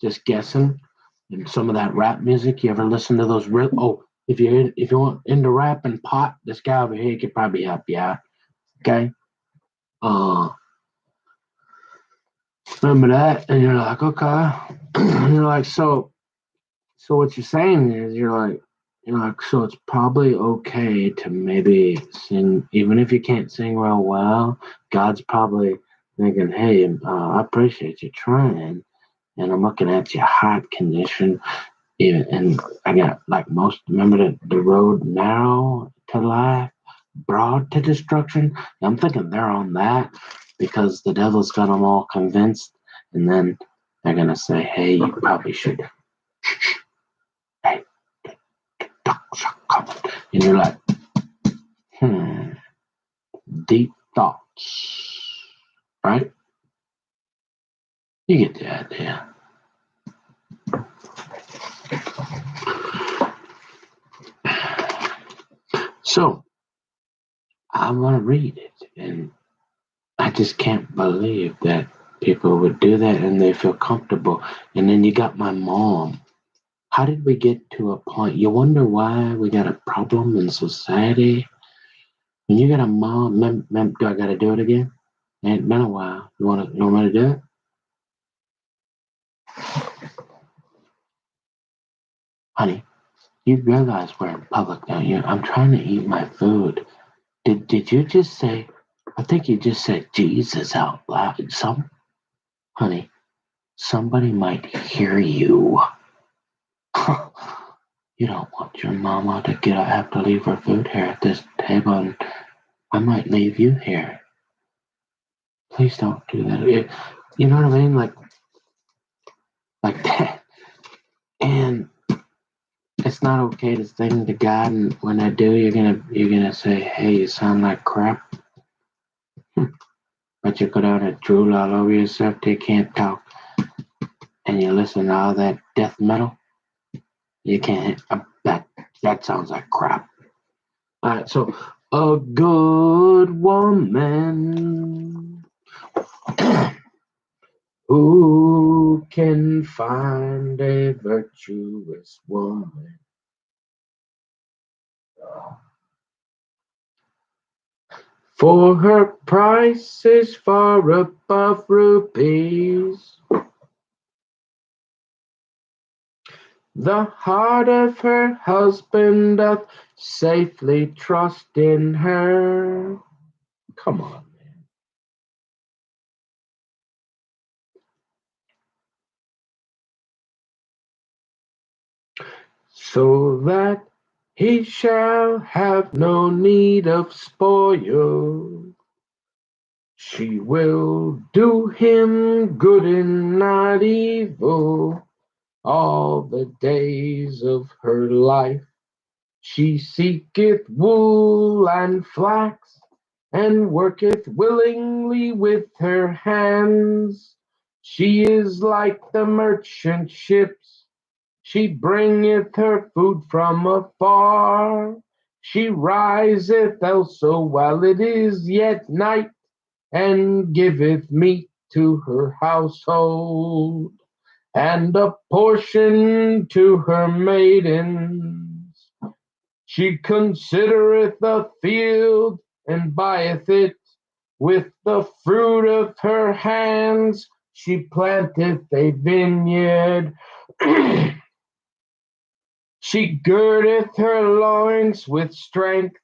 Just guessing. And some of that rap music, you ever listen to those if you want into rap and pot, this guy over here could probably help you out. Okay? Remember that? And you're like, okay. And you're like, so what you're saying is you're like, so it's probably okay to maybe sing, even if you can't sing real well. God's probably thinking, hey, I appreciate you trying, and I'm looking at your heart condition. And I got remember the road narrow to life, broad to destruction. I'm thinking they're on that because the devil's got them all convinced, and then They're going to say, hey, you probably should. Hey, the ducks are coming. And you're like, deep thoughts, right? You get the idea. So, I want to read it, and I just can't believe that people would do that and they feel comfortable. And then you got my mom. How did we get to a point? You wonder why we got a problem in society? When you got a mom, do I got to do it again? Ain't been a while. You want me to do it? Honey, you realize we're in public, don't you? I'm trying to eat my food. Did you just say, I think you just said Jesus out loud. Honey, somebody might hear you. You don't want your mama to have to leave her food here at this table, and I might leave you here. Please don't do that. You know what I mean? Like that. And it's not okay to sing to God, and when I do, you're gonna say, "Hey, you sound like crap." But you go down and drool all over yourself till you can't talk, and you listen to all that death metal. You can't. That sounds like crap. All right, so a good woman who can find a virtuous woman. For her price is far above rupees. The heart of her husband doth safely trust in her. Come on, man. So that he shall have no need of spoil. She will do him good and not evil all the days of her life. She seeketh wool and flax, and worketh willingly with her hands. She is like the merchant ships. She bringeth her food from afar. She riseth also while it is yet night, and giveth meat to her household, and a portion to her maidens. She considereth the field, and buyeth it. With the fruit of her hands she planteth a vineyard. She girdeth her loins with strength,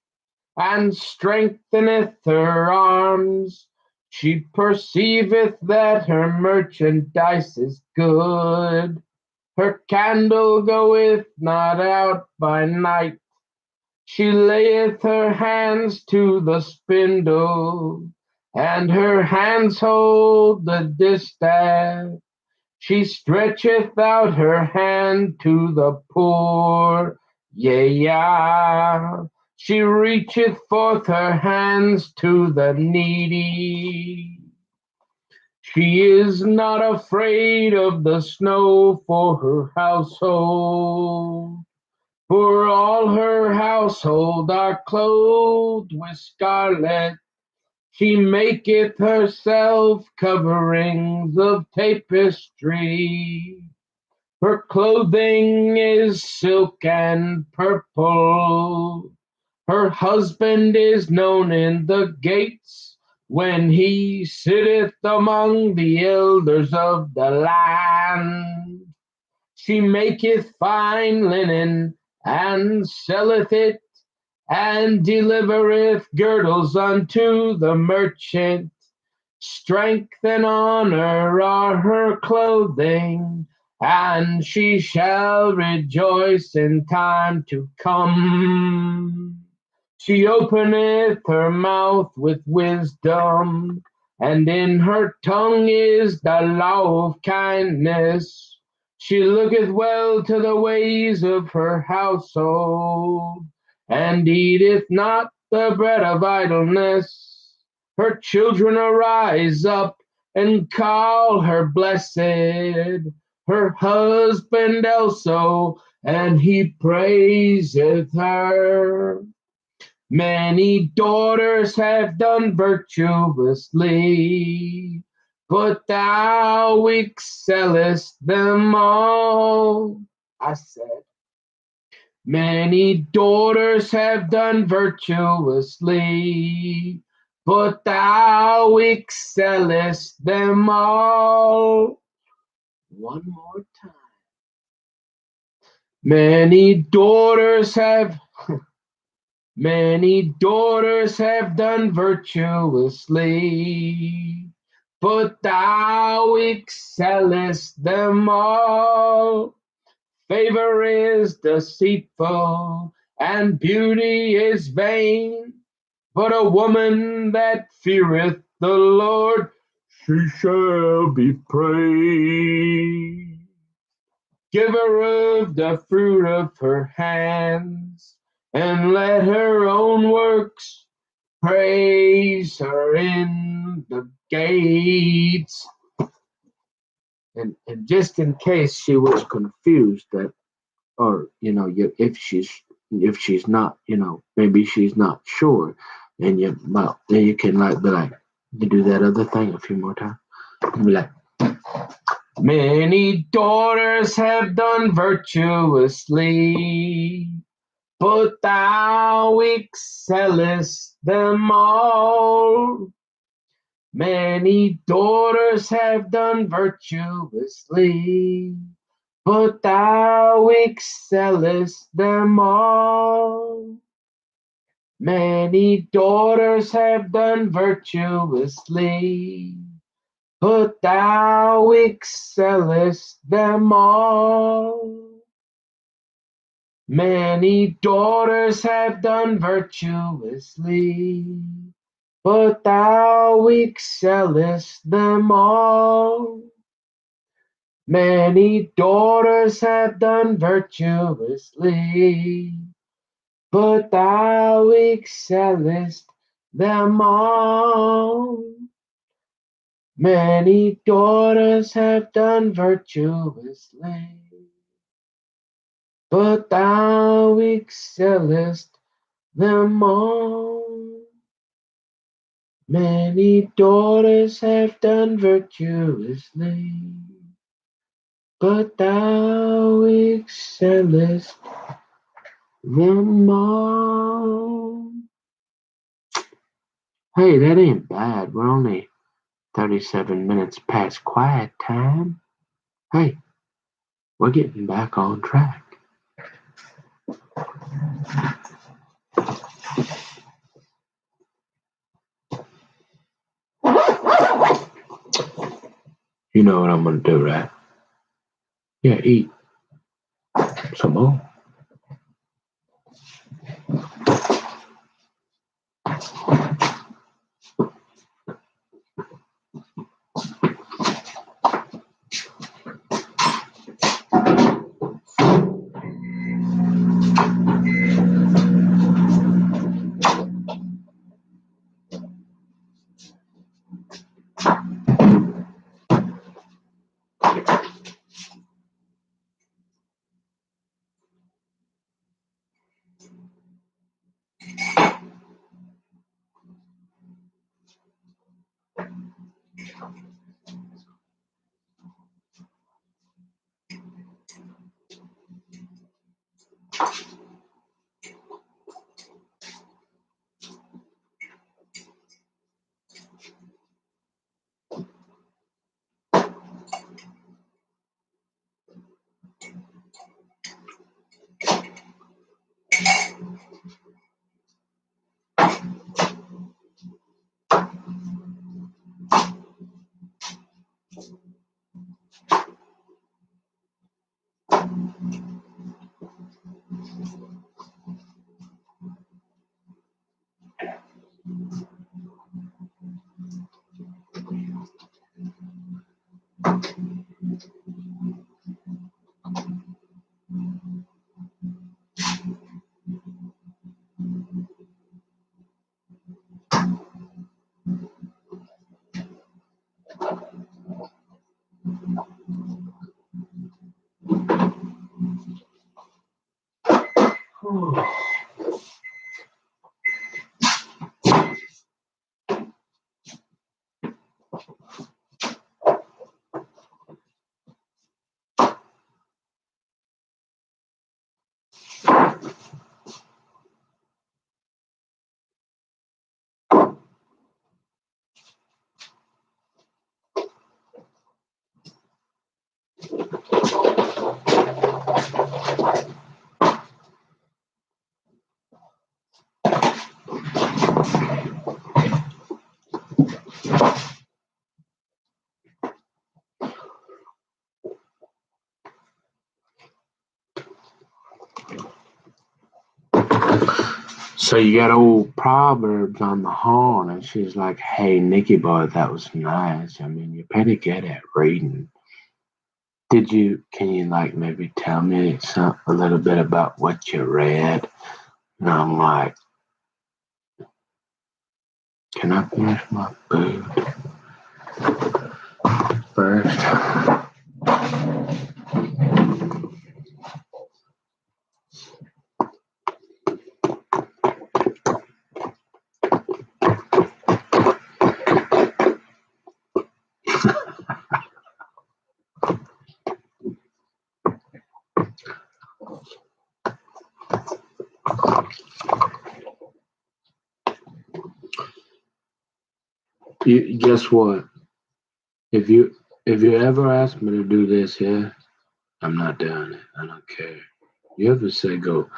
and strengtheneth her arms. She perceiveth that her merchandise is good. Her candle goeth not out by night. She layeth her hands to the spindle, and her hands hold the distaff. She stretcheth out her hand to the poor, yea. She reacheth forth her hands to the needy. She is not afraid of the snow for her household, for all her household are clothed with scarlet. She maketh herself coverings of tapestry. Her clothing is silk and purple. Her husband is known in the gates, when he sitteth among the elders of the land. She maketh fine linen, and selleth it, and delivereth girdles unto the merchant. Strength and honor are her clothing, and she shall rejoice in time to come. She openeth her mouth with wisdom, and in her tongue is the law of kindness. She looketh well to the ways of her household, and eateth not the bread of idleness. Her children arise up and call her blessed, her husband also, and he praiseth her. Many daughters have done virtuously, but thou excellest them all. I said, many daughters have done virtuously, but thou excellest them all. One more time. Many daughters have done virtuously, but thou excellest them all. Favor is deceitful, and beauty is vain, but a woman that feareth the Lord, she shall be praised. Give her of the fruit of her hands, and let her own works praise her in the gates. And just in case she was confused that, or if she's not, maybe she's not sure, then you can be like, you do that other thing a few more times. Be like, many daughters have done virtuously, but thou excellest them all. Many daughters have done virtuously, but thou excellest them all. Many daughters have done virtuously, but thou excellest them all. Many daughters have done virtuously, but thou excellest them all. Many daughters have done virtuously, but thou excellest them all. Many daughters have done virtuously, but thou excellest them all. Many daughters have done virtuously, but thou excellest them all. Hey, that ain't bad. We're only 37 minutes past quiet time. Hey, we're getting back on track. You know what I'm gonna do, right? Yeah, eat some more. So you got old Proverbs on the horn, and she's like, "Hey, Nicky boy, that was nice. I mean, you're pretty good at reading. Can you like maybe tell me a little bit about what you read?" And I'm like, "Can I finish my food first?" Guess what? If you ever ask me to do this here, I'm not doing it. I don't care. You ever say go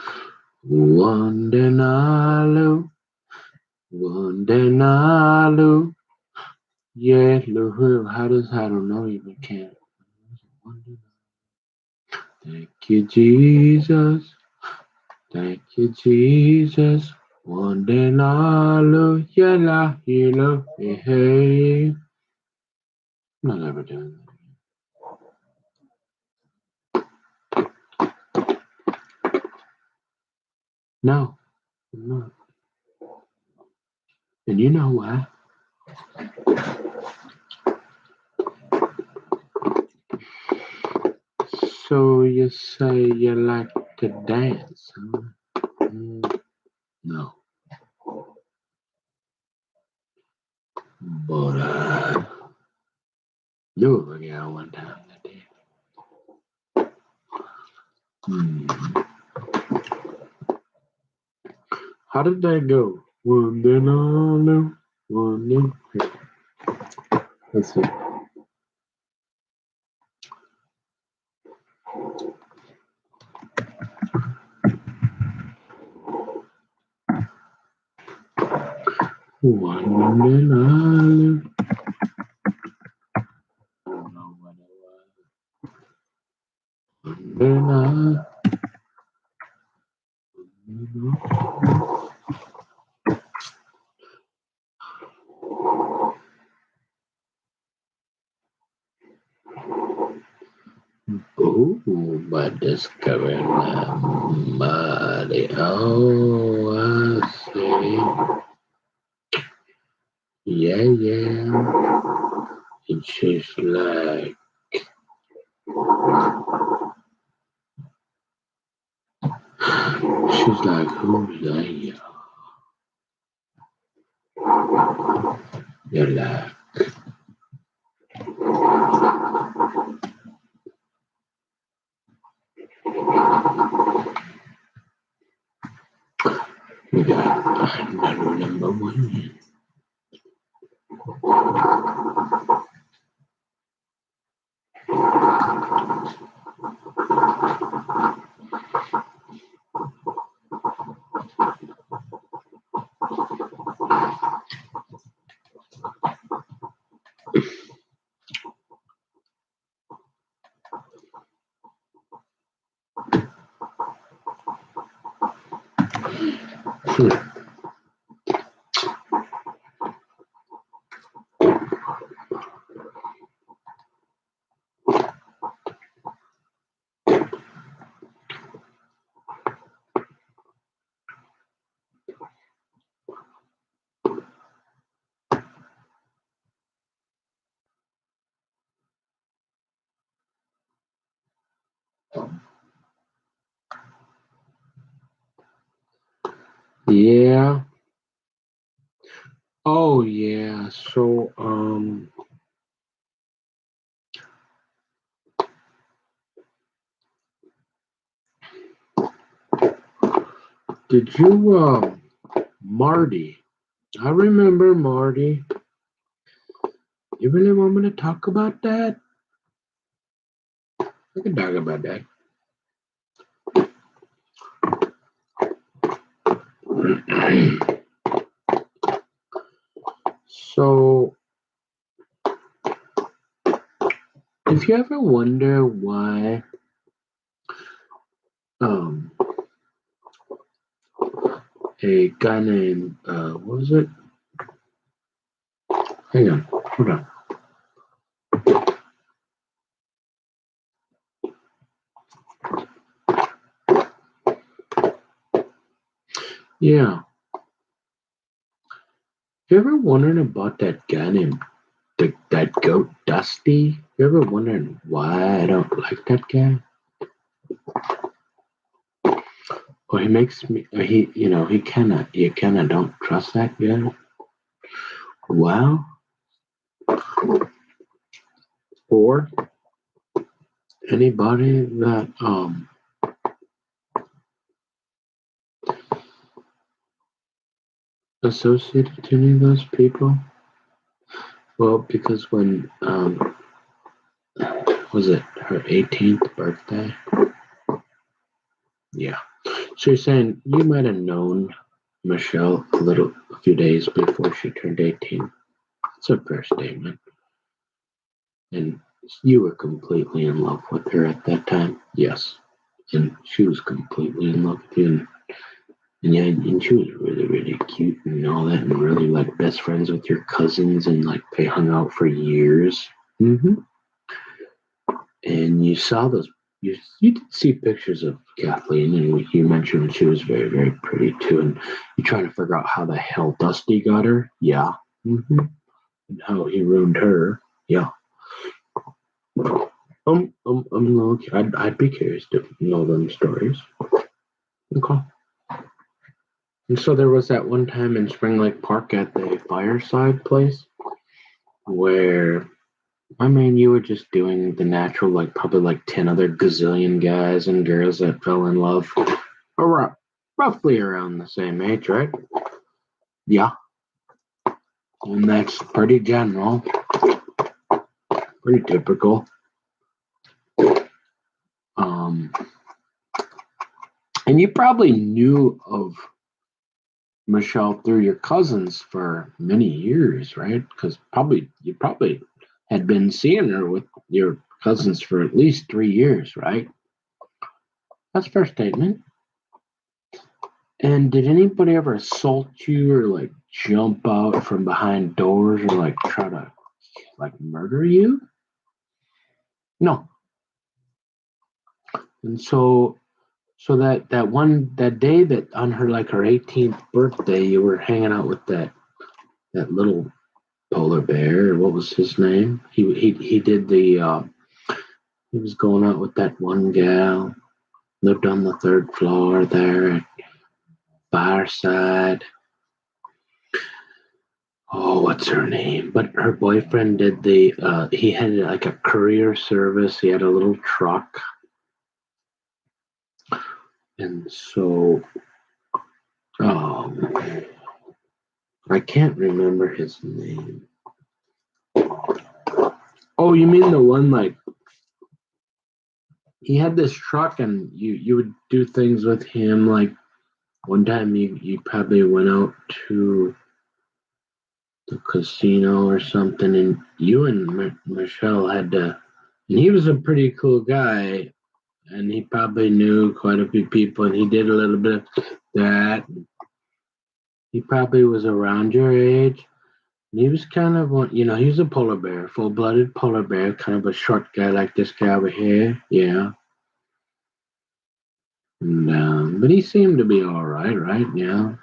one day nalu, one day nalu, yeah, Lou, I don't know even can't. Thank you, Jesus. Thank you, Jesus. One day nalu, yeah, la, hey. I'm not ever doing that. No, I'm not. And you know why? So you say you like to dance, huh? No. But knew a girl one time that did. How did that go? One day nalu, one day. Let's see. One day nalu. I don't know what it was. One day nalu. Oh, but discovering my body. Oh, I see. Yeah, yeah. And she's like, who's that? You're like, we got another number one. Yeah. Oh yeah. So did you Marty? I remember Marty. You really want me to talk about that? I can talk about that. So, if you ever wonder why um, a guy named what was it? Hang on, hold on. Yeah, you ever wondered about that guy named that goat Dusty? You ever wondered why I don't like that guy? Well, he makes me. You kind of don't trust that guy. Well, or anybody that associated to any of those people. Well, because when was it her 18th birthday? Yeah. So you're saying you might have known Michelle a few days before she turned 18. That's a fair statement. And you were completely in love with her at that time. Yes. And she was completely in love with you. And yeah, and she was really, really cute and all that, and really like best friends with your cousins, and like they hung out for years. And you saw those. You did see pictures of Kathleen, and you mentioned she was very, very pretty too. And you're trying to figure out how the hell Dusty got her. Yeah. And how he ruined her. Yeah. Okay. I'd be curious to know them stories. Okay. And so there was that one time in Spring Lake Park at the Fireside place where, I mean, you were just doing the natural, like probably like 10 other gazillion guys and girls that fell in love roughly around the same age, right? Yeah. And that's pretty general, pretty typical. Um, and you probably knew of Michelle through your cousins for many years, right? Because you probably had been seeing her with your cousins for at least 3 years, right? That's a fair statement. And did anybody ever assault you or like jump out from behind doors or like try to like murder you? No. And so that day that on her 18th birthday, you were hanging out with that little polar bear. What was his name? He did he was going out with that one gal. Lived on the third floor there at Fireside. Oh, what's her name? But her boyfriend did he had like a courier service. He had a little truck. And so, um, I can't remember his name. Oh, you mean the one like he had this truck and you would do things with him. Like one time you probably went out to the casino or something, and you and Michelle had to. And he was a pretty cool guy, and he probably knew quite a few people, and he did a little bit of that. He probably was around your age. And he was kind of one, he was a polar bear, full-blooded polar bear, kind of a short guy like this guy over here. Yeah. And, but he seemed to be all right, right? Yeah.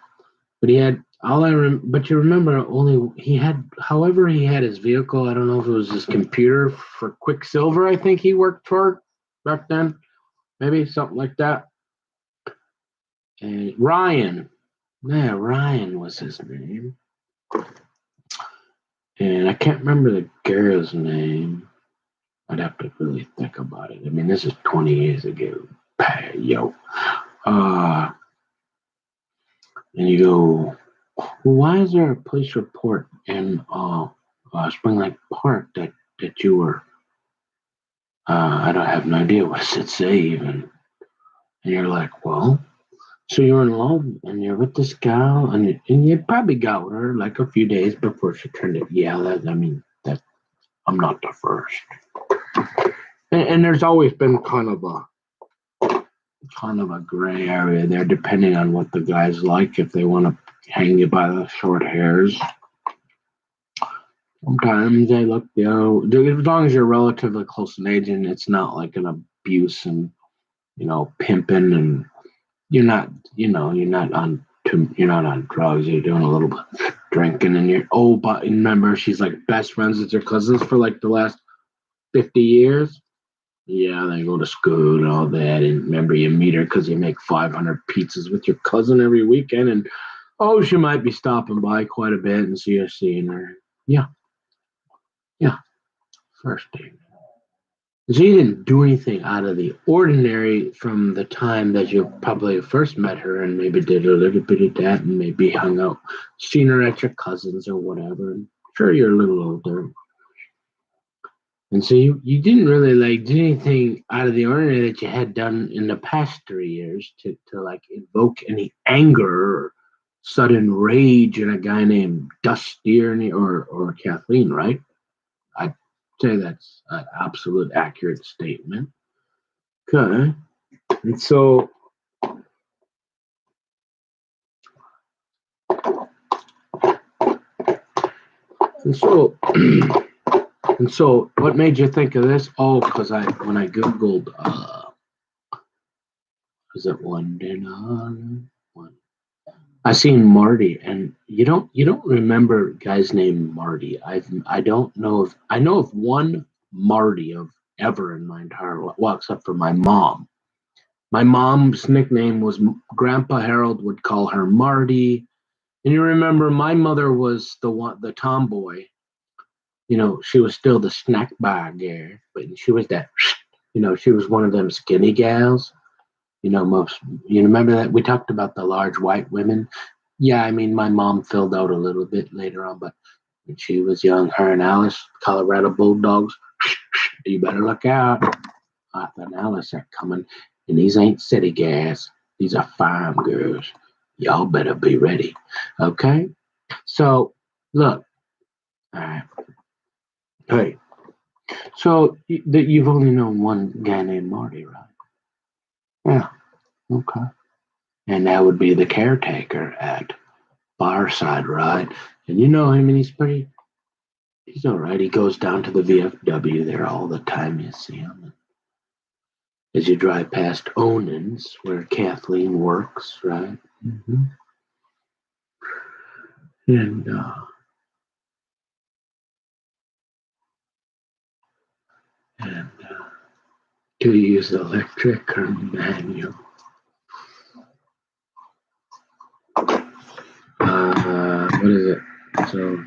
But he had but you remember only he had, however, he had his vehicle. I don't know if it was his computer for Quicksilver. I think he worked for back then, maybe something like that. And Ryan. Yeah, Ryan was his name. And I can't remember the girl's name. I'd have to really think about it. I mean, this is 20 years ago. Yo. Uh, and you go, well, why is there a police report in Spring Lake Park that you were, I don't have no idea what does it say even. And you're like, well, so you're in love and you're with this gal and you probably got with her like a few days before she turned it. Yeah, that I'm not the first. And there's always been kind of a gray area there, depending on what the guy's like. If they want to hang you by the short hairs, sometimes they look, as long as you're relatively close in age and it's not like an abuse and pimping and you're not, you're not on drugs. You're doing a little bit of drinking and but remember, she's like best friends with your cousins for like the last 50 years. Yeah, they go to school and all that. And remember, you meet her because you make 500 pizzas with your cousin every weekend. And she might be stopping by quite a bit and so you're seeing her. Yeah, yeah, first date. So you didn't do anything out of the ordinary from the time that you probably first met her and maybe did a little bit of that and maybe hung out, seen her at your cousin's or whatever. And sure, you're a little older. And so you didn't really like do anything out of the ordinary that you had done in the past 3 years to like evoke any anger or sudden rage in a guy named Dusty or Kathleen, right? I'd say that's an absolute accurate statement. Okay. And so and so and so what made you think of this? Oh, because when I Googled was it one dinner? One I seen Marty, and you don't remember guys named Marty. I don't know if I know of one Marty of ever in my entire well, except for my mom. My mom's nickname was Grandpa Harold would call her Marty, and you remember my mother was the tomboy. She was still the snack bar girl, but she was that. She was one of them skinny gals. Most you remember that we talked about the large white women. Yeah, I mean, my mom filled out a little bit later on, but when she was young, her and Alice, Colorado Bulldogs, you better look out. Arthur and Alice are coming, and these ain't city gas. These are farm girls. Y'all better be ready. Okay? So, look. All right. Hey, so you've only known one guy named Marty, right? Yeah. Okay. And that would be the caretaker at Barside, right? And you know him, and he's all right. He goes down to the VFW there all the time. You see him as you drive past Onan's, where Kathleen works, right? Mm-hmm. And and do you use electric or manual? What is it? So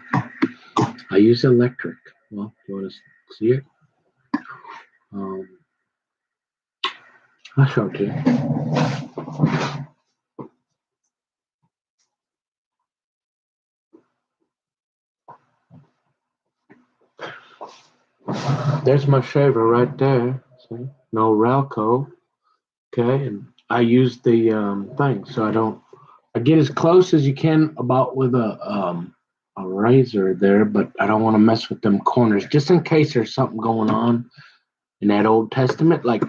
I use electric. Well, do you want to see it? Um, I'll show it to you. There's my shaver right there. See? No Ralco. Okay, and I use the thing, so I get as close as you can about with a razor there, but I don't want to mess with them corners, just in case there's something going on in that Old Testament, like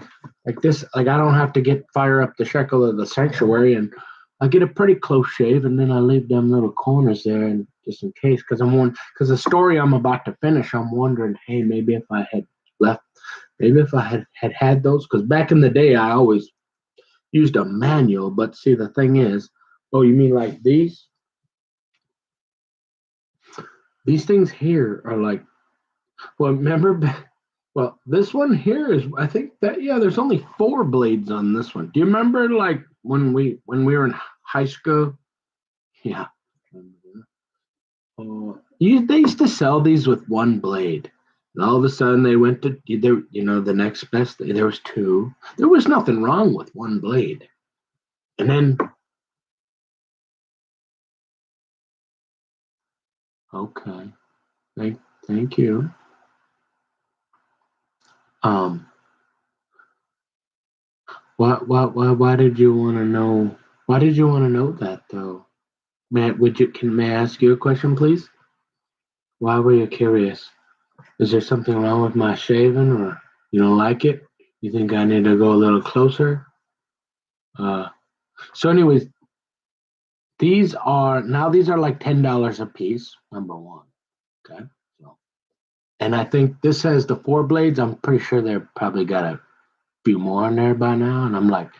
this. Like I don't have to fire up the shekel of the sanctuary, and I get a pretty close shave, and then I leave them little corners there, and just in case, because the story I'm about to finish, I'm wondering, hey, maybe if I had left, maybe if I had those, because back in the day, I always used a manual, but see, the thing is, oh, you mean like these? These things here are like, well, remember, well, this one here is, I think that, yeah, there's only 4 blades on this one. Do you remember like when we were in high school Yeah. They used to sell these with one blade. And all of a sudden they went to the next best. There was two. There was nothing wrong with one blade. And then, okay, thank you. Um, why did you want to know? Why did you want to know that though? May I ask you a question, please? Why were you curious? Is there something wrong with my shaving, or you don't like it? You think I need to go a little closer? Uh, so, anyways, these are like $10 a piece. Number one, okay. So, and I think this has the four blades. I'm pretty sure they're probably got a few more in there by now. And I'm like,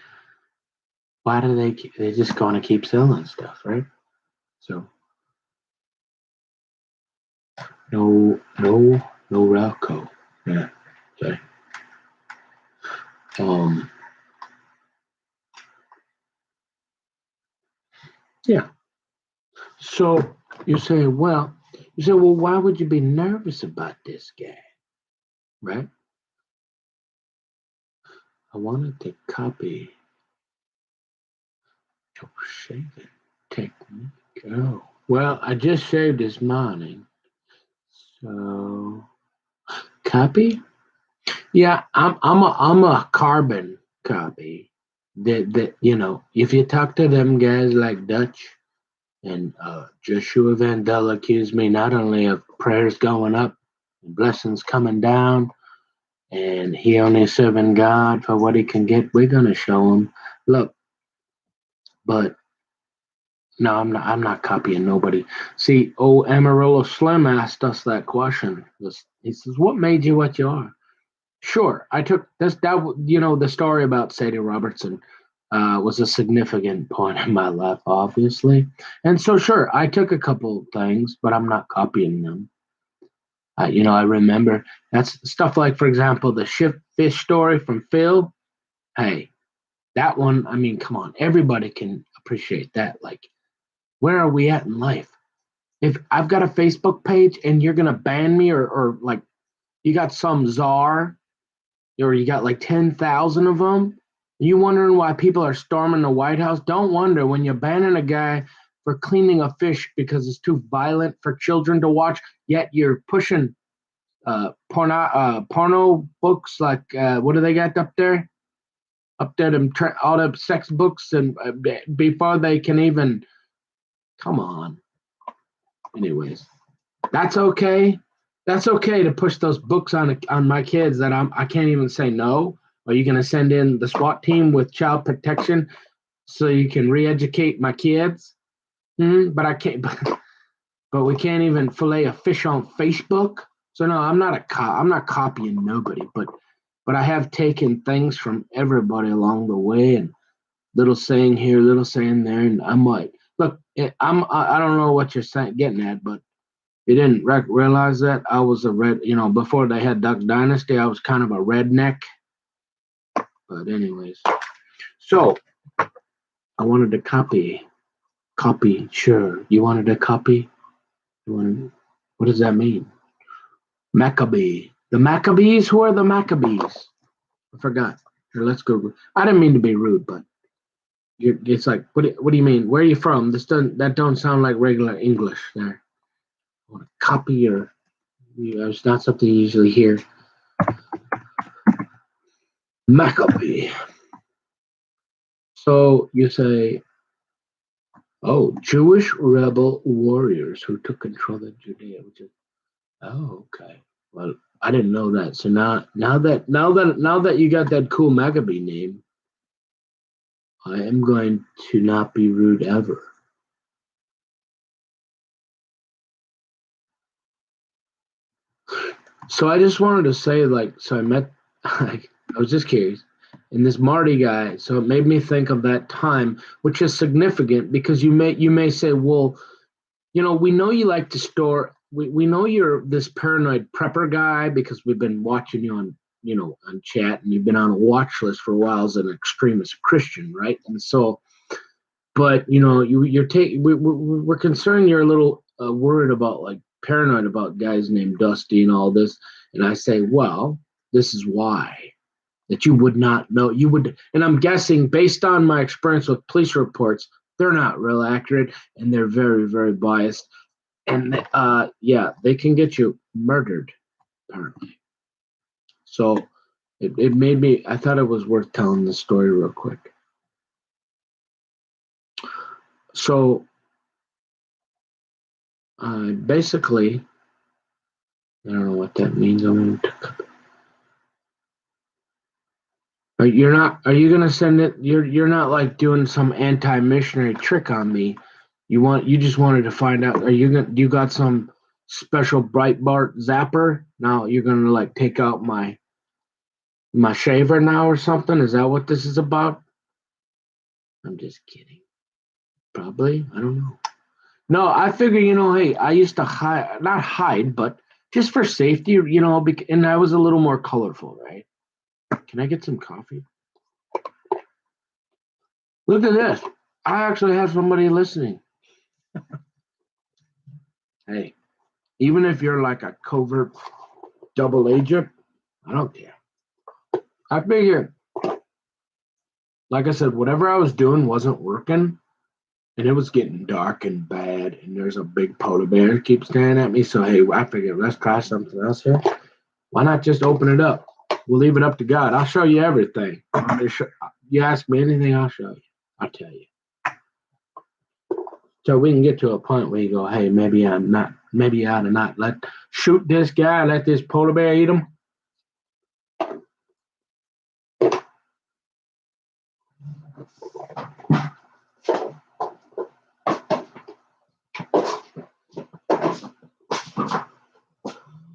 why do they just going to keep selling stuff, right? So, no Ralco. Yeah. Okay. Um. Yeah. So you say, well, why would you be nervous about this guy, right? I wanted to copy your shaving technique. Oh, well, I just shaved this morning, so copy. Yeah, I'm a carbon copy. That if you talk to them guys like Dutch and Joshua Van Dell accused me not only of prayers going up and blessings coming down, and he only serving God for what he can get. We're gonna show him. Look, but no, I'm not copying nobody. See, old Amarillo Slim asked us that question. He says, "What made you what you are?" Sure, I took this. The story about Sadie Robertson was a significant point in my life, obviously, and so sure, I took a couple things, but I'm not copying them. I remember that's stuff like, for example, the ship fish story from Phil. Hey, that one, I mean, come on, everybody can appreciate that. Like, where are we at in life? If I've got a Facebook page and you're gonna ban me, or like you got some czar, or you got like 10,000 of them, you wondering why people are storming the White House? Don't wonder when you're banning a guy for cleaning a fish because it's too violent for children to watch, yet you're pushing porno books like what do they got up there? Up there, all the sex books, and before they can even come on. Anyways, that's okay. That's okay to push those books on my kids that I can't even say no. Are you gonna send in the SWAT team with child protection so you can re-educate my kids? But I can't. But we can't even fillet a fish on Facebook. So no, I'm not copying nobody, but I have taken things from everybody along the way, and little saying here, little saying there, and I'm like, look, I don't know what you're saying, getting at, but you didn't realize that I was a red, before they had Duck Dynasty, I was kind of a redneck. But anyways, so I wanted to copy. Sure, you wanted to copy. What does that mean? Maccabee. The Maccabees? Who are the Maccabees? I forgot. Here, let's go. I didn't mean to be rude, but it's like, what do you mean? Where are you from? That don't sound like regular English there. I want to copy it's not something you usually hear. Maccabee. So you say, oh, Jewish rebel warriors who took control of Judea, okay. Well, I didn't know that. So now that you got that cool Maccabee name, I am going to not be rude ever. So I just wanted to say, so I met, I was just curious, and this Marty guy. So it made me think of that time, which is significant because you may say, well, we know you like to store. We know you're this paranoid prepper guy because we've been watching you on chat, and you've been on a watch list for a while as an extremist Christian, right? And so But we're concerned. You're a little worried about, like, paranoid about guys named Dusty and all this. And I say, well, this is why that you would not know. You would, and I'm guessing based on my experience with police reports, they're not real accurate and they're very, very biased. And yeah, they can get you murdered apparently. So it made me. I thought it was worth telling the story real quick. So basically, I don't know what that means. You're not. Are you gonna send it? You're not like doing some anti-missionary trick on me. You just wanted to find out. Are you gonna? You got some special Breitbart zapper? Now you're gonna like take out my shaver now or something? Is that what this is about? I'm just kidding. Probably. I don't know. No, I figure, hey, I used to hide, not hide, but just for safety, and I was a little more colorful, right? Can I get some coffee? Look at this. I actually have somebody listening. Hey, even if you're like a covert double agent, I don't care. I figure, like I said, whatever I was doing wasn't working, and it was getting dark and bad, and there's a big polar bear keeps staring at me. So, hey, I figured let's try something else here. Why not just open it up? We'll leave it up to God. I'll show you everything. You ask me anything, I'll show you. I'll tell you. So we can get to a point where you go, hey, maybe I ought to not shoot this guy, let this polar bear eat him.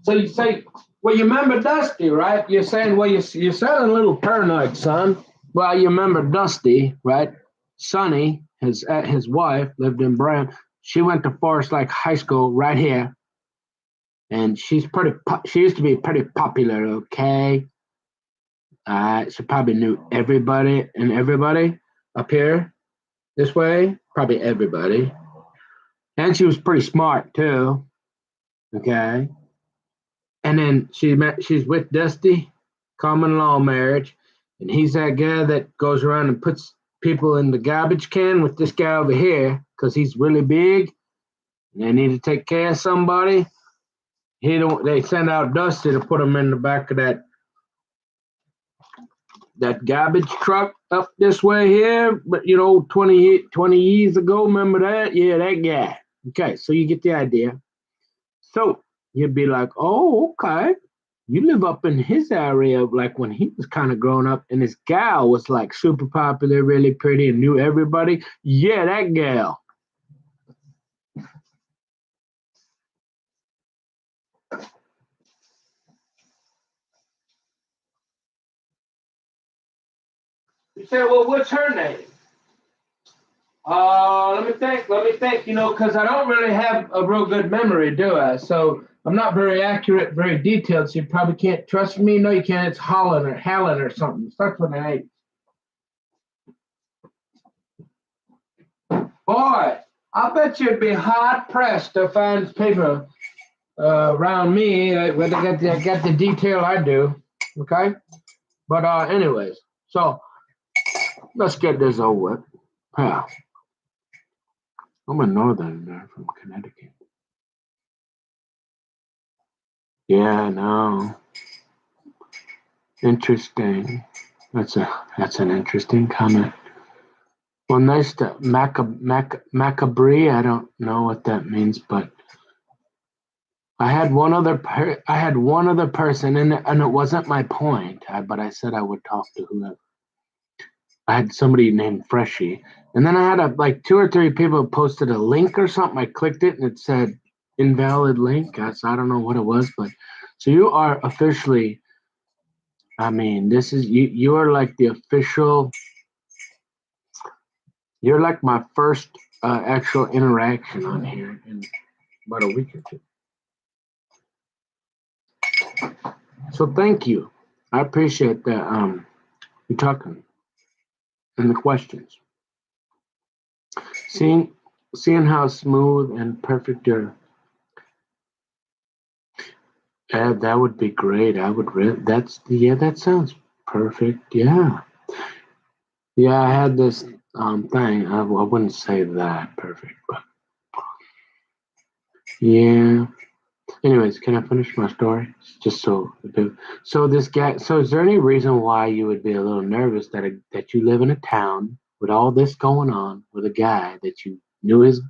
So you say, well, you remember Dusty, right? You're saying, well, you're sounding a little paranoid, son. Well, you remember Dusty, right? Sonny, his wife, lived in Brown. She went to Forest Lake High School right here, and she used to be pretty popular. Okay, she probably knew everybody up here this way, probably everybody, and she was pretty smart too. Okay, and then she's with Dusty, common law marriage, and he's that guy that goes around and puts people in the garbage can with this guy over here because he's really big and they need to take care of somebody. They send out Dusty to put him in the back of that garbage truck up this way here. But 20 years ago, remember that? Yeah, that guy. Okay, so you get the idea. So you'd be like, oh, okay. You live up in his area, like when he was kind of growing up, and this gal was like super popular, really pretty, and knew everybody. Yeah, that gal. You say, well, what's her name? Let me think, because I don't really have a real good memory, do I? So I'm not very accurate, very detailed, so you probably can't trust me. No, you can't. It's Helen or something. Starts with an H. Boy, I bet you'd be hard pressed to find people around me where they get the detail I do. Okay? But anyways, so let's get this over with. Yeah. I'm a northerner from Connecticut. Yeah, no. Interesting. That's an interesting comment. Well, nice to macabre. I don't know what that means, but I had one other person, and it wasn't my point. But I said I would talk to whoever. I had somebody named Freshie, and then I had like 2 or 3 people posted a link or something. I clicked it, and it said invalid link. I don't know what it was, but so you are officially. I mean, this is you. You are like the official. You're like my first actual interaction on here in about a week or two. So thank you. I appreciate that. You talking and the questions. Seeing how smooth and perfect your that would be great. I would that sounds perfect. Yeah. Yeah, I had this thing. I wouldn't say that perfect, but yeah. Anyways, can I finish my story? Just so this guy. So, is there any reason why you would be a little nervous that you live in a town with all this going on with a guy that you knew his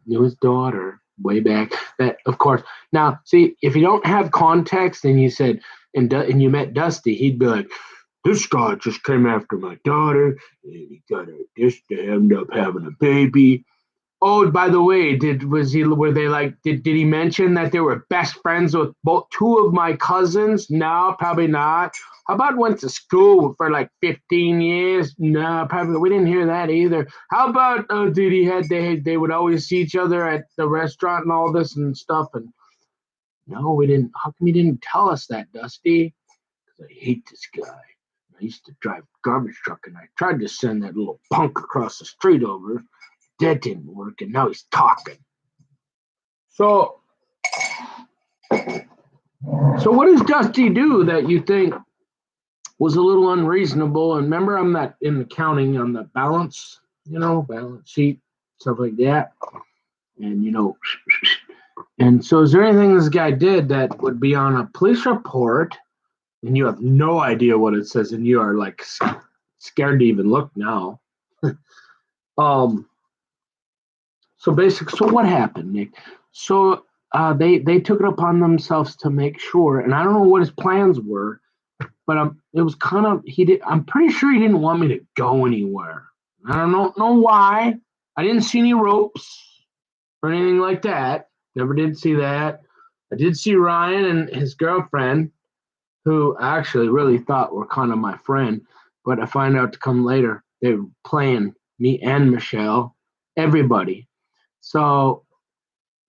daughter way back? That of course. Now, see, if you don't have context and you said and you met Dusty, he'd be like, "This guy just came after my daughter, and he got her this to end up having a baby." Oh, by the way, did he mention that they were best friends with both two of my cousins? No, probably not. How about went to school for like 15 years? No, probably we didn't hear that either. How about did he had they would always see each other at the restaurant and all this and stuff? And no, we didn't. How come you didn't tell us that, Dusty? Because I hate this guy. I used to drive garbage truck and I tried to send that little punk across the street over. That didn't work, and now he's talking. So what does Dusty do that you think was a little unreasonable? And remember, I'm not in the counting on the balance, balance sheet, stuff like that. And and so is there anything this guy did that would be on a police report, and you have no idea what it says, and you are like scared to even look now? So what happened, Nick? So they took it upon themselves to make sure, and I don't know what his plans were, but it was kind of he did. I'm pretty sure he didn't want me to go anywhere. I don't know why. I didn't see any ropes or anything like that. Never did see that. I did see Ryan and his girlfriend, who I actually really thought were kind of my friend, but I find out to come later they were playing me and Michelle, everybody. So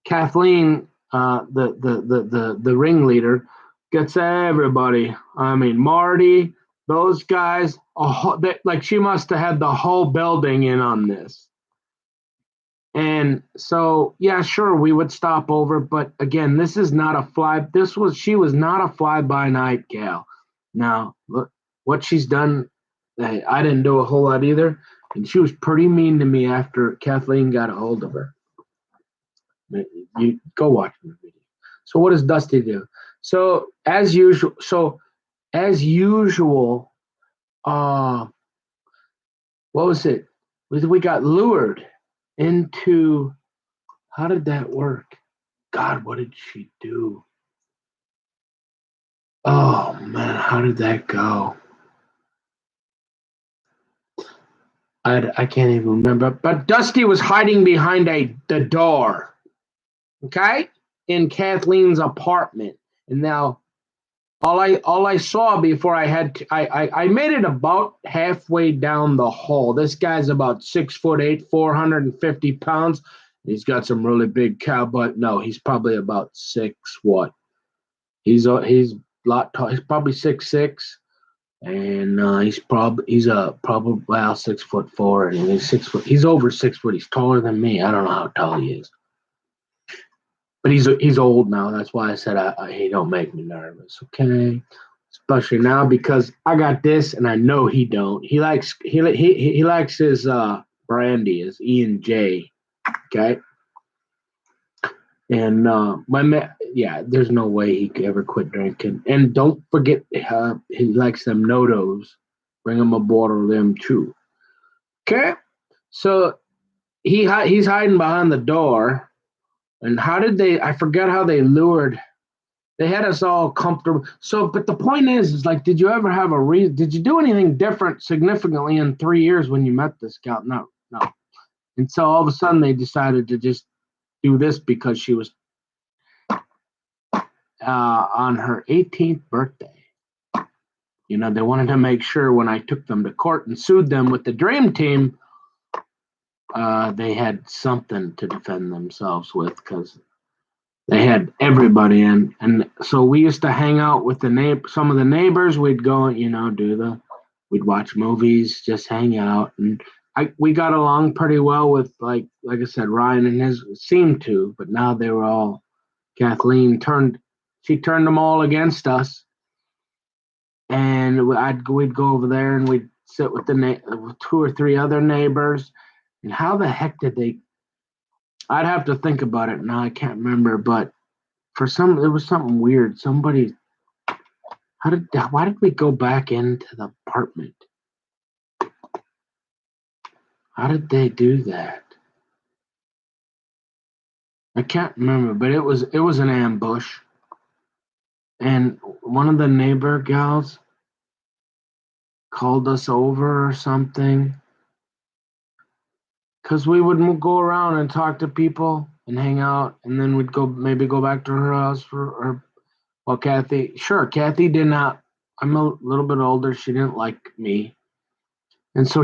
Kathleen, the ringleader, gets everybody. I mean, Marty, those guys. Like she must have had the whole building in on this. And so, yeah, sure, we would stop over, but again, this is not a fly. She was not a fly by night gal. Now, look what she's done. I didn't do a whole lot either, and she was pretty mean to me after Kathleen got a hold of her. You go watch the video. So what does Dusty do? So as usual, what was it? We got lured into. How did that work? God, what did she do? Oh man, how did that go? I can't even remember. But Dusty was hiding behind the door. Okay, in Kathleen's apartment, and now all I saw before I made it about halfway down the hall. This guy's about 6'8", 450 pounds. He's got some really big cow butt. No, he's probably about six. What? He's a lot tall. He's probably 6'6", and probably well 6'4", and he's 6 foot. He's over 6 foot. He's taller than me. I don't know how tall he is. But he's old now. That's why I said he don't make me nervous, okay? Especially now because I got this and I know he don't. He likes his brandy, his E&J, okay? And there's no way he could ever quit drinking. And don't forget, he likes them Notos. Bring him a bottle of them too, okay? So he's hiding behind the door. And how did I forget how they lured. They had us all comfortable. So, but the point is like, did you ever have did you do anything different significantly in 3 years when you met this gal? No. And so all of a sudden they decided to just do this because she was on her 18th birthday. They wanted to make sure when I took them to court and sued them with the Dream Team, they had something to defend themselves with because they had everybody in. And so we used to hang out with some of the neighbors. We'd go, we'd watch movies, just hang out. And we got along pretty well with like I said, Ryan and his seemed to, but now they were all Kathleen turned them all against us, and we'd go over there and we'd sit with with 2 or 3 other neighbors, and how the heck did they? I'd have to think about it now. I can't remember, but there was something weird. Why did we go back into the apartment? How did they do that? I can't remember, but it was an ambush. And one of the neighbor gals called us over or something. Because we would go around and talk to people and hang out, and then we'd maybe go back to her house Kathy did not. I'm a little bit older. She didn't like me. And so,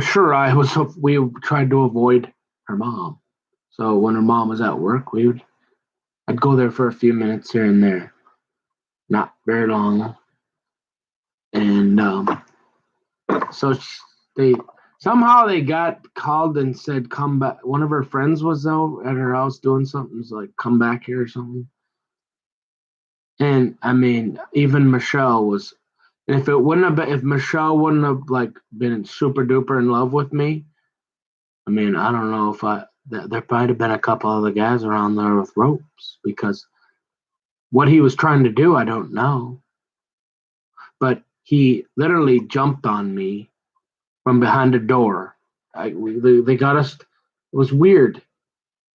we tried to avoid her mom. So when her mom was at work, I'd go there for a few minutes here and there, not very long. And so they got called and said, come back. One of her friends was out at her house doing something. It's like, come back here or something. And I mean, even Michelle was. If Michelle wouldn't have like been super duper in love with me, I mean, I don't know if there might have been a couple other guys around there with ropes, because what he was trying to do, I don't know. But he literally jumped on me from behind a door. They got us. It was weird.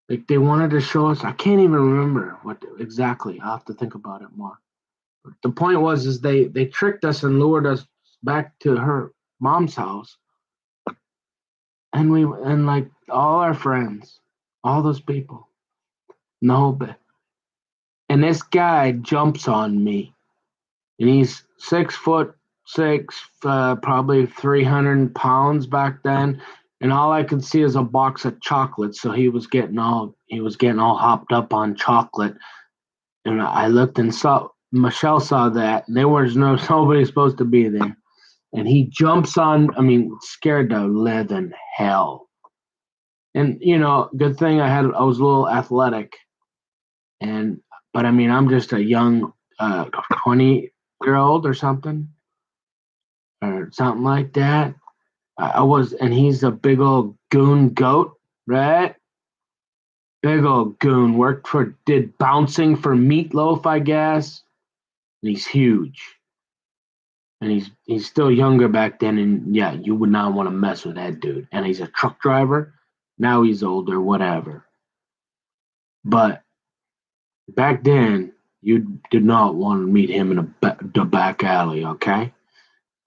Like they wanted to show us. I can't even remember what exactly. I'll have to think about it more. But the point is they tricked us and lured us back to her mom's house. And like all our friends, all those people, no, but and this guy jumps on me, and he's 6'6", probably 300 pounds back then, and all I could see is a box of chocolates. So he was getting all hopped up on chocolate, and I looked and saw Michelle saw that, and there was nobody supposed to be there. And he jumps on, scared the living hell. And good thing I was a little athletic, but I'm just a young 20-year-old or something like that. I was, and he's a big old goon goat, right? Big old goon. Did bouncing for Meatloaf, I guess. And he's huge. And he's still younger back then, and yeah, you would not want to mess with that dude. And he's a truck driver. Now he's older, whatever. But back then, you did not want to meet him in the back alley, okay?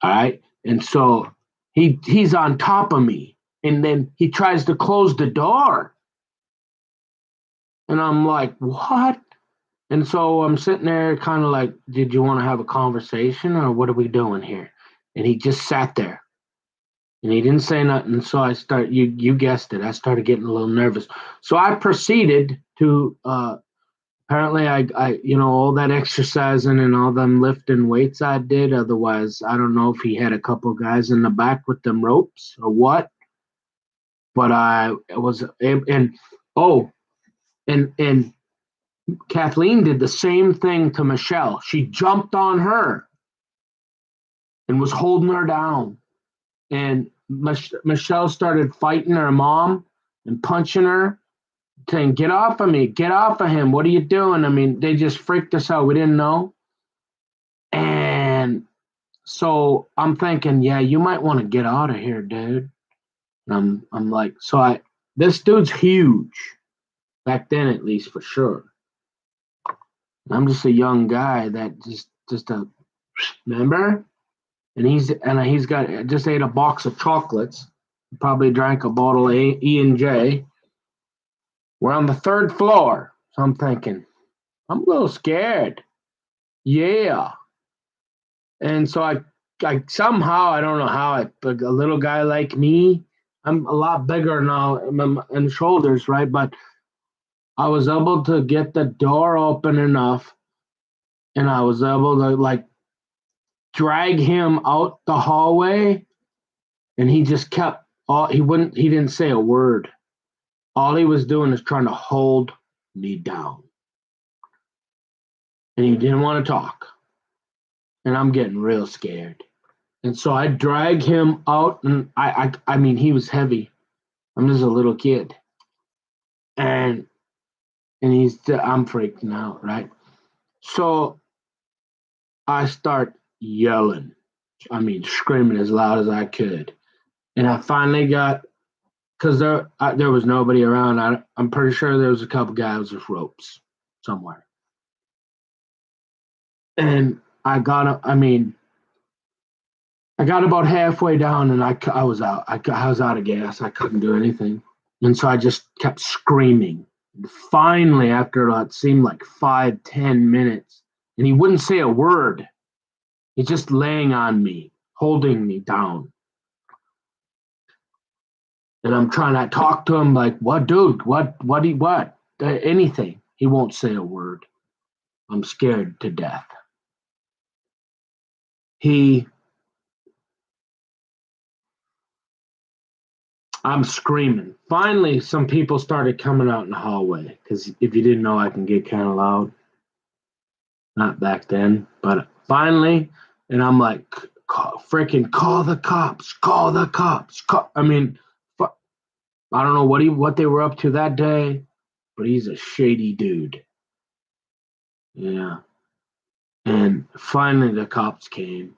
All right? And so he's on top of me, and then he tries to close the door. And I'm like, what? And so I'm sitting there kind of like, did you want to have a conversation, or what are we doing here? And he just sat there. And he didn't say nothing. So you guessed it, I started getting a little nervous. So I proceeded to, apparently I all that exercising and all them lifting weights I did. Otherwise, I don't know if he had a couple guys in the back with them ropes or what. But and Kathleen did the same thing to Michelle. She jumped on her and was holding her down. And Michelle started fighting her mom and punching her, saying, get off of me, get off of him, what are you doing? They just freaked us out. We didn't know. And so I'm thinking, yeah, you might want to get out of here, dude. And I'm like, this dude's huge, back then at least, for sure. I'm just a young guy that just a member. And he's got just ate a box of chocolates, probably drank a bottle of E&J. We're on the 3rd floor, so I'm thinking, I'm a little scared. Yeah. And so I somehow, I don't know how, a little guy like me, I'm a lot bigger now in shoulders, right? But I was able to get the door open enough, and I was able to like drag him out the hallway, and he just kept He didn't say a word. All he was doing is trying to hold me down. And he didn't want to talk. And I'm getting real scared. And so I drag him out, and I mean, he was heavy. I'm just a little kid. And I'm freaking out, right? So I start yelling. I mean, screaming as loud as I could. And I finally got, because there was nobody around. I'm pretty sure there was a couple guys with ropes somewhere. And I got about halfway down, and I was out. I was out of gas. I couldn't do anything. And so I just kept screaming. And finally, after it seemed like 5-10 minutes, and he wouldn't say a word. He's just laying on me, holding me down. And I'm trying to talk to him like, what, dude? What? Anything. He won't say a word. I'm scared to death. I'm screaming. Finally, some people started coming out in the hallway because if you didn't know, I can get kind of loud. Not back then, but finally, and I'm like, freaking call the cops, call the cops. I mean, I don't know what they were up to that day, but he's a shady dude. Yeah. And finally, the cops came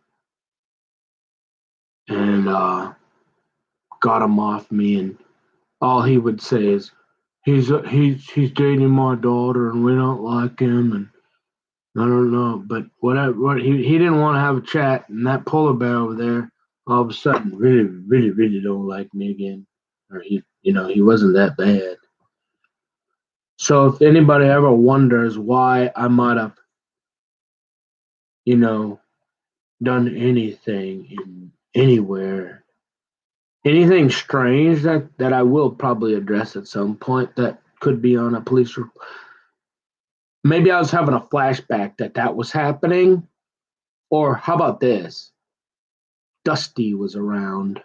and got him off me, and all he would say is, he's dating my daughter, and we don't like him, and I don't know, but what he didn't want to have a chat, and that polar bear over there, all of a sudden, really, really, really don't like me again, or he wasn't that bad. So if anybody ever wonders why I might have, you know, done anything in anywhere, anything strange that I will probably address at some point that could be on a police report. Maybe I was having a flashback that was happening, or how about this? Dusty was around.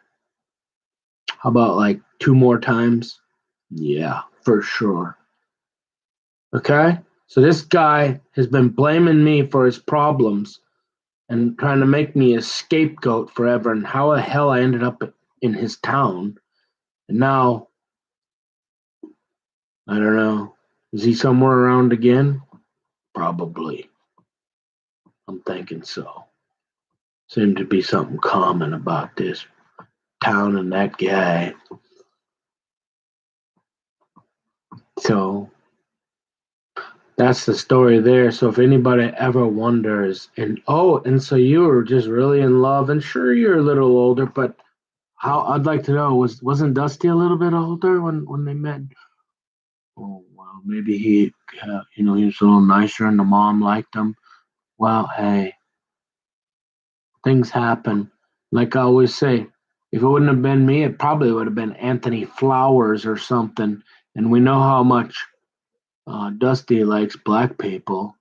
How about like 2 more times? Yeah, for sure. Okay? So this guy has been blaming me for his problems and trying to make me a scapegoat forever, and how the hell I ended up in his town. And now, I don't know. Is he somewhere around again? Probably. I'm thinking so. Seemed to be something common about this town and that guy. So that's the story there. So if anybody ever wonders, and so you were just really in love, and sure you're a little older, but how I'd like to know, wasn't Dusty a little bit older when they met? Oh well, maybe he was a little nicer, and the mom liked him. Well, hey, things happen. Like I always say, if it wouldn't have been me, it probably would have been Anthony Flowers or something. And we know how much Dusty likes black people.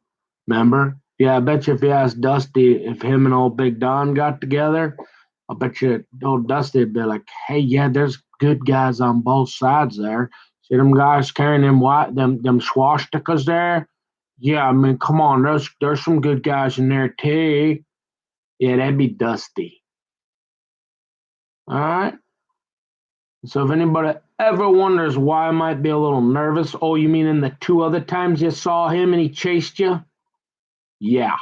Remember? Yeah, I bet you if you asked Dusty if him and old Big Don got together, I bet you old Dusty would be like, "Hey, yeah, there's good guys on both sides there. See them guys carrying them swastikas there? Yeah, I mean, come on, there's some good guys in there too." Yeah, that'd be Dusty. All right. So if anybody ever wonders why I might be a little nervous, oh, you mean in the 2 other times you saw him and he chased you? Yeah.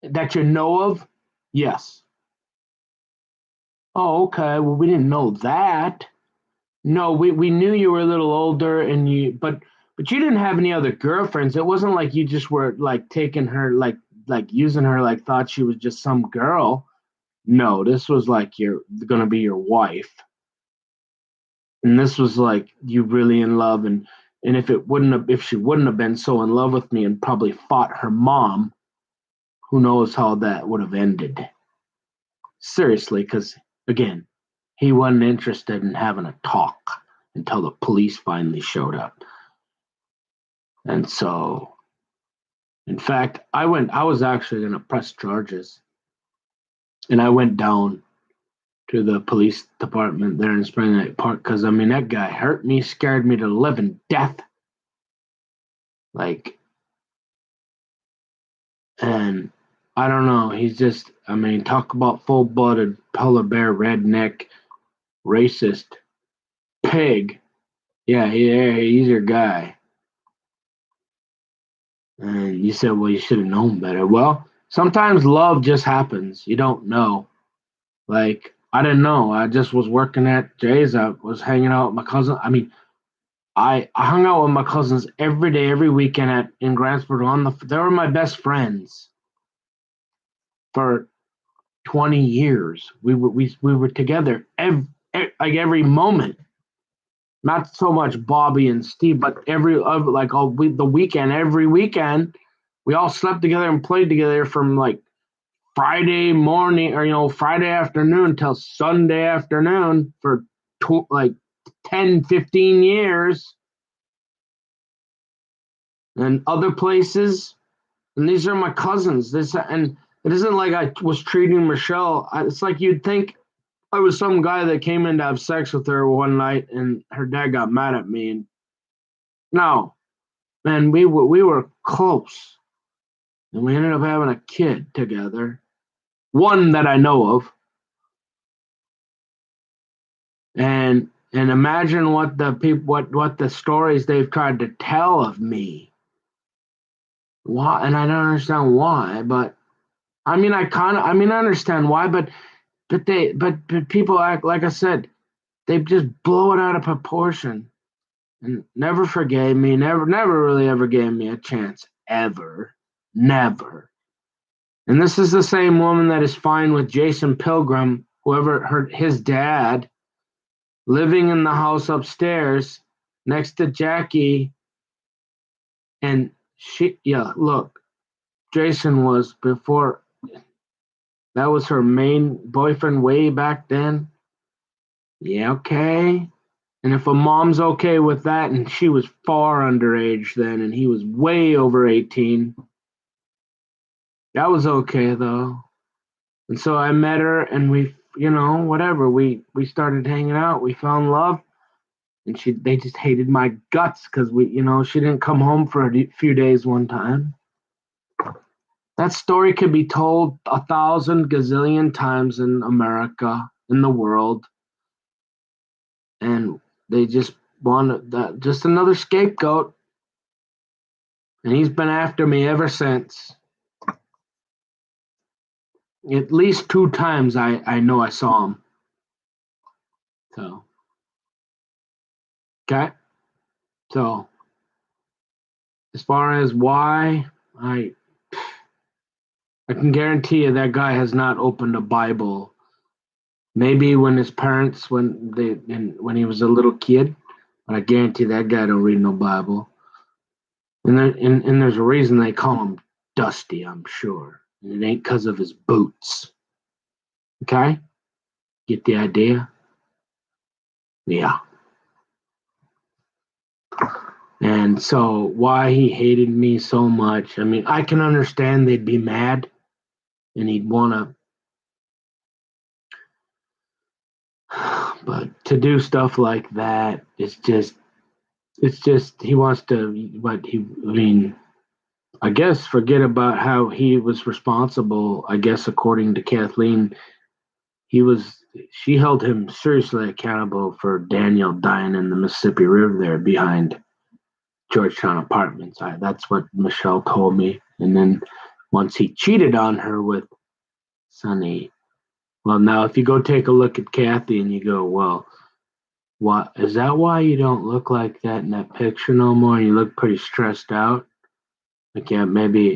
That you know of? Yes. Oh, okay. Well, we didn't know that. No, we knew you were a little older, and but you didn't have any other girlfriends. It wasn't like you just were like taking her like using her like thought she was just some girl. No, this was like you're gonna be your wife. And this was like you really in love, and if she wouldn't have been so in love with me and probably fought her mom, who knows how that would have ended. Seriously, because again, he wasn't interested in having a talk until the police finally showed up. And so, in fact, I was actually going to press charges, and I went down to the police department there in Spring Lake Park because, I mean, that guy hurt me, scared me to living death. Like, and I don't know. He's just, I mean, talk about full-blooded polar bear, redneck, racist pig. Yeah, he's your guy. And you said, well, you should have known better. Well, sometimes love just happens. You don't know. Like, I didn't know. I just was working at Jay's. I was hanging out with my cousin. I mean, I hung out with my cousins every day, every weekend in Grantsboro. They were my best friends for 20 years. We were together every moment. Not so much Bobby and Steve, but the weekend, every weekend, we all slept together and played together from like Friday morning or Friday afternoon till Sunday afternoon for like 10, 15 years. And other places, and these are my cousins. And it isn't like I was treating Michelle. It's like you'd think I was some guy that came in to have sex with her one night, and her dad got mad at me. And no, man, we were close, and we ended up having a kid together, one that I know of. And imagine what the people, what the stories they've tried to tell of me. Why? And I don't understand why, but I mean, I understand why, but people act like I said, they just blow it out of proportion and never forgave me, never really ever gave me a chance, ever, never. And this is the same woman that is fine with Jason Pilgrim, whoever hurt his dad, living in the house upstairs next to Jackie. And look, Jason was before. That was her main boyfriend way back then. Yeah, okay. And if a mom's okay with that, and she was far underage then, and he was way over 18, that was okay though. And so I met her, and we, whatever. We started hanging out. We fell in love, and they just hated my guts because she didn't come home for a few days one time. That story could be told 1,000 gazillion times in America, in the world. And they just wanted just another scapegoat. And he's been after me ever since. At least 2 times I know I saw him. So, okay. So, as far as why, I can guarantee you that guy has not opened a Bible. Maybe when his parents, when he was a little kid, but I guarantee that guy don't read no Bible. And there's a reason they call him Dusty, I'm sure. And it ain't because of his boots. Okay? Get the idea? Yeah. And so why he hated me so much, I mean, I can understand they'd be mad and he'd want to, but to do stuff like that, it's just he wants to, I guess forget about how he was responsible. I guess according to Kathleen, she held him seriously accountable for Daniel dying in the Mississippi River there behind Georgetown Apartments. That's what Michelle told me. And then once he cheated on her with Sonny, well, now if you go take a look at Kathy and you go, well, what is that? Why you don't look like that in that picture no more? You look pretty stressed out. Like, yeah, maybe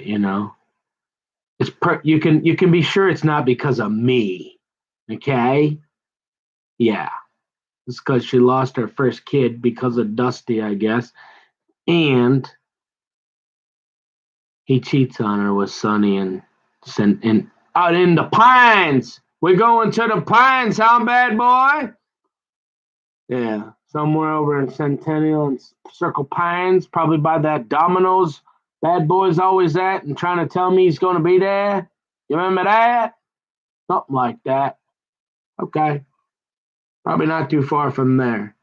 it's you can be sure it's not because of me. Okay, yeah, it's because she lost her first kid because of Dusty, I guess, and he cheats on her with Sonny and out in the pines. We're going to the pines, huh, bad boy? Yeah, somewhere over in Centennial and Circle Pines, probably by that Domino's bad boy's always at and trying to tell me he's going to be there. You remember that? Something like that. Okay, probably not too far from there.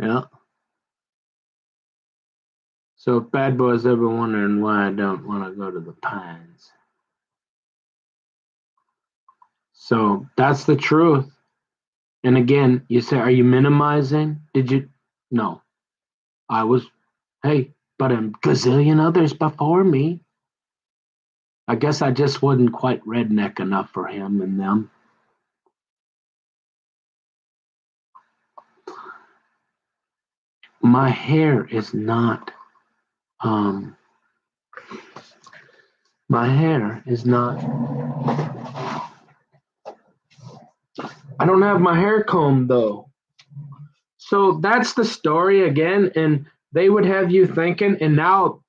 Yeah. So if bad boys ever wondering why I don't want to go to the Pines. So that's the truth. And again, you say, are you minimizing? Did you? No. I was, hey, but a gazillion others before me. I guess I just wasn't quite redneck enough for him and them. My hair is not, um, my hair is not, I don't have my hair combed though. So that's the story again. And they would have you thinking, and now,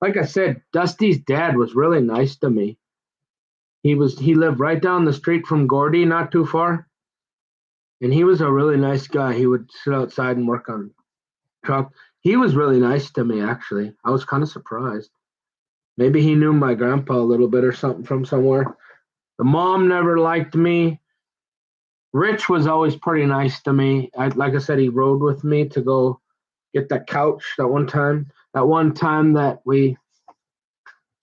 like I said, Dusty's dad was really nice to me. He lived right down the street from Gordy, not too far. And he was a really nice guy. He would sit outside and work on truck. He was really nice to me, actually. I was kind of surprised. Maybe he knew my grandpa a little bit or something from somewhere. The mom never liked me. Rich was always pretty nice to me. Like I said, he rode with me to go get that couch that one time. That one time that we,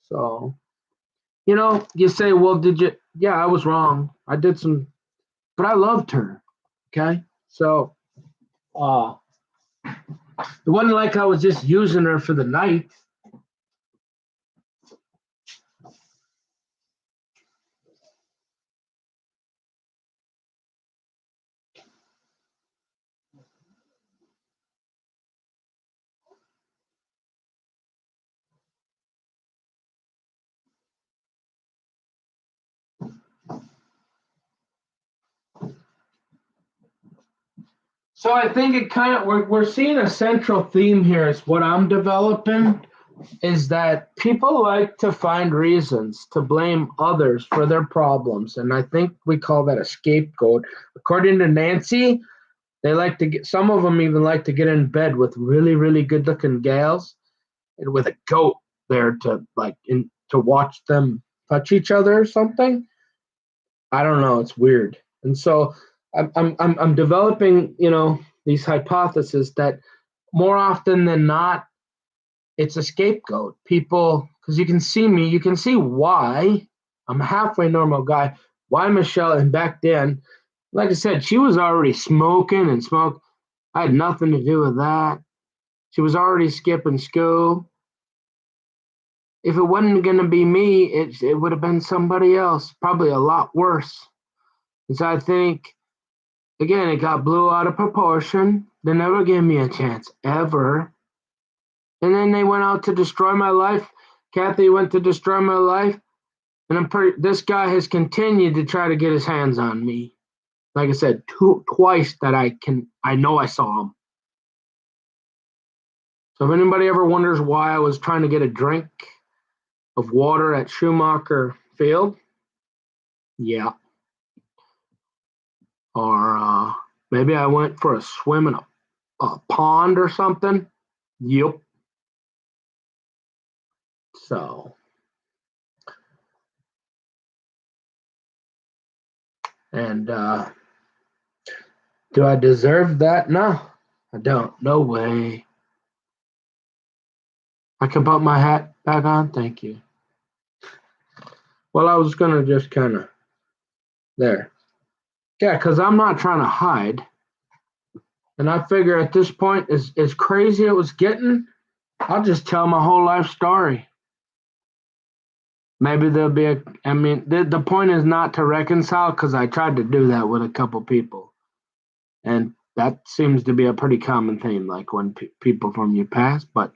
so, you say, well, did you? Yeah, I was wrong. I did some, but I loved her. Okay. So, uh, it wasn't like I was just using her for the night. So I think it kind of we're seeing a central theme here is what I'm developing is that people like to find reasons to blame others for their problems, and I think we call that a scapegoat. According to Nancy, they like to get some of them even like to get in bed with really really good looking gals and with a goat there to to watch them touch each other or something. I don't know. It's weird. And so I'm developing, these hypotheses that more often than not, it's a scapegoat. People, because you can see me, you can see why I'm a halfway normal guy. Why Michelle? And back then, like I said, she was already smoking and smoke. I had nothing to do with that. She was already skipping school. If it wasn't going to be me, it would have been somebody else, probably a lot worse. And so I think again, it got blew out of proportion. They never gave me a chance, ever. And then they went out to destroy my life. Kathy went to destroy my life. And this guy has continued to try to get his hands on me. Like I said, twice that I know I saw him. So if anybody ever wonders why I was trying to get a drink of water at Schumacher Field, yeah. Or maybe I went for a swim in a pond or something. Yep. So, and do I deserve that? No, I don't. No way. I can put my hat back on. Thank you. Well, I was going to just kind of there. Yeah, because I'm not trying to hide. And I figure at this point, as crazy it was getting, I'll just tell my whole life story. Maybe there'll be the point is not to reconcile because I tried to do that with a couple people. And that seems to be a pretty common theme, like when people from your past. But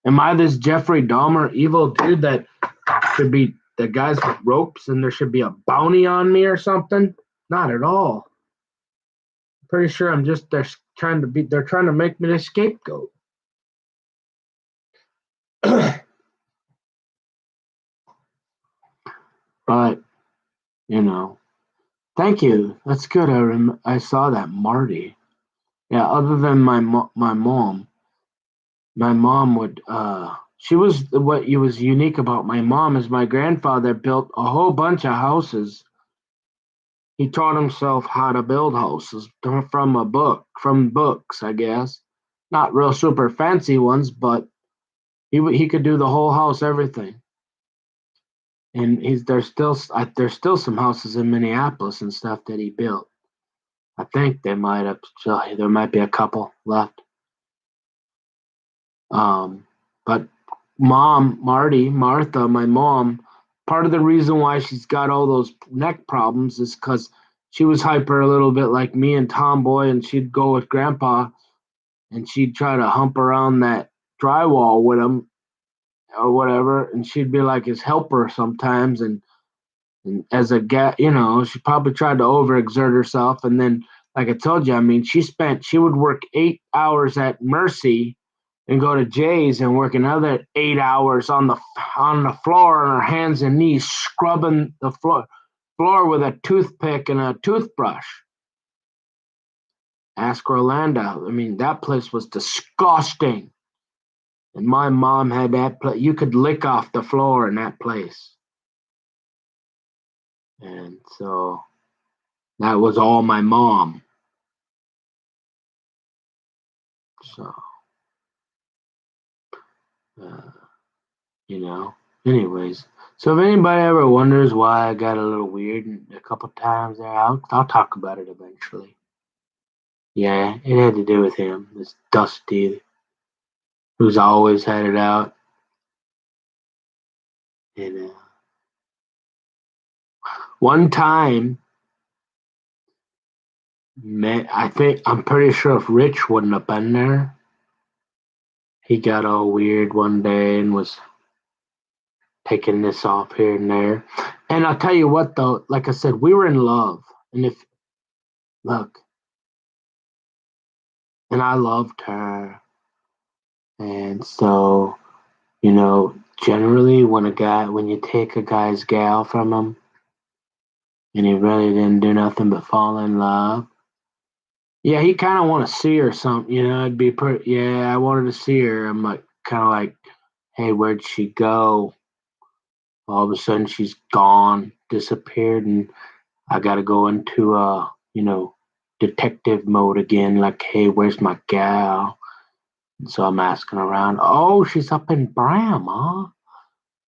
am I this Jeffrey Dahmer evil dude that should be the guys with ropes and there should be a bounty on me or something? Not at all. I'm pretty sure I'm just they're trying to make me the scapegoat. But thank you. That's good. I saw that Marty. Yeah. Other than my mom would. She was what was unique about my mom is my grandfather built a whole bunch of houses He taught himself how to build houses from books, I guess. Not real super fancy ones, but he could do the whole house, everything. And there's still some houses in Minneapolis and stuff that he built. I think there might be a couple left. But Martha, my mom, part of the reason why she's got all those neck problems is because she was hyper a little bit like me and Tomboy, and she'd go with Grandpa and she'd try to hump around that drywall with him or whatever, and she'd be like his helper sometimes. And as a she probably tried to overexert herself, and then, like I told you, I mean, she would work 8 hours at Mercy and go to Jay's and work another 8 hours on the floor on her hands and knees, scrubbing the floor with a toothpick and a toothbrush. Ask Orlando. I mean, that place was disgusting. And my mom had that place. You could lick off the floor in that place. And so that was all my mom. So, uh, anyways. So if anybody ever wonders why I got a little weird a couple times there, I'll talk about it eventually. Yeah, it had to do with him, this Dusty, who's always had it out. And one time, I'm pretty sure if Rich wouldn't have been there, he got all weird one day and was taking this off here and there. And I'll tell you what, though, like I said, we were in love. And and I loved her. And so, generally when you take a guy's gal from him and he really didn't do nothing but fall in love, yeah, he kind of want to see her something, it'd be pretty, yeah, I wanted to see her. I'm like, kind of like, hey, where'd she go? All of a sudden she's gone, disappeared, and I got to go into, detective mode again. Like, hey, where's my gal? And so I'm asking around. Oh, she's up in Bram, huh?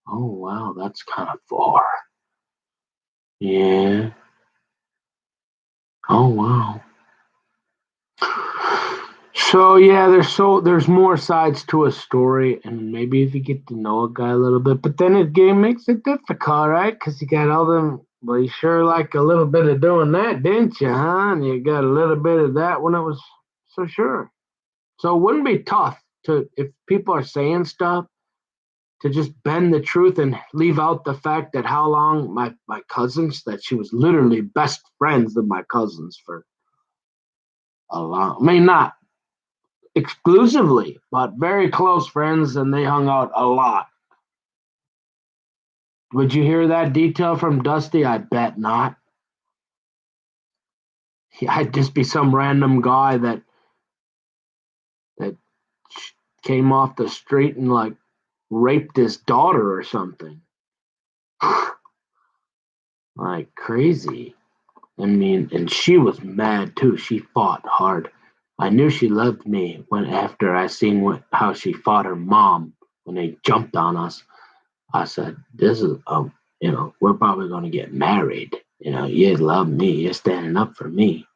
Oh, wow, that's kind of far. Yeah. Oh, wow. So yeah, there's more sides to a story, and maybe if you get to know a guy a little bit, but then it game makes it difficult, right? Because you got all them. Well, you sure like a little bit of doing that, didn't you, huh? And you got a little bit of that when it was so sure. So it wouldn't be tough to if people are saying stuff to just bend the truth and leave out the fact that how long my cousins that she was literally best friends with my cousins for a long. I mean, not exclusively, but very close friends, and they hung out a lot. Would you hear that detail from Dusty? I bet not. I'd just be some random guy that came off the street and like raped his daughter or something. Like crazy. I mean, and she was mad too. She fought hard. I knew she loved me when after I seen how she fought her mom when they jumped on us. I said, "This is we're probably going to get married. You love me. You're standing up for me,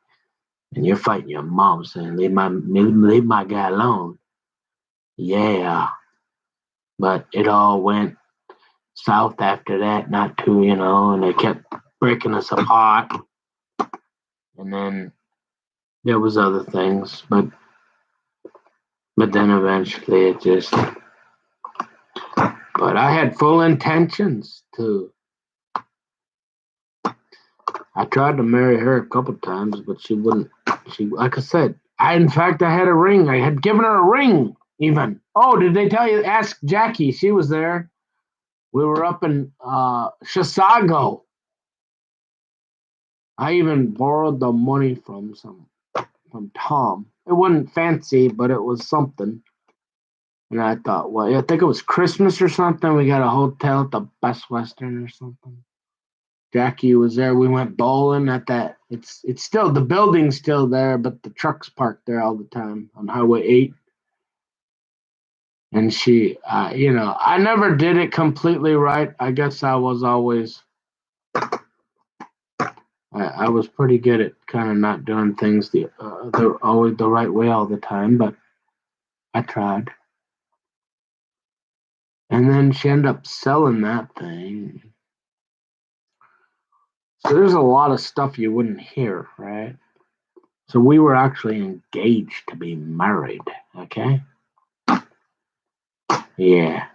and you're fighting your mom, saying leave my guy alone." Yeah, but it all went south after that. Not too, and they kept breaking us apart, and then there was other things, but then eventually it just. But I had full intentions to. I tried to marry her a couple times, but she wouldn't. She, like I said, in fact, I had a ring. I had given her a ring, even. Oh, did they tell you? Ask Jackie. She was there. We were up in Chisago. I even borrowed the money from Tom. It wasn't fancy, but it was something. And I thought, well, I think it was Christmas or something. We got a hotel at the Best Western or something. Jackie was there. We went bowling at that. It's still, the building's still there, but the truck's parked there all the time on Highway 8. And she, I never did it completely right. I guess I was always, I was pretty good at kind of not doing things always the right way all the time, but I tried. And then she ended up selling that thing. So there's a lot of stuff you wouldn't hear, right? So we were actually engaged to be married, okay? Yeah.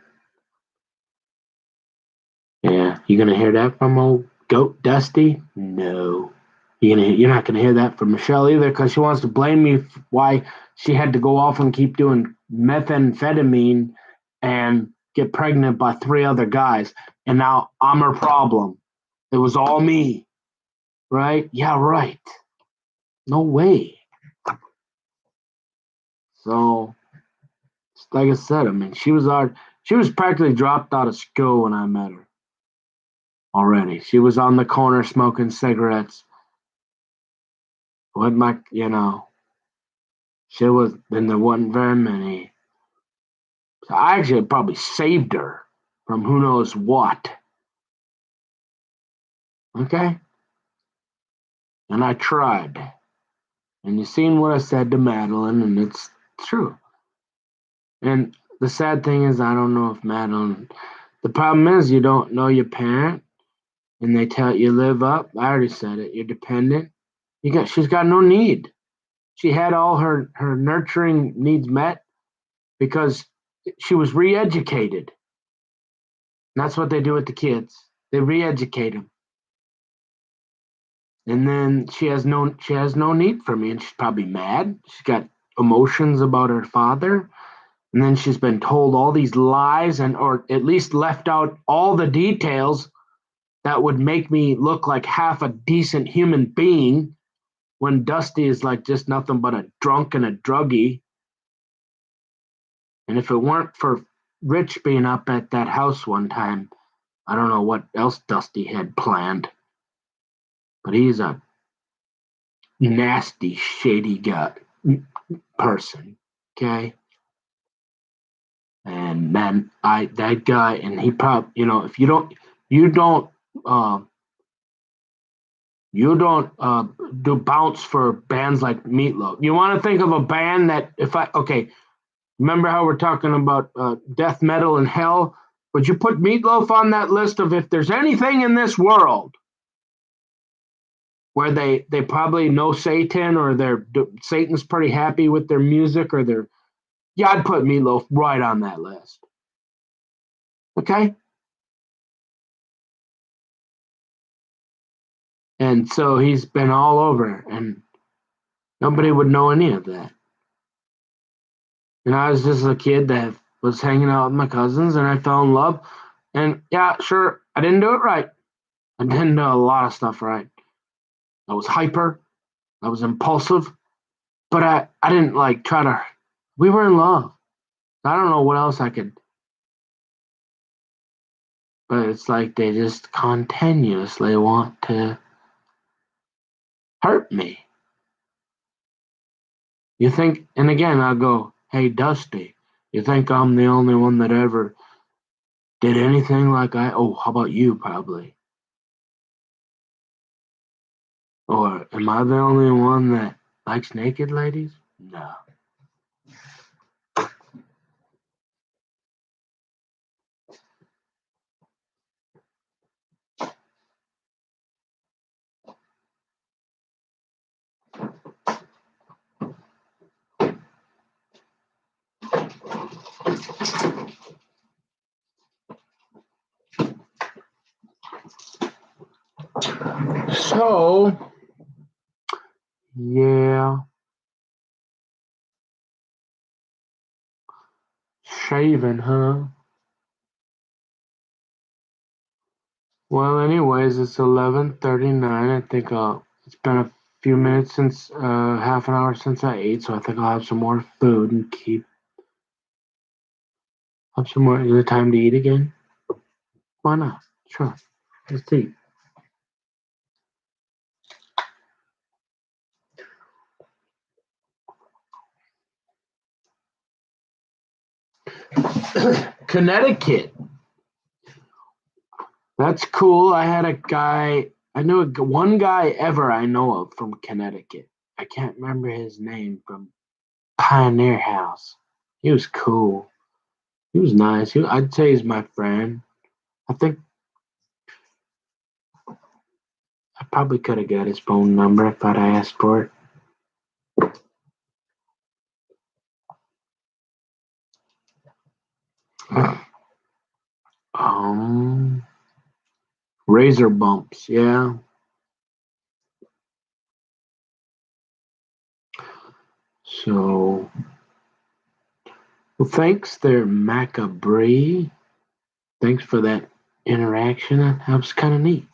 Yeah. You gonna hear that from old goat Dusty? No. You're not gonna hear that from Michelle either, because she wants to blame me for why she had to go off and keep doing methamphetamine and get pregnant by 3 other guys, and now I'm her problem. It was all me, right? Yeah, right. No way. So, like I said, I mean, she was practically dropped out of school when I met her already. She was on the corner smoking cigarettes with my, she was, and there wasn't very many. So I actually probably saved her from who knows what. Okay? And I tried. And you seen what I said to Madeline, and it's true. And the sad thing is, I don't know if Madeline, the problem is you don't know your parent, and they tell you live up. I already said it. You're dependent. She's got no need. She had all her nurturing needs met because she was re-educated. And that's what they do with the kids. They re-educate them. And then she has no need for me, and she's probably mad. She's got emotions about her father. And then she's been told all these lies, or at least left out all the details that would make me look like half a decent human being, when Dusty is like just nothing but a drunk and a druggie. And if it weren't for Rich being up at that house one time, I don't know what else Dusty had planned. But he's a nasty, shady guy person. Okay. And man, that guy, and he probably, if you don't uh, do bounce for bands like Meatloaf. You want to think of a band that, remember how we're talking about death metal and hell? Would you put Meatloaf on that list of, if there's anything in this world where they probably know Satan, or Satan's pretty happy with their music, or I'd put Meatloaf right on that list. Okay? And so he's been all over, and nobody would know any of that. And I was just a kid that was hanging out with my cousins, and I fell in love. And yeah, sure, I didn't do it right. I didn't do a lot of stuff right. I was hyper. I was impulsive. But I didn't try to. We were in love. I don't know what else I could. But it's like they just continuously want to hurt me. You think, and again, I go, hey, Dusty, you think I'm the only one that ever did anything like oh, how about you, probably? Or am I the only one that likes naked ladies? No. So, yeah. Shaving, huh? Well, anyways, it's 11:39. I think it's been a few minutes since, half an hour since I ate, so I think I'll have some more food and have some more. Is it time to eat again? Why not? Sure. Let's eat. Connecticut. That's cool. I know one guy ever I know of from Connecticut. I can't remember his name, from Pioneer House. He was cool. He was nice. I'd say he's my friend. I think I probably could have got his phone number if I'd asked for it. Razor bumps, yeah. So, well, thanks there, Macabre. Thanks for that interaction. That was kind of neat.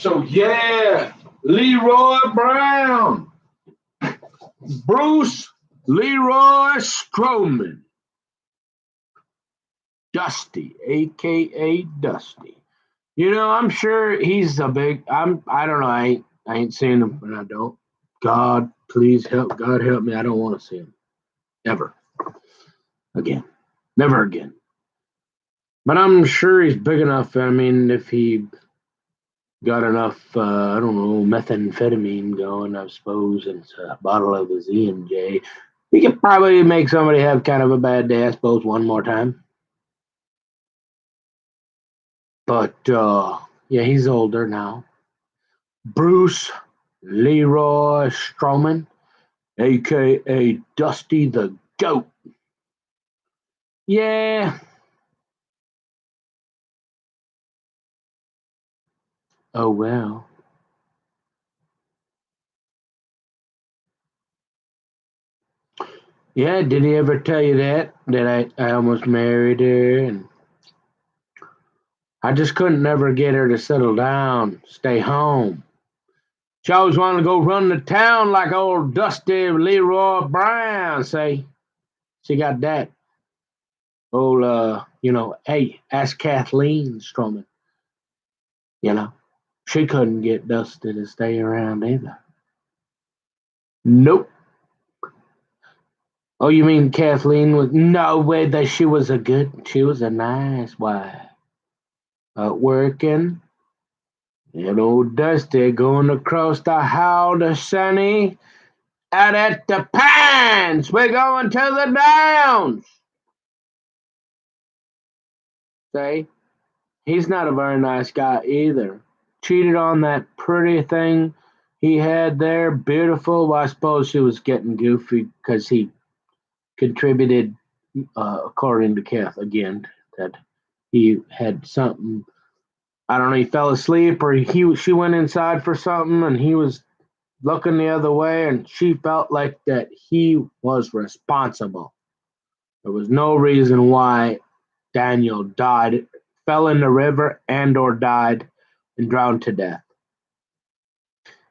So yeah, Leroy Brown, Bruce Leroy Strowman, Dusty, aka Dusty. You know, I'm sure he's a big. I don't know. I ain't seen him, but I don't. God, please help. God help me. I don't want to see him ever again. Never again. But I'm sure he's big enough. I mean, if he got enough, I don't know, methamphetamine going, I suppose, and a bottle of his E&J, he could probably make somebody have kind of a bad day, I suppose, one more time. But yeah, he's older now. Bruce Leroy Strowman, aka Dusty the Goat. Yeah. Oh well. Yeah, did he ever tell you that I almost married her and I just couldn't never get her to settle down, stay home. She always wanted to go run the town like old Dusty Leroy Brown, say. She got that old, hey, ask Kathleen Stroman, you know. She couldn't get Dusty to stay around either. Nope. Oh, you mean Kathleen was, no way that she was a nice wife. Working, and old Dusty going across the how to sunny out at the pines. We're going to the downs. Say, he's not a very nice guy either. Cheated on that pretty thing he had there, beautiful. Well, I suppose she was getting goofy because he contributed, according to Kath again, that he had something. I don't know. He fell asleep, or she went inside for something, and he was looking the other way, and she felt like that he was responsible. There was no reason why Daniel died, fell in the river, and or died and drowned to death.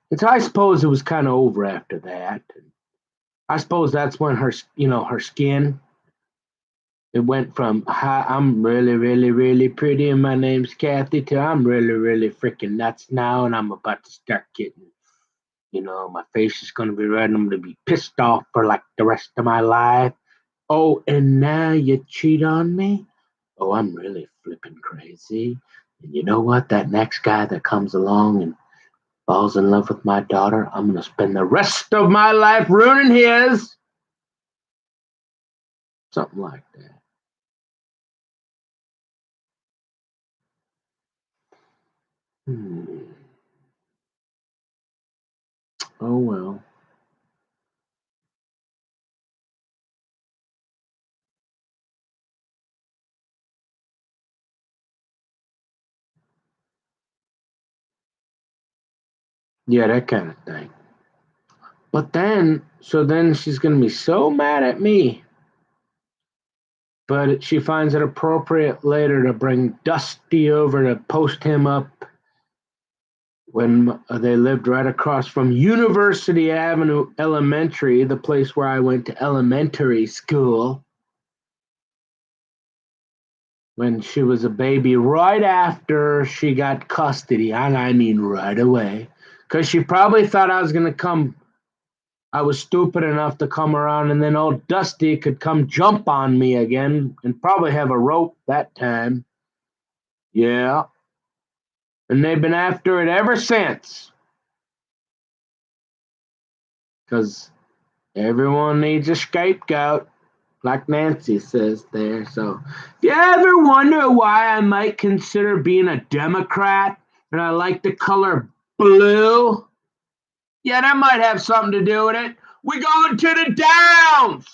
And so I suppose it was kind of over after that. I suppose that's when her skin, it went from hi, I'm really, really, really pretty and my name's Kathy to I'm really, really freaking nuts now and I'm about to start getting, my face is going to be red and I'm going to be pissed off for like the rest of my life. Oh, and now you cheat on me? Oh, I'm really flipping crazy. And you know what? That next guy that comes along and falls in love with my daughter, I'm going to spend the rest of my life ruining his. Something like that. Hmm. Oh, well. Yeah, that kind of thing. But then she's going to be so mad at me. But she finds it appropriate later to bring Dusty over to post him up when they lived right across from University Avenue Elementary, the place where I went to elementary school, when she was a baby, right after she got custody, and I mean right away, because she probably thought I was going to come. I was stupid enough to come around, and then old Dusty could come jump on me again and probably have a rope that time. Yeah. And they've been after it ever since. Because everyone needs a scapegoat, like Nancy says there. So if you ever wonder why I might consider being a Democrat and I like the color blue, yeah, that might have something to do with it. We're going to the Downs.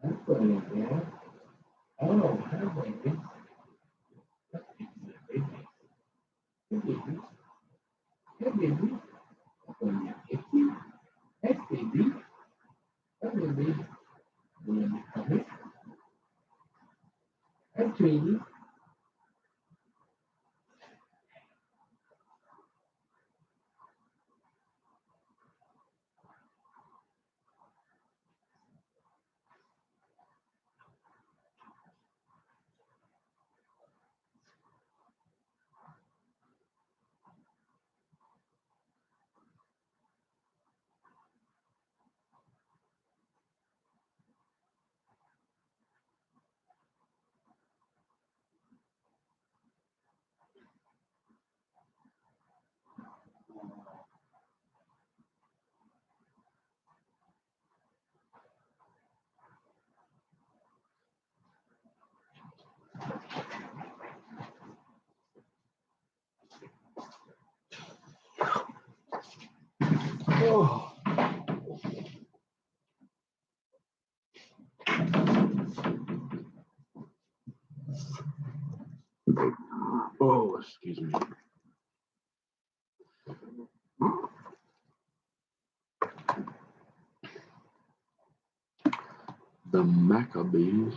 Hi, buddy, yeah. Oh, hi, baby. Hey, baby. Hey, baby. I'm gonna get you. Hey, baby. Hey, baby. I'm gonna come here. Hi, sweetie. Oh, oh, excuse me. The Maccabees.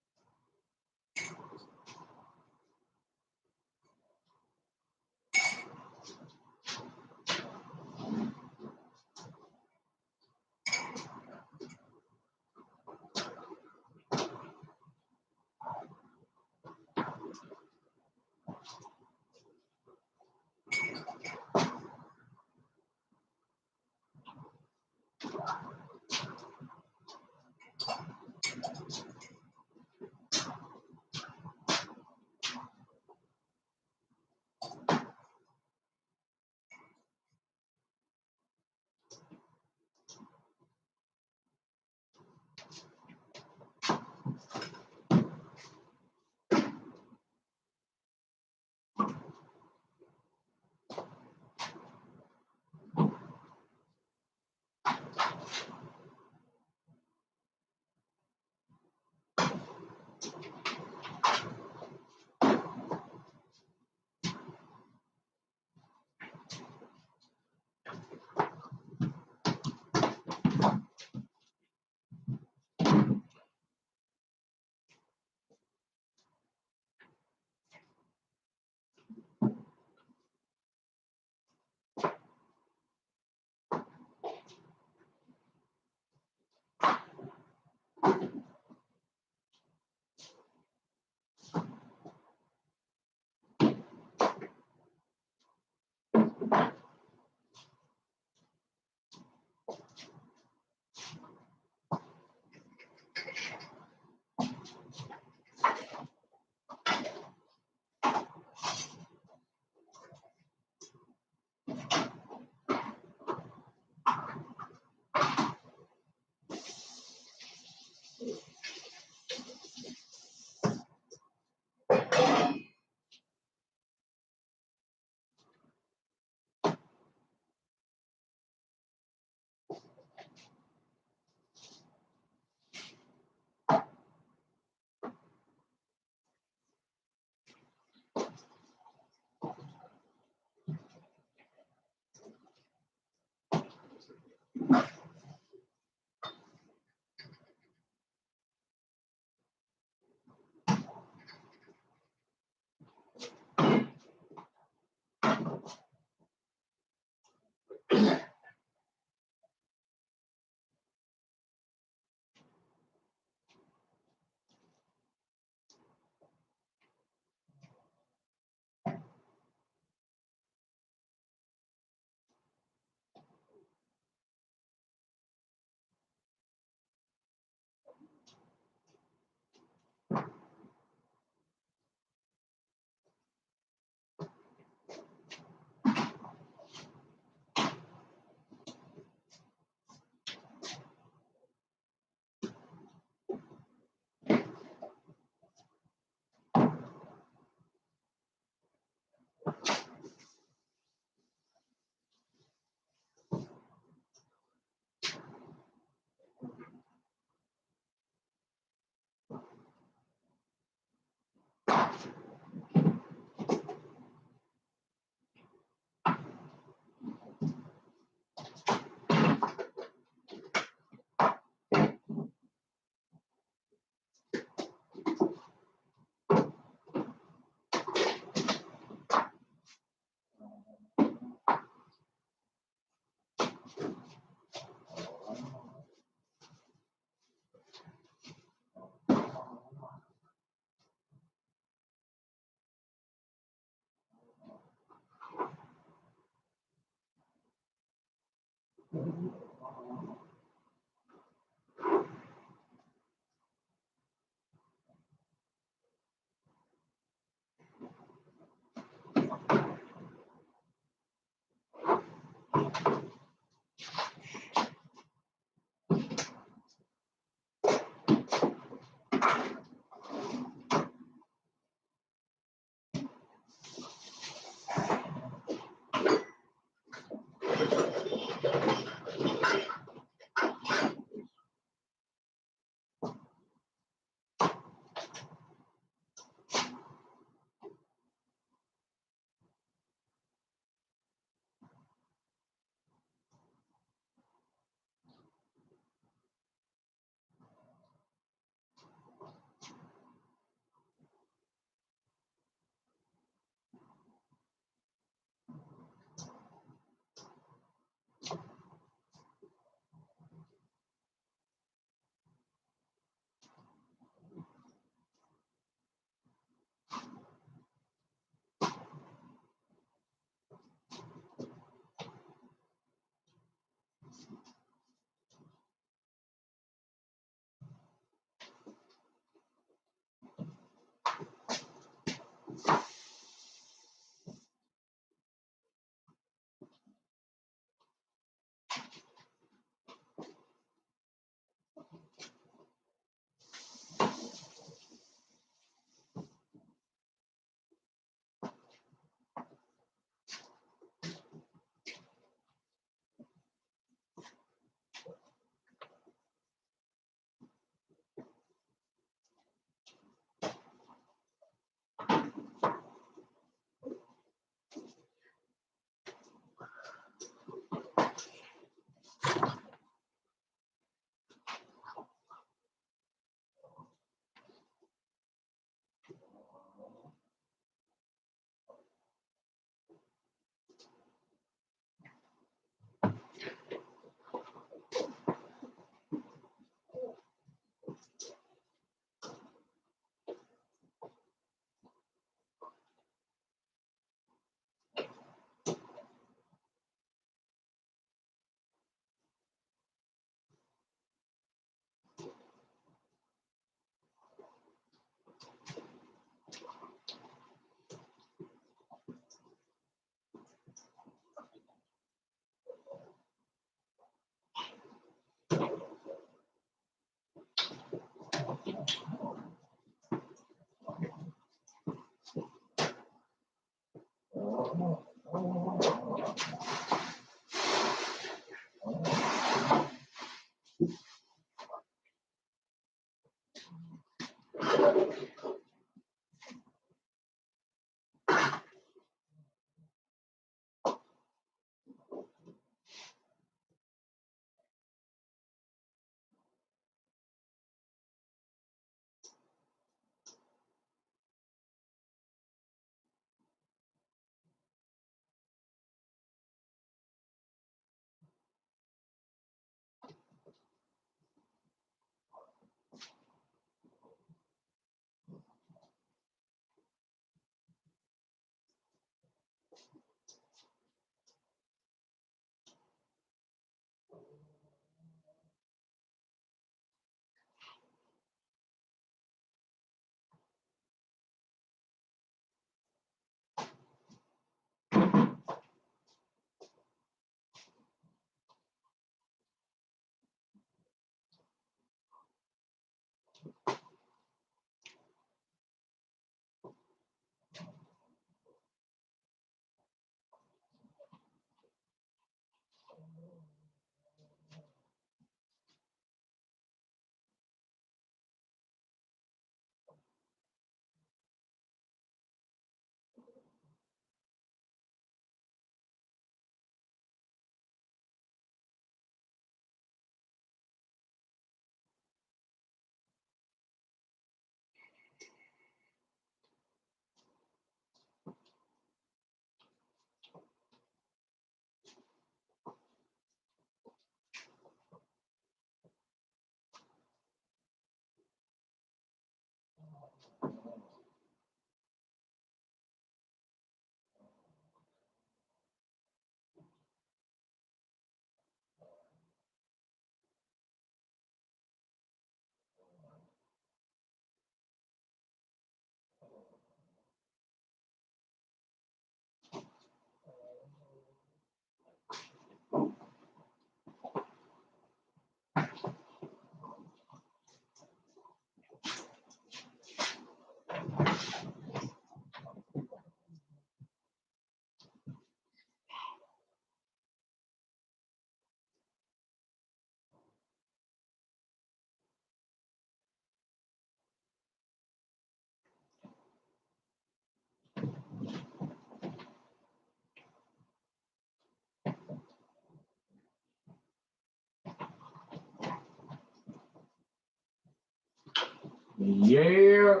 Yeah.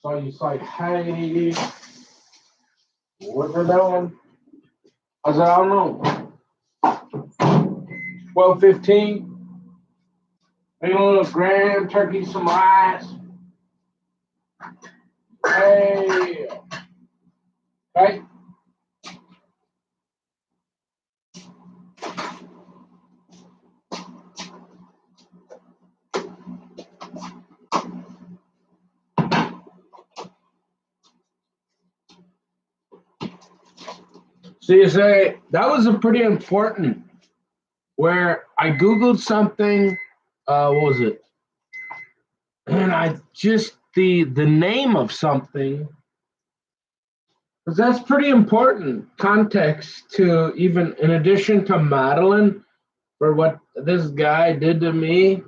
So you say, hey, what you doing? I said, I don't know. 12:15. Make a little graham turkey, some rice. Hey. Okay. So you say, that was a pretty important, where I Googled something, what was it? And I just, the name of something, because that's pretty important context to, even in addition to Madeline, for what this guy did to me.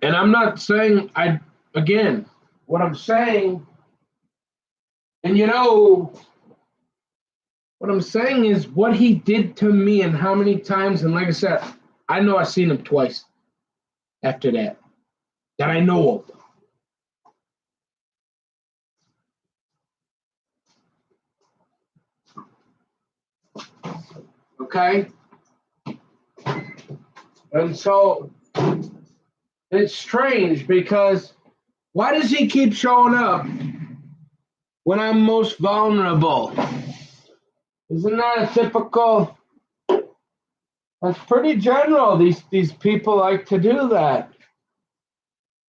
And I'm not saying, again, what I'm saying, and what I'm saying is what he did to me and how many times. And like I said, I know I've seen him twice after that I know of. Okay? And so it's strange because why does he keep showing up when I'm most vulnerable? Isn't that a typical? That's pretty general. These people like to do that.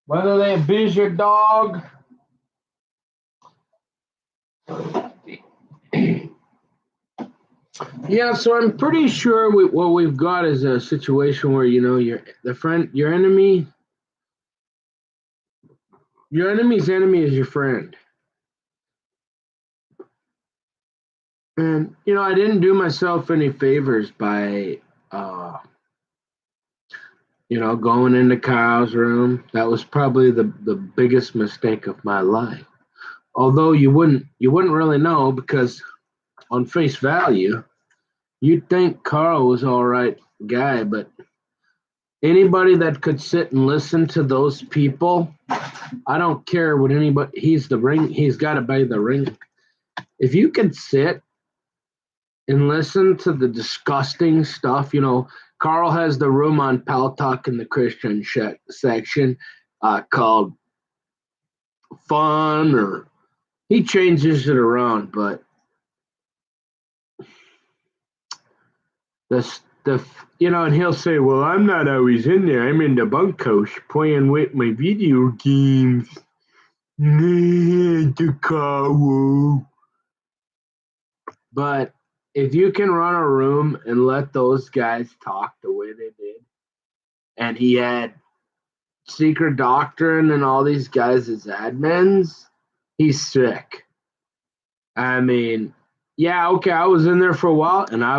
Whether they abuse your dog. Yeah, so I'm pretty sure what we've got is a situation where your enemy's enemy is your friend. And I didn't do myself any favors by going into Kyle's room. That was probably the biggest mistake of my life. Although you wouldn't really know, because on face value, you'd think Carl was all right guy, but anybody that could sit and listen to those people, I don't care what anybody. He's got to be the ring. If you can sit and listen to the disgusting stuff, Carl has the room on Pal Talk in the Christian section called Fun, or he changes it around, but and he'll say, well, I'm not always in there. I'm in the bunkhouse playing with my video games. The cow. But if you can run a room and let those guys talk the way they did, and he had Secret Doctrine and all these guys as admins, he's sick. I mean, yeah, okay, I was in there for a while, and I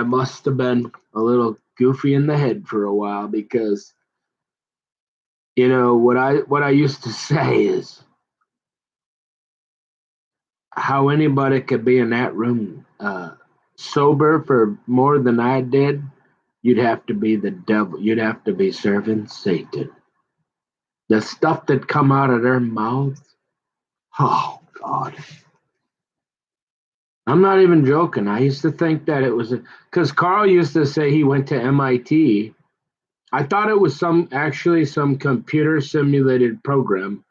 must have been a little goofy in the head for a while, because what I used to say is how anybody could be in that room sober for more than I did. You'd have to be the devil. You'd have to be serving Satan. The stuff that come out of their mouths. Oh God. I'm not even joking. I used to think that it was because Carl used to say he went to MIT. I thought it was some computer simulated program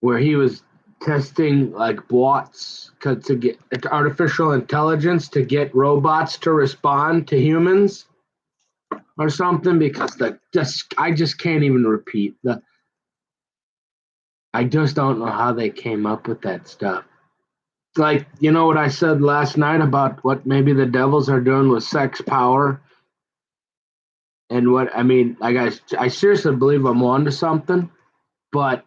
where he was testing like bots to get artificial intelligence to get robots to respond to humans or something, because I just can't even repeat I just don't know how they came up with that stuff. Like, what I said last night about what maybe the devils are doing with sex power, and what I mean, like I seriously believe I'm onto something, but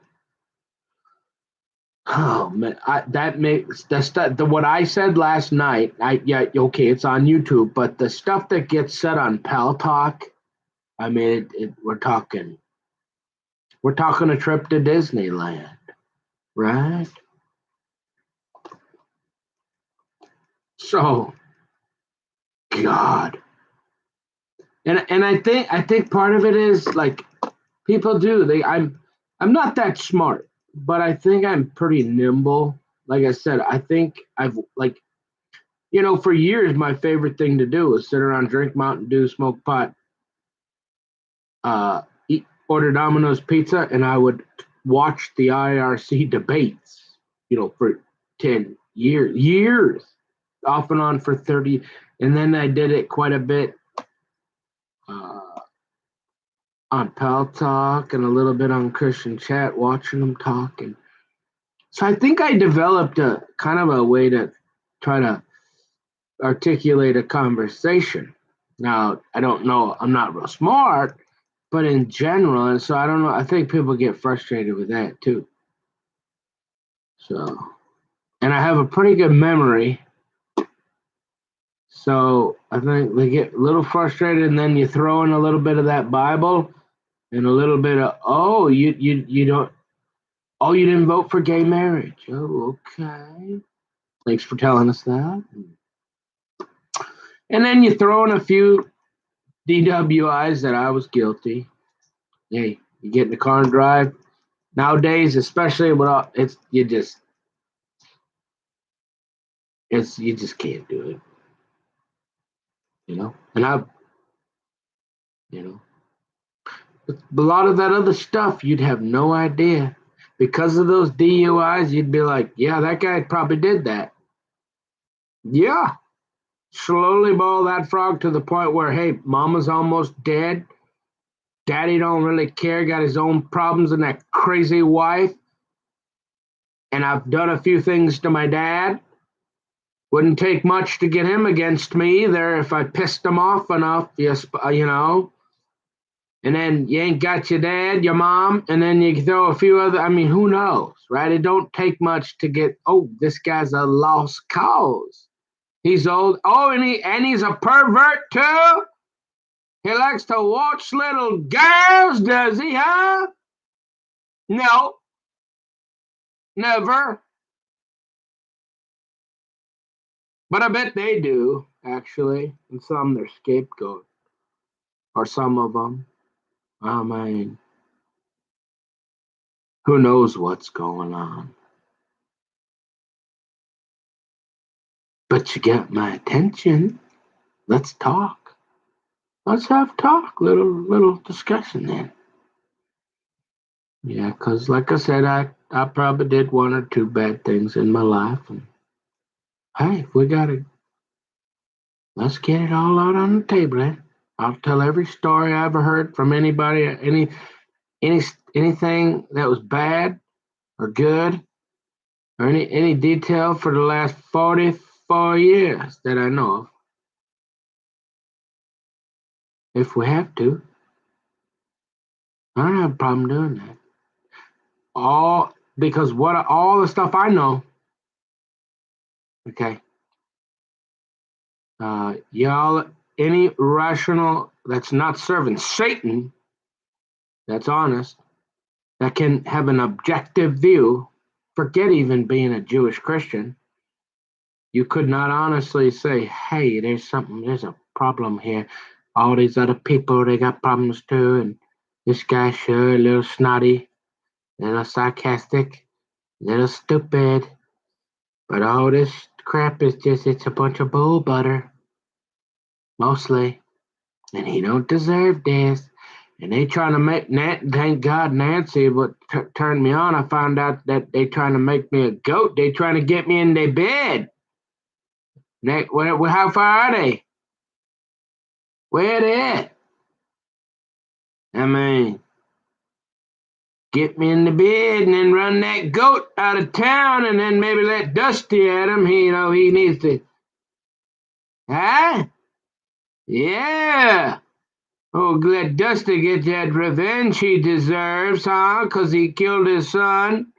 oh man, that makes the stuff. What I said last night. Okay, it's on YouTube, but the stuff that gets said on Pal Talk, I mean, we're talking a trip to Disneyland, right? So, God, And I think part of it is like people do. I'm not that smart, but I think I'm pretty nimble. Like I said, I think I've like for years my favorite thing to do was sit around, drink Mountain Dew, smoke pot, order Domino's pizza, and I would watch the IRC debates. For 10 years, off and on for 30, and then I did it quite a bit uh, on Pal Talk and a little bit on Christian Chat, watching them talk. And so I think I developed a kind of a way to try to articulate a conversation. Now, I don't know, I'm not real smart, but in general, and so I don't know, I think people get frustrated with that too. So, and I have a pretty good memory. So I think they get a little frustrated, and then you throw in a little bit of that Bible and a little bit of you don't you didn't vote for gay marriage. Oh, okay. Thanks for telling us that. And then you throw in a few DWIs that I was guilty. Hey, you get in the car and drive. Nowadays, especially with all, you just can't do it. And you know, but a lot of that other stuff, you'd have no idea. Because of those DUIs, you'd be like, yeah, that guy probably did that. Yeah. Slowly boil that frog to the point where, hey, mama's almost dead. Daddy don't really care, got his own problems and that crazy wife. And I've done a few things to my dad. Wouldn't take much to get him against me either if I pissed him off enough, yes, And then you ain't got your dad, your mom, and then you throw a few other. I mean, who knows, right? It don't take much to get. Oh, this guy's a lost cause. He's old. Oh, and he's a pervert too. He likes to watch little girls, does he? Huh? No, never. But I bet they do actually, and some they're scapegoat, or some of them. I mean, who knows what's going on? But you got my attention. Let's talk. Let's have talk. Little discussion then. Yeah, because like I said, I probably did one or two bad things in my life, and hey, we gotta let's get it all out on the table. Eh? I'll tell every story I ever heard from anybody, any anything that was bad or good, or any detail for the last 44 years that I know of. If we have to, I don't have a problem doing that. All because all the stuff I know. Okay, y'all, any rational that's not serving Satan, that's honest, that can have an objective view. Forget even being a Jewish Christian. You could not honestly say, hey, there's a problem here. All these other people, they got problems too. And this guy, sure, a little snotty, a little sarcastic, a little stupid. But all this crap it's a bunch of bull butter, mostly. And he don't deserve this. And they trying to make, thank God Nancy what turned me on. I found out that they trying to make me a goat. They trying to get me in their bed. How far are they? Where they at? I mean, get me in the bed and then run that goat out of town and then maybe let Dusty at him. He needs to. Huh? Yeah. Oh, let Dusty get that revenge he deserves, huh? 'Cause he killed his son.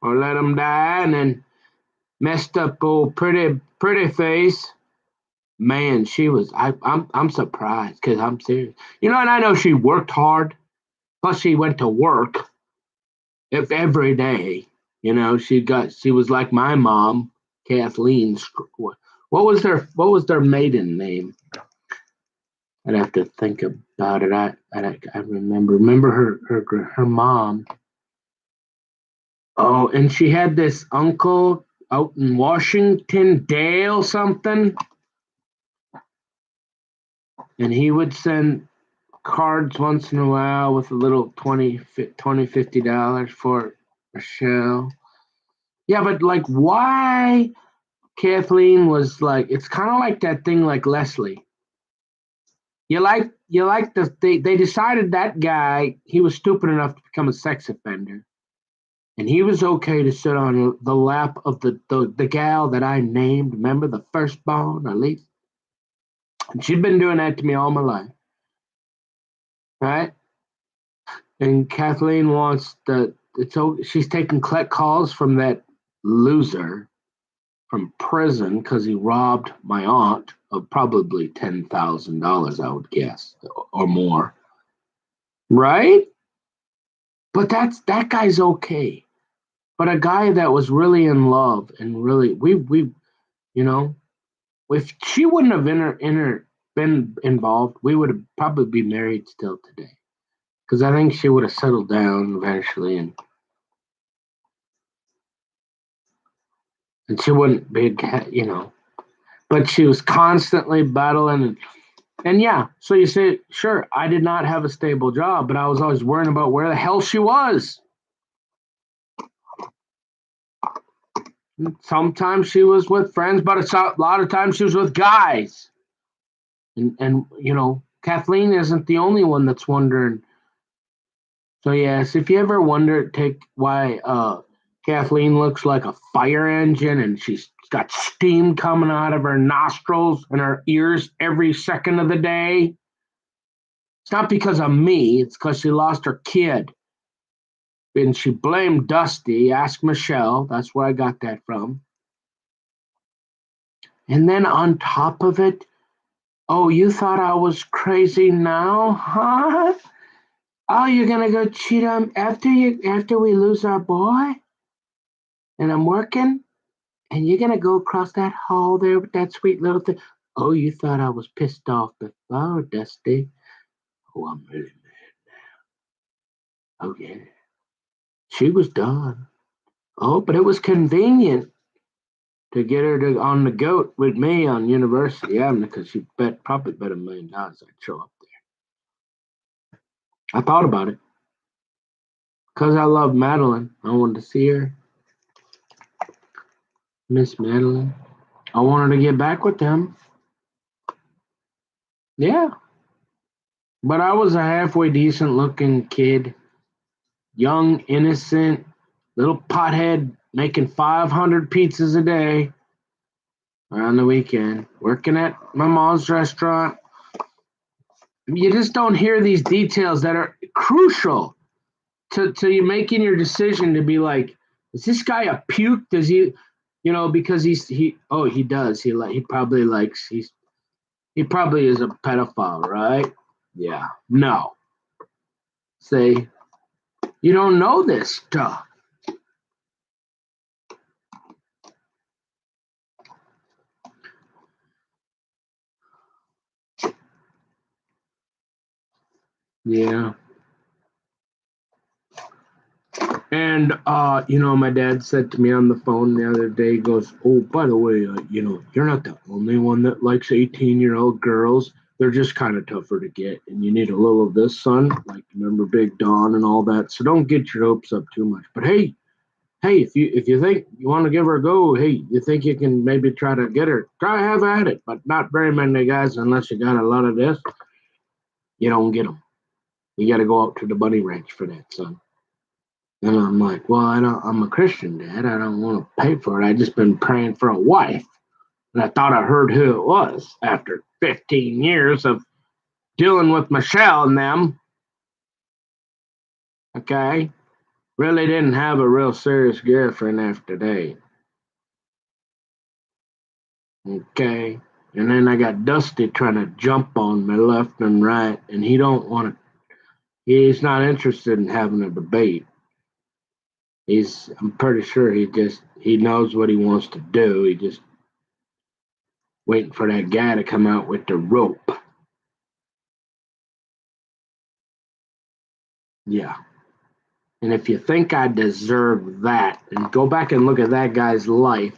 Or let him die and then messed up old pretty face. Man, she was. I'm surprised because I'm serious. And I know she worked hard. Plus, she went to work if every day. She was like my mom, Kathleen, What was their maiden name? I'd have to think about it. I remember her mom. Oh, and she had this uncle out in Washington, Dale something, and he would send cards once in a while with a little $20, $50 for Michelle. Yeah, but like, why Kathleen was like? It's kind of like that thing, like Leslie. You like they decided that guy, he was stupid enough to become a sex offender, and he was okay to sit on the lap of the gal that I named. Remember, the firstborn, Elise? And she'd been doing that to me all my life, right? And Kathleen wants the she's taking collect calls from that loser from prison because he robbed my aunt of probably $10,000, I would guess, or more, right? But that guy's okay. But a guy that was really in love and really we you know if she wouldn't have been involved, we would have probably be married still today. Because I think she would have settled down eventually, and she wouldn't be, But she was constantly battling, and yeah. So you say, sure, I did not have a stable job, but I was always worrying about where the hell she was. Sometimes she was with friends, but a lot of times she was with guys. And Kathleen isn't the only one that's wondering. So yes, if you ever wonder, take why Kathleen looks like a fire engine and she's got steam coming out of her nostrils and her ears every second of the day. It's not because of me, it's because she lost her kid. And she blamed Dusty. Ask Michelle. That's where I got that from. And then on top of it, oh, you thought I was crazy now, huh? Oh, you're gonna go cheat on after we lose our boy? And I'm working? And you're gonna go across that hall there with that sweet little thing. Oh, you thought I was pissed off before, Dusty. Oh, I'm really mad. Oh yeah. She was done. Oh, but it was convenient to get her on the goat with me on University Avenue because she probably bet $1,000,000 I'd show up there. I thought about it because I love Madeline. I wanted to see her, Miss Madeline. I wanted to get back with them. Yeah, but I was a halfway decent looking kid, young, innocent, little pothead making 500 pizzas a day on the weekend, working at my mom's restaurant. You just don't hear these details that are crucial to you making your decision to be like, is this guy a puke? Does he, because he does. He probably likes, he probably is a pedophile, right? Yeah. No. Say, you don't know this stuff. Yeah. And my dad said to me on the phone the other day, he goes, "Oh, by the way, you're not the only one that likes 18-year-old girls. They're just kind of tougher to get, and you need a little of this, son. Like remember Big Don and all that. So don't get your hopes up too much. But hey, if you think you want to give her a go, hey, you think you can maybe try to get her, try have at it. But not very many guys, unless you got a lot of this, you don't get them. You got to go out to the bunny ranch for that, son." And I'm like, well, I'm a Christian, Dad. I don't want to pay for it. I just been praying for a wife. And I thought I heard who it was after 15 years of dealing with Michelle and them. Okay. Really didn't have a real serious girlfriend after that. Okay. And then I got Dusty trying to jump on me left and right. And he don't want to, he's not interested in having a debate. I'm pretty sure he knows what he wants to do. waiting for that guy to come out with the rope. Yeah. And if you think I deserve that, and go back and look at that guy's life,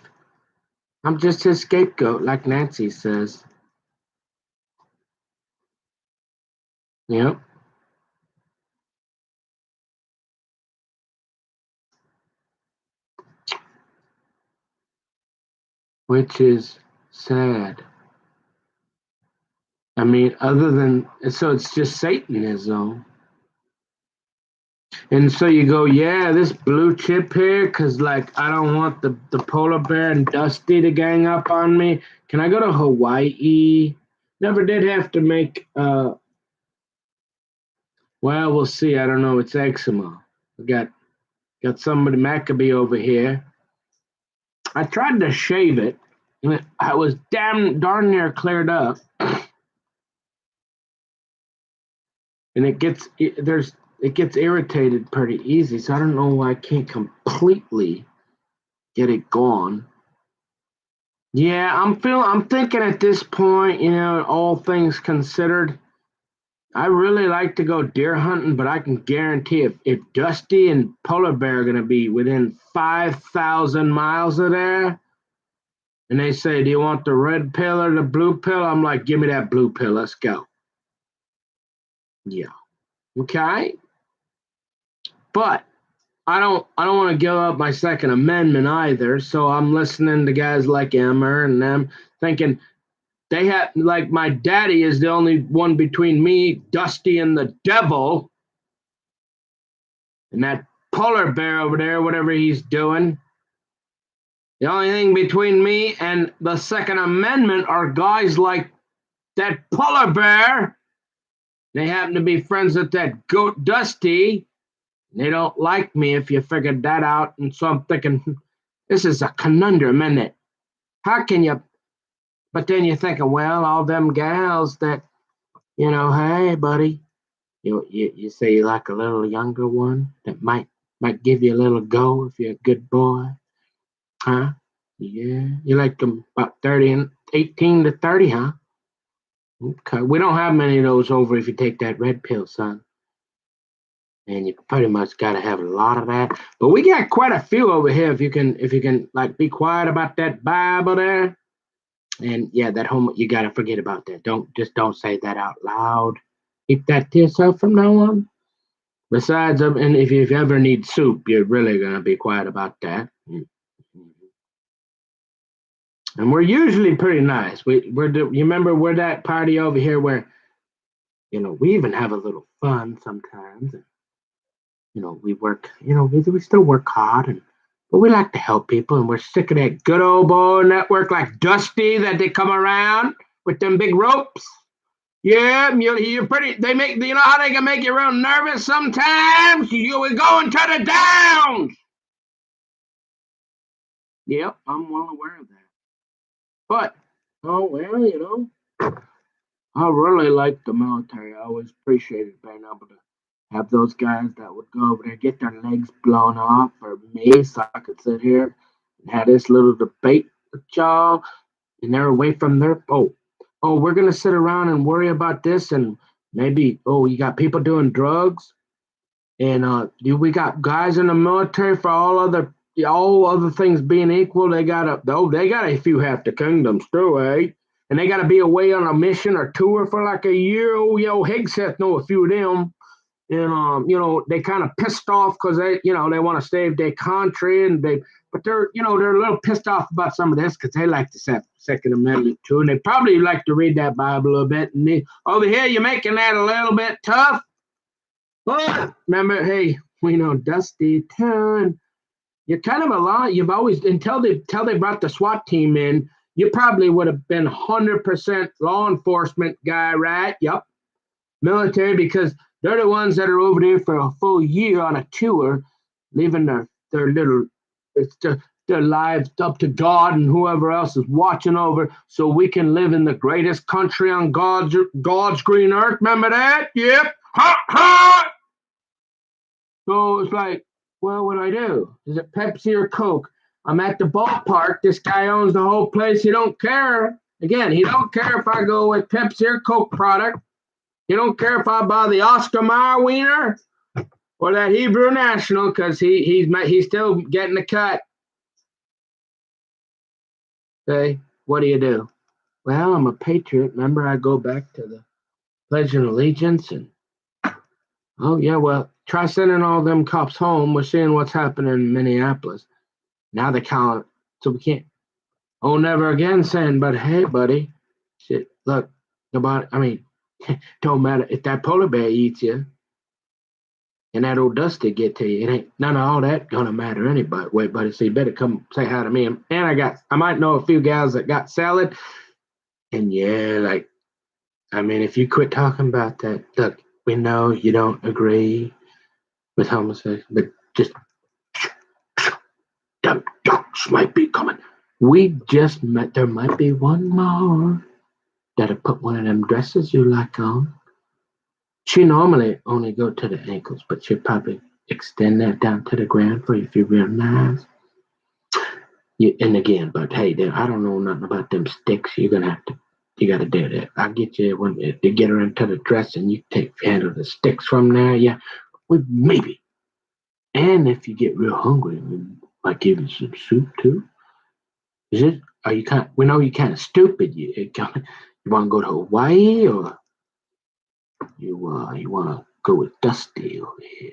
I'm just his scapegoat, like Nancy says. Yep. Which is sad. I mean, other than, so it's just Satanism. And so you go, yeah, this blue chip here, because, like, I don't want the polar bear and Dusty to gang up on me. Can I go to Hawaii? Never did have to make, well, we'll see. I don't know. It's eczema. We got somebody, Maccabee over here. I tried to shave it, and I was darn near cleared up. And it gets irritated pretty easy, so I don't know why I can't completely get it gone. Yeah, I'm thinking at this point, all things considered, I really like to go deer hunting, but I can guarantee if Dusty and Polar Bear are gonna be within 5,000 miles of there, and they say, "Do you want the red pill or the blue pill?" I'm like, "Give me that blue pill. Let's go." Yeah. Okay. But I don't want to give up my Second Amendment either. So I'm listening to guys like Emmer and them, thinking they have, like, my daddy is the only one between me, Dusty, and the devil, and that polar bear over there, whatever he's doing. The only thing between me and the Second Amendment are guys like that polar bear. They happen to be friends with that goat Dusty. They don't like me, if you figured that out. And so I'm thinking, this is a conundrum, isn't it? How can you? But then you're thinking, well, all them gals that, hey, buddy, you say you like a little younger one that might give you a little go if you're a good boy, huh? Yeah, you like them about 30 and 18 to 30, huh? Okay, we don't have many of those over if you take that red pill, son. And you pretty much got to have a lot of that. But we got quite a few over here. If you can like be quiet about that Bible there, and yeah, that home, you got to forget about that. Don't say that out loud. Keep that to yourself from now on. Besides, and if you ever need soup, you're really gonna be quiet about that. And we're usually pretty nice. You remember we're that party over here where we even have a little fun sometimes. We work, we still work hard, but we like to help people, and we're sick of that good old boy network like Dusty that they come around with them big ropes. Yeah, you're pretty. They make, how they can make you real nervous sometimes. We're going to the downs. Yep, I'm well aware of that. But oh well, I really like the military. I always appreciated being able to have those guys that would go over there, get their legs blown off, or me, so I could sit here and have this little debate with y'all, and they're away from their we're gonna sit around and worry about this, and maybe, you got people doing drugs, and we got guys in the military for all other things being equal. They got a few half the kingdoms too, eh? And they got to be away on a mission or tour for like a year. Hegseth know a few of them, and they kind of pissed off because they want to save their country, but they're a little pissed off about some of this because they like the Second Amendment too, and they probably like to read that Bible a little bit. And over here, you're making that a little bit tough. But remember, hey, we know Dusty Town. You're kind of a lot. You've always, until they brought the SWAT team in, you probably would have been 100% law enforcement guy, right? Yep, military, because they're the ones that are over there for a full year on a tour, leaving their little their lives up to God and whoever else is watching over, so we can live in the greatest country on God's green earth. Remember that? Yep. Ha ha. So it's like, well, what do I do? Is it Pepsi or Coke? I'm at the ballpark. This guy owns the whole place. He don't care. Again, he don't care if I go with Pepsi or Coke product. He don't care if I buy the Oscar Mayer wiener or that Hebrew National because he's still getting the cut. Okay, what do? Well, I'm a patriot. Remember, I go back to the Pledge of Allegiance and oh yeah, well, try sending all them cops home. We're seeing what's happening in Minneapolis. Now they count, so we can't. Oh, never again saying, but hey, buddy, shit, look, nobody. I mean, don't matter if that polar bear eats you and that old Dusty get to you. It ain't none of all that gonna matter anybody. Wait, buddy, so you better come say hi to me. And I might know a few gals that got salad. And yeah, like, I mean, if you quit talking about that, look, we know you don't agree with homosexuality, but just them ducks might be coming. We just met. There might be one more that'll put one of them dresses you like on. She normally only go to the ankles, but she'll probably extend that down to the ground for you if you're real nice. And again, but hey, I don't know nothing about them sticks. You got to do that. I'll get you when to get her into the dress, and you handle the sticks from there. Yeah, maybe. And if you get real hungry, we might give you some soup too. Is it? Are you kind? We know you're kind of stupid. You want to go to Hawaii, or you want to go with Dusty over here?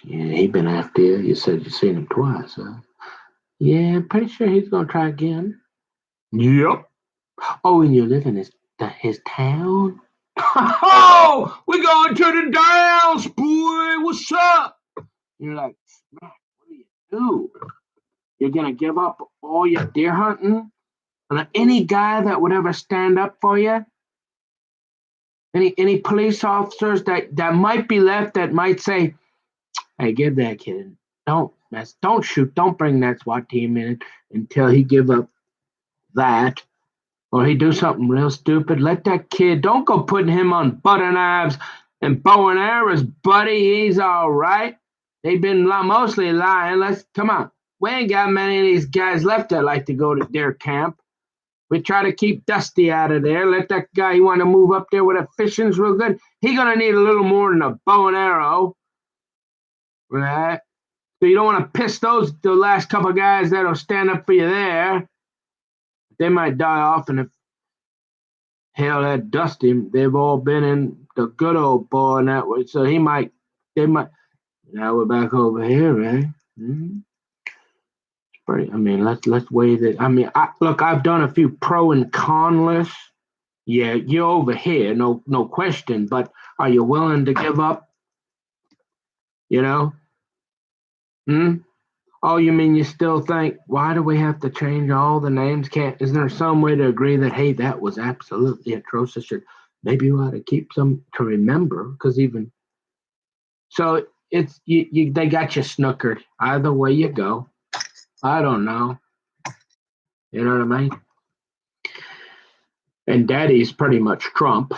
Yeah, he been after you. You said you seen him twice, huh? Yeah, I'm pretty sure he's gonna try again. Yep. Oh, and you live in his town? Oh, we going to the Downs, boy. What's up? You're like, man, what do you do? You're gonna give up all your deer hunting? And any guy that would ever stand up for you? Any police officers that might be left that might say, "Hey, give that kid. Don't shoot. Don't bring that SWAT team in until he give up that." Or he do something real stupid. Let that kid, don't go putting him on butter knives and bow and arrows, buddy. He's all right. They've been mostly lying. Come on. We ain't got many of these guys left that like to go to deer camp. We try to keep Dusty out of there. Let that guy who want to move up there with a fishing's real good. He gonna need a little more than a bow and arrow, right? So you don't want to piss the last couple of guys that'll stand up for you there. They might die off, and if hell, that Dusty, they've all been in the good old boy in that way. So they might. Now we're back over here, right? Mm-hmm. Pretty. I mean, let's weigh that. I mean, look, I've done a few pro and con lists. Yeah, you're over here, no question. But are you willing to give up? You know? Hmm? Oh, you mean you still think, why do we have to change all the names? Isn't there some way to agree that, hey, that was absolutely atrocious? Or maybe you ought to keep some to remember, because even so, it's they got you snookered. Either way you go, I don't know. You know what I mean? And Daddy's pretty much Trump,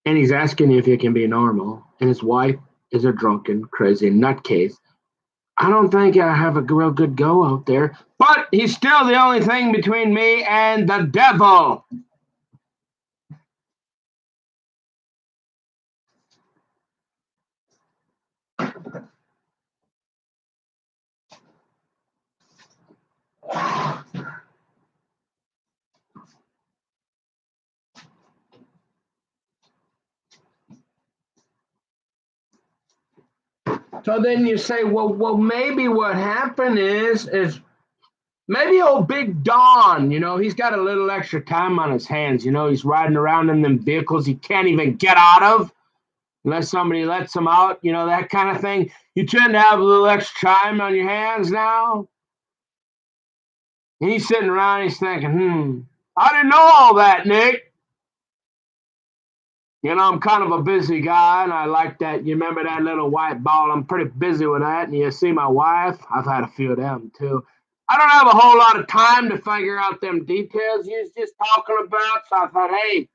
and he's asking you if you can be normal. And his wife is a drunken, crazy nutcase. I don't think I have a real good go out there, but he's still the only thing between me and the devil. So then you say, well, maybe what happened is maybe old Big Don, he's got a little extra time on his hands. He's riding around in them vehicles he can't even get out of unless somebody lets him out, that kind of thing. You tend to have a little extra time on your hands now. And he's sitting around, he's thinking, I didn't know all that, Nick. I'm kind of a busy guy, and I like that. You remember that little white ball? I'm pretty busy with that. And you see my wife? I've had a few of them, too. I don't have a whole lot of time to figure out them details you was just talking about. So I thought, hey,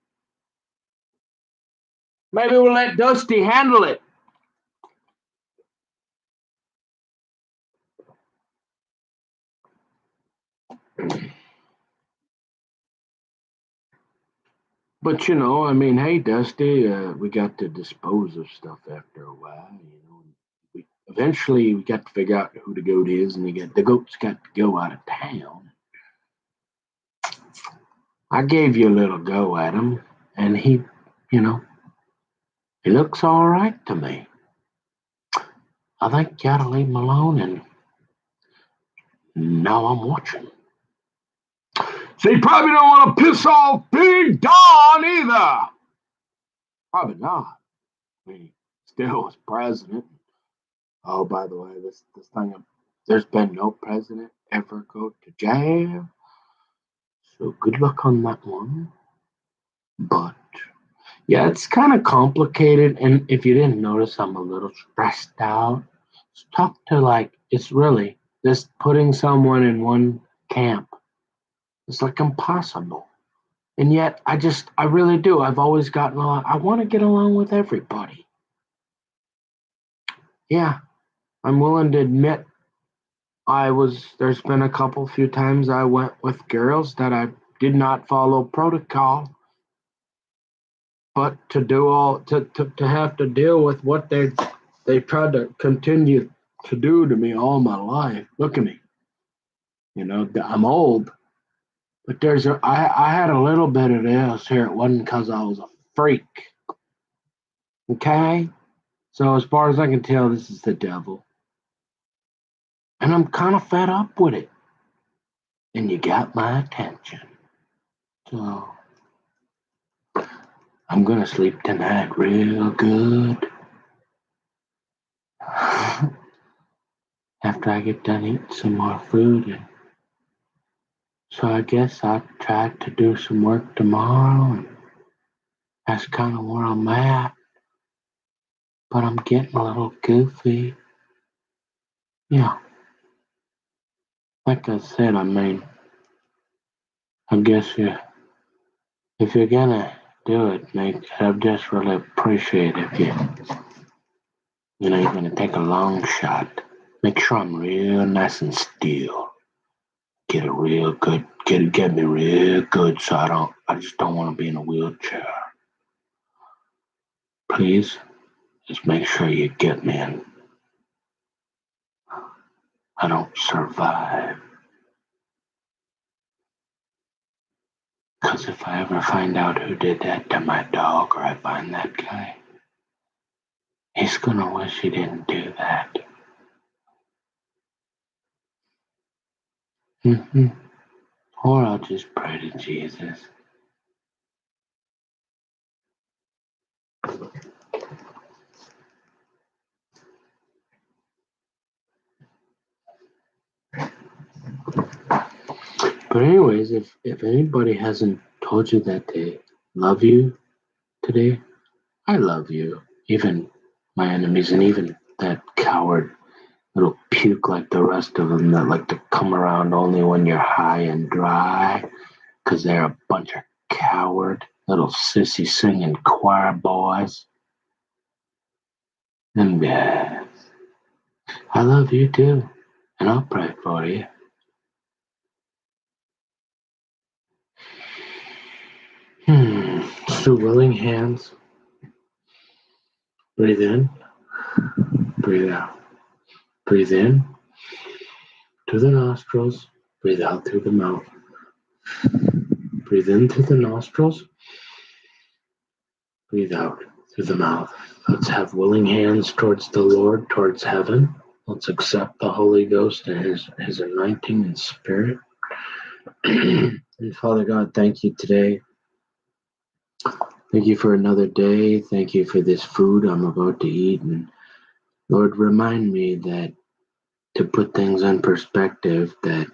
maybe we'll let Dusty handle it. But I mean, hey, Dusty, we got to dispose of stuff after a while. Eventually we got to figure out who the goat is, and the goat's got to go out of town. I gave you a little go at him, and he looks all right to me. I think you ought to leave him alone, and now I'm watching. So you probably don't want to piss off Big Don either. Probably not. I mean, still was president. Oh, by the way, this thing, there's been no president ever go to jail. So good luck on that one. But yeah, it's kind of complicated. And if you didn't notice, I'm a little stressed out. It's tough to it's really just putting someone in one camp. It's like impossible. And yet, I really do. I've always gotten along. I want to get along with everybody. Yeah, I'm willing to admit there's been a few times I went with girls that I did not follow protocol, but to have to deal with what they tried to continue to do to me all my life. Look at me. I'm old, but I had a little bit of this here. It wasn't because I was a freak. Okay? So as far as I can tell, this is the devil. And I'm kind of fed up with it. And you got my attention. So I'm going to sleep tonight real good. After I get done eating some more food. And so I guess I'll try to do some work tomorrow. And that's kind of where I'm at. But I'm getting a little goofy. Yeah. Like I said, I mean, I guess if you're going to do it, I'd just really appreciate if you're going to take a long shot. Make sure I'm real nice and still. Get it real good. Get me real good so I just don't want to be in a wheelchair. Please, just make sure you get me and I don't survive. Because if I ever find out who did that to my dog or I find that guy, he's gonna wish he didn't do that. Or I'll just pray to Jesus. But anyways, if anybody hasn't told you that they love you today, I love you. Even my enemies and even that coward little puke like the rest of them that like to come around only when you're high and dry because they're a bunch of coward little sissy singing choir boys. And yes, I love you too, and I'll pray for you. So willing hands. Breathe in, breathe out. Breathe in through the nostrils, breathe out through the mouth. Breathe in through the nostrils, breathe out through the mouth. Let's have willing hands towards the Lord, towards heaven. Let's accept the Holy Ghost and His anointing and Spirit. And Father God, thank you today. Thank you for another day. Thank you for this food I'm about to eat. And Lord, remind me that to put things in perspective, that,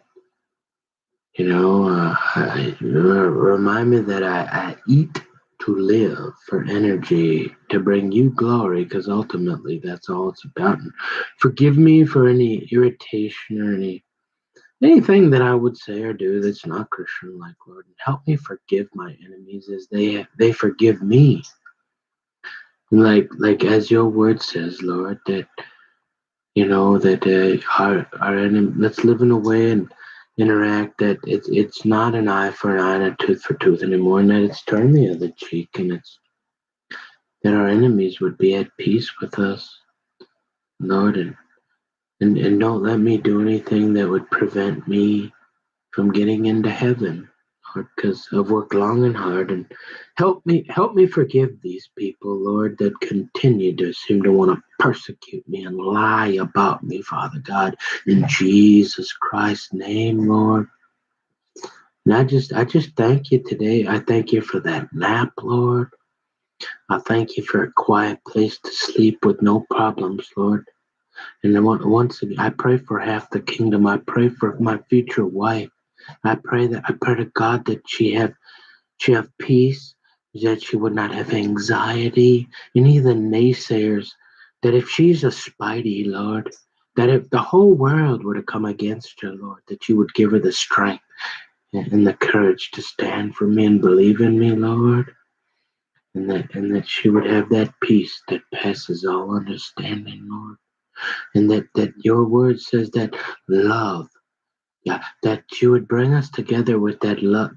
remind me that I eat to live for energy, to bring you glory, because ultimately that's all it's about. And forgive me for any irritation or anything that I would say or do that's not Christian-like, Lord. And help me forgive my enemies as they forgive me. Like as your word says, Lord, that our enemy, let's live in a way and interact, that it's not an eye for an eye and a tooth for tooth anymore, and that it's turned the other cheek, and it's that our enemies would be at peace with us, Lord, and don't let me do anything that would prevent me from getting into heaven, Lord, because I've worked long and hard, and help me forgive these people, Lord, that continue to seem to want to persecute me and lie about me, Father God, in Jesus Christ's name, Lord. And I just thank you today. I thank you for that nap, Lord. I thank you for a quiet place to sleep with no problems, Lord. And then once again, I pray for half the kingdom. I pray for my future wife. I pray to God that she have peace, that she would not have anxiety, any of the naysayers. That if she's a Spidey, Lord, that if the whole world were to come against her, Lord, that you would give her the strength and the courage to stand for me and believe in me, Lord, and that she would have that peace that passes all understanding, Lord, and that your word says that love, yeah, that you would bring us together with that love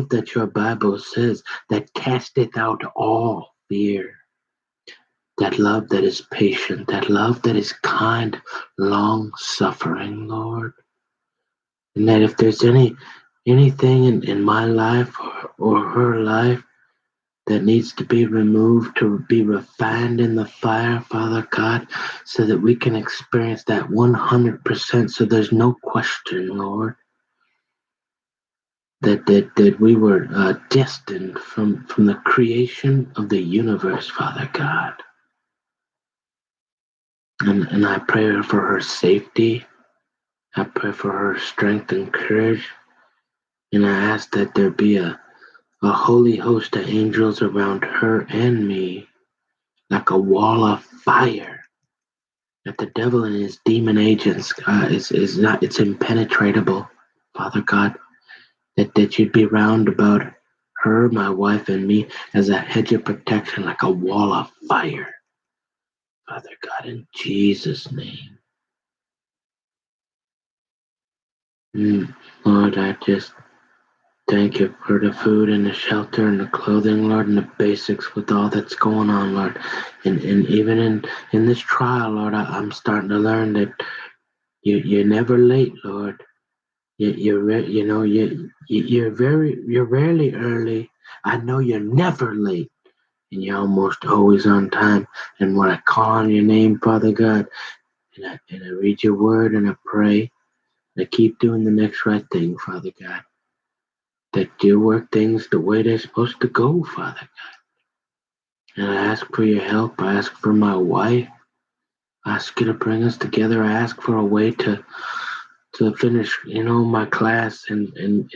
that your Bible says that casteth out all fear, that love that is patient, that love that is kind, long suffering, Lord, and that if there's anything in my life or her life that needs to be removed, to be refined in the fire, Father God, so that we can experience that 100%, so there's no question, Lord, that we were destined from the creation of the universe, Father God. And I pray for her safety. I pray for her strength and courage. And I ask that there be a holy host of angels around her and me, like a wall of fire, that the devil and his demon agents is not, it's impenetrable, Father God, that you'd be round about her, my wife, and me as a hedge of protection, like a wall of fire, Father God, in Jesus' name. Lord, I just thank you for the food and the shelter and the clothing, Lord, and the basics with all that's going on, Lord. And even in this trial, Lord, I'm starting to learn that you're never late, Lord. You're rarely early. I know you're never late, and you're almost always on time. And when I call on your name, Father God, and I read your word and I pray, and I keep doing the next right thing, Father God, that you work things the way they're supposed to go, Father God. And I ask for your help. I ask for my wife. I ask you to bring us together. I ask for a way to finish, my class and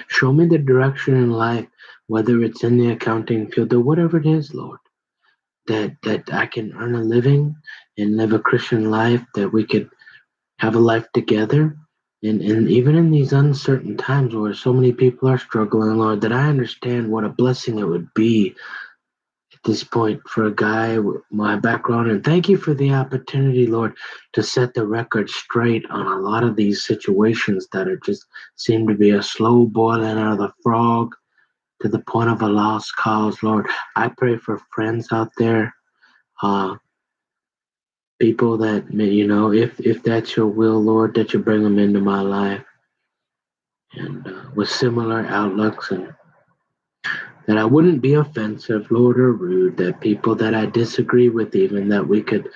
show me the direction in life, whether it's in the accounting field or whatever it is, Lord, that I can earn a living and live a Christian life, that we could have a life together. And even in these uncertain times where so many people are struggling, Lord, that I understand what a blessing it would be at this point for a guy with my background. And thank you for the opportunity, Lord, to set the record straight on a lot of these situations that are just seem to be a slow boiling out of the frog to the point of a lost cause, Lord. I pray for friends out there, people that, if that's your will, Lord, that you bring them into my life, and with similar outlooks, and that I wouldn't be offensive, Lord, or rude, that people that I disagree with, even, that we could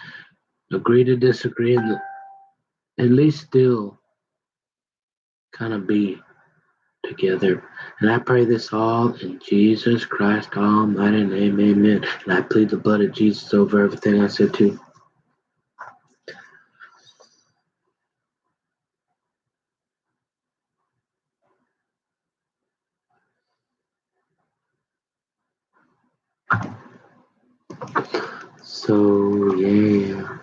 agree to disagree and at least still kind of be together. And I pray this all in Jesus Christ almighty name, amen. And I plead the blood of Jesus over everything I said too. So, yeah.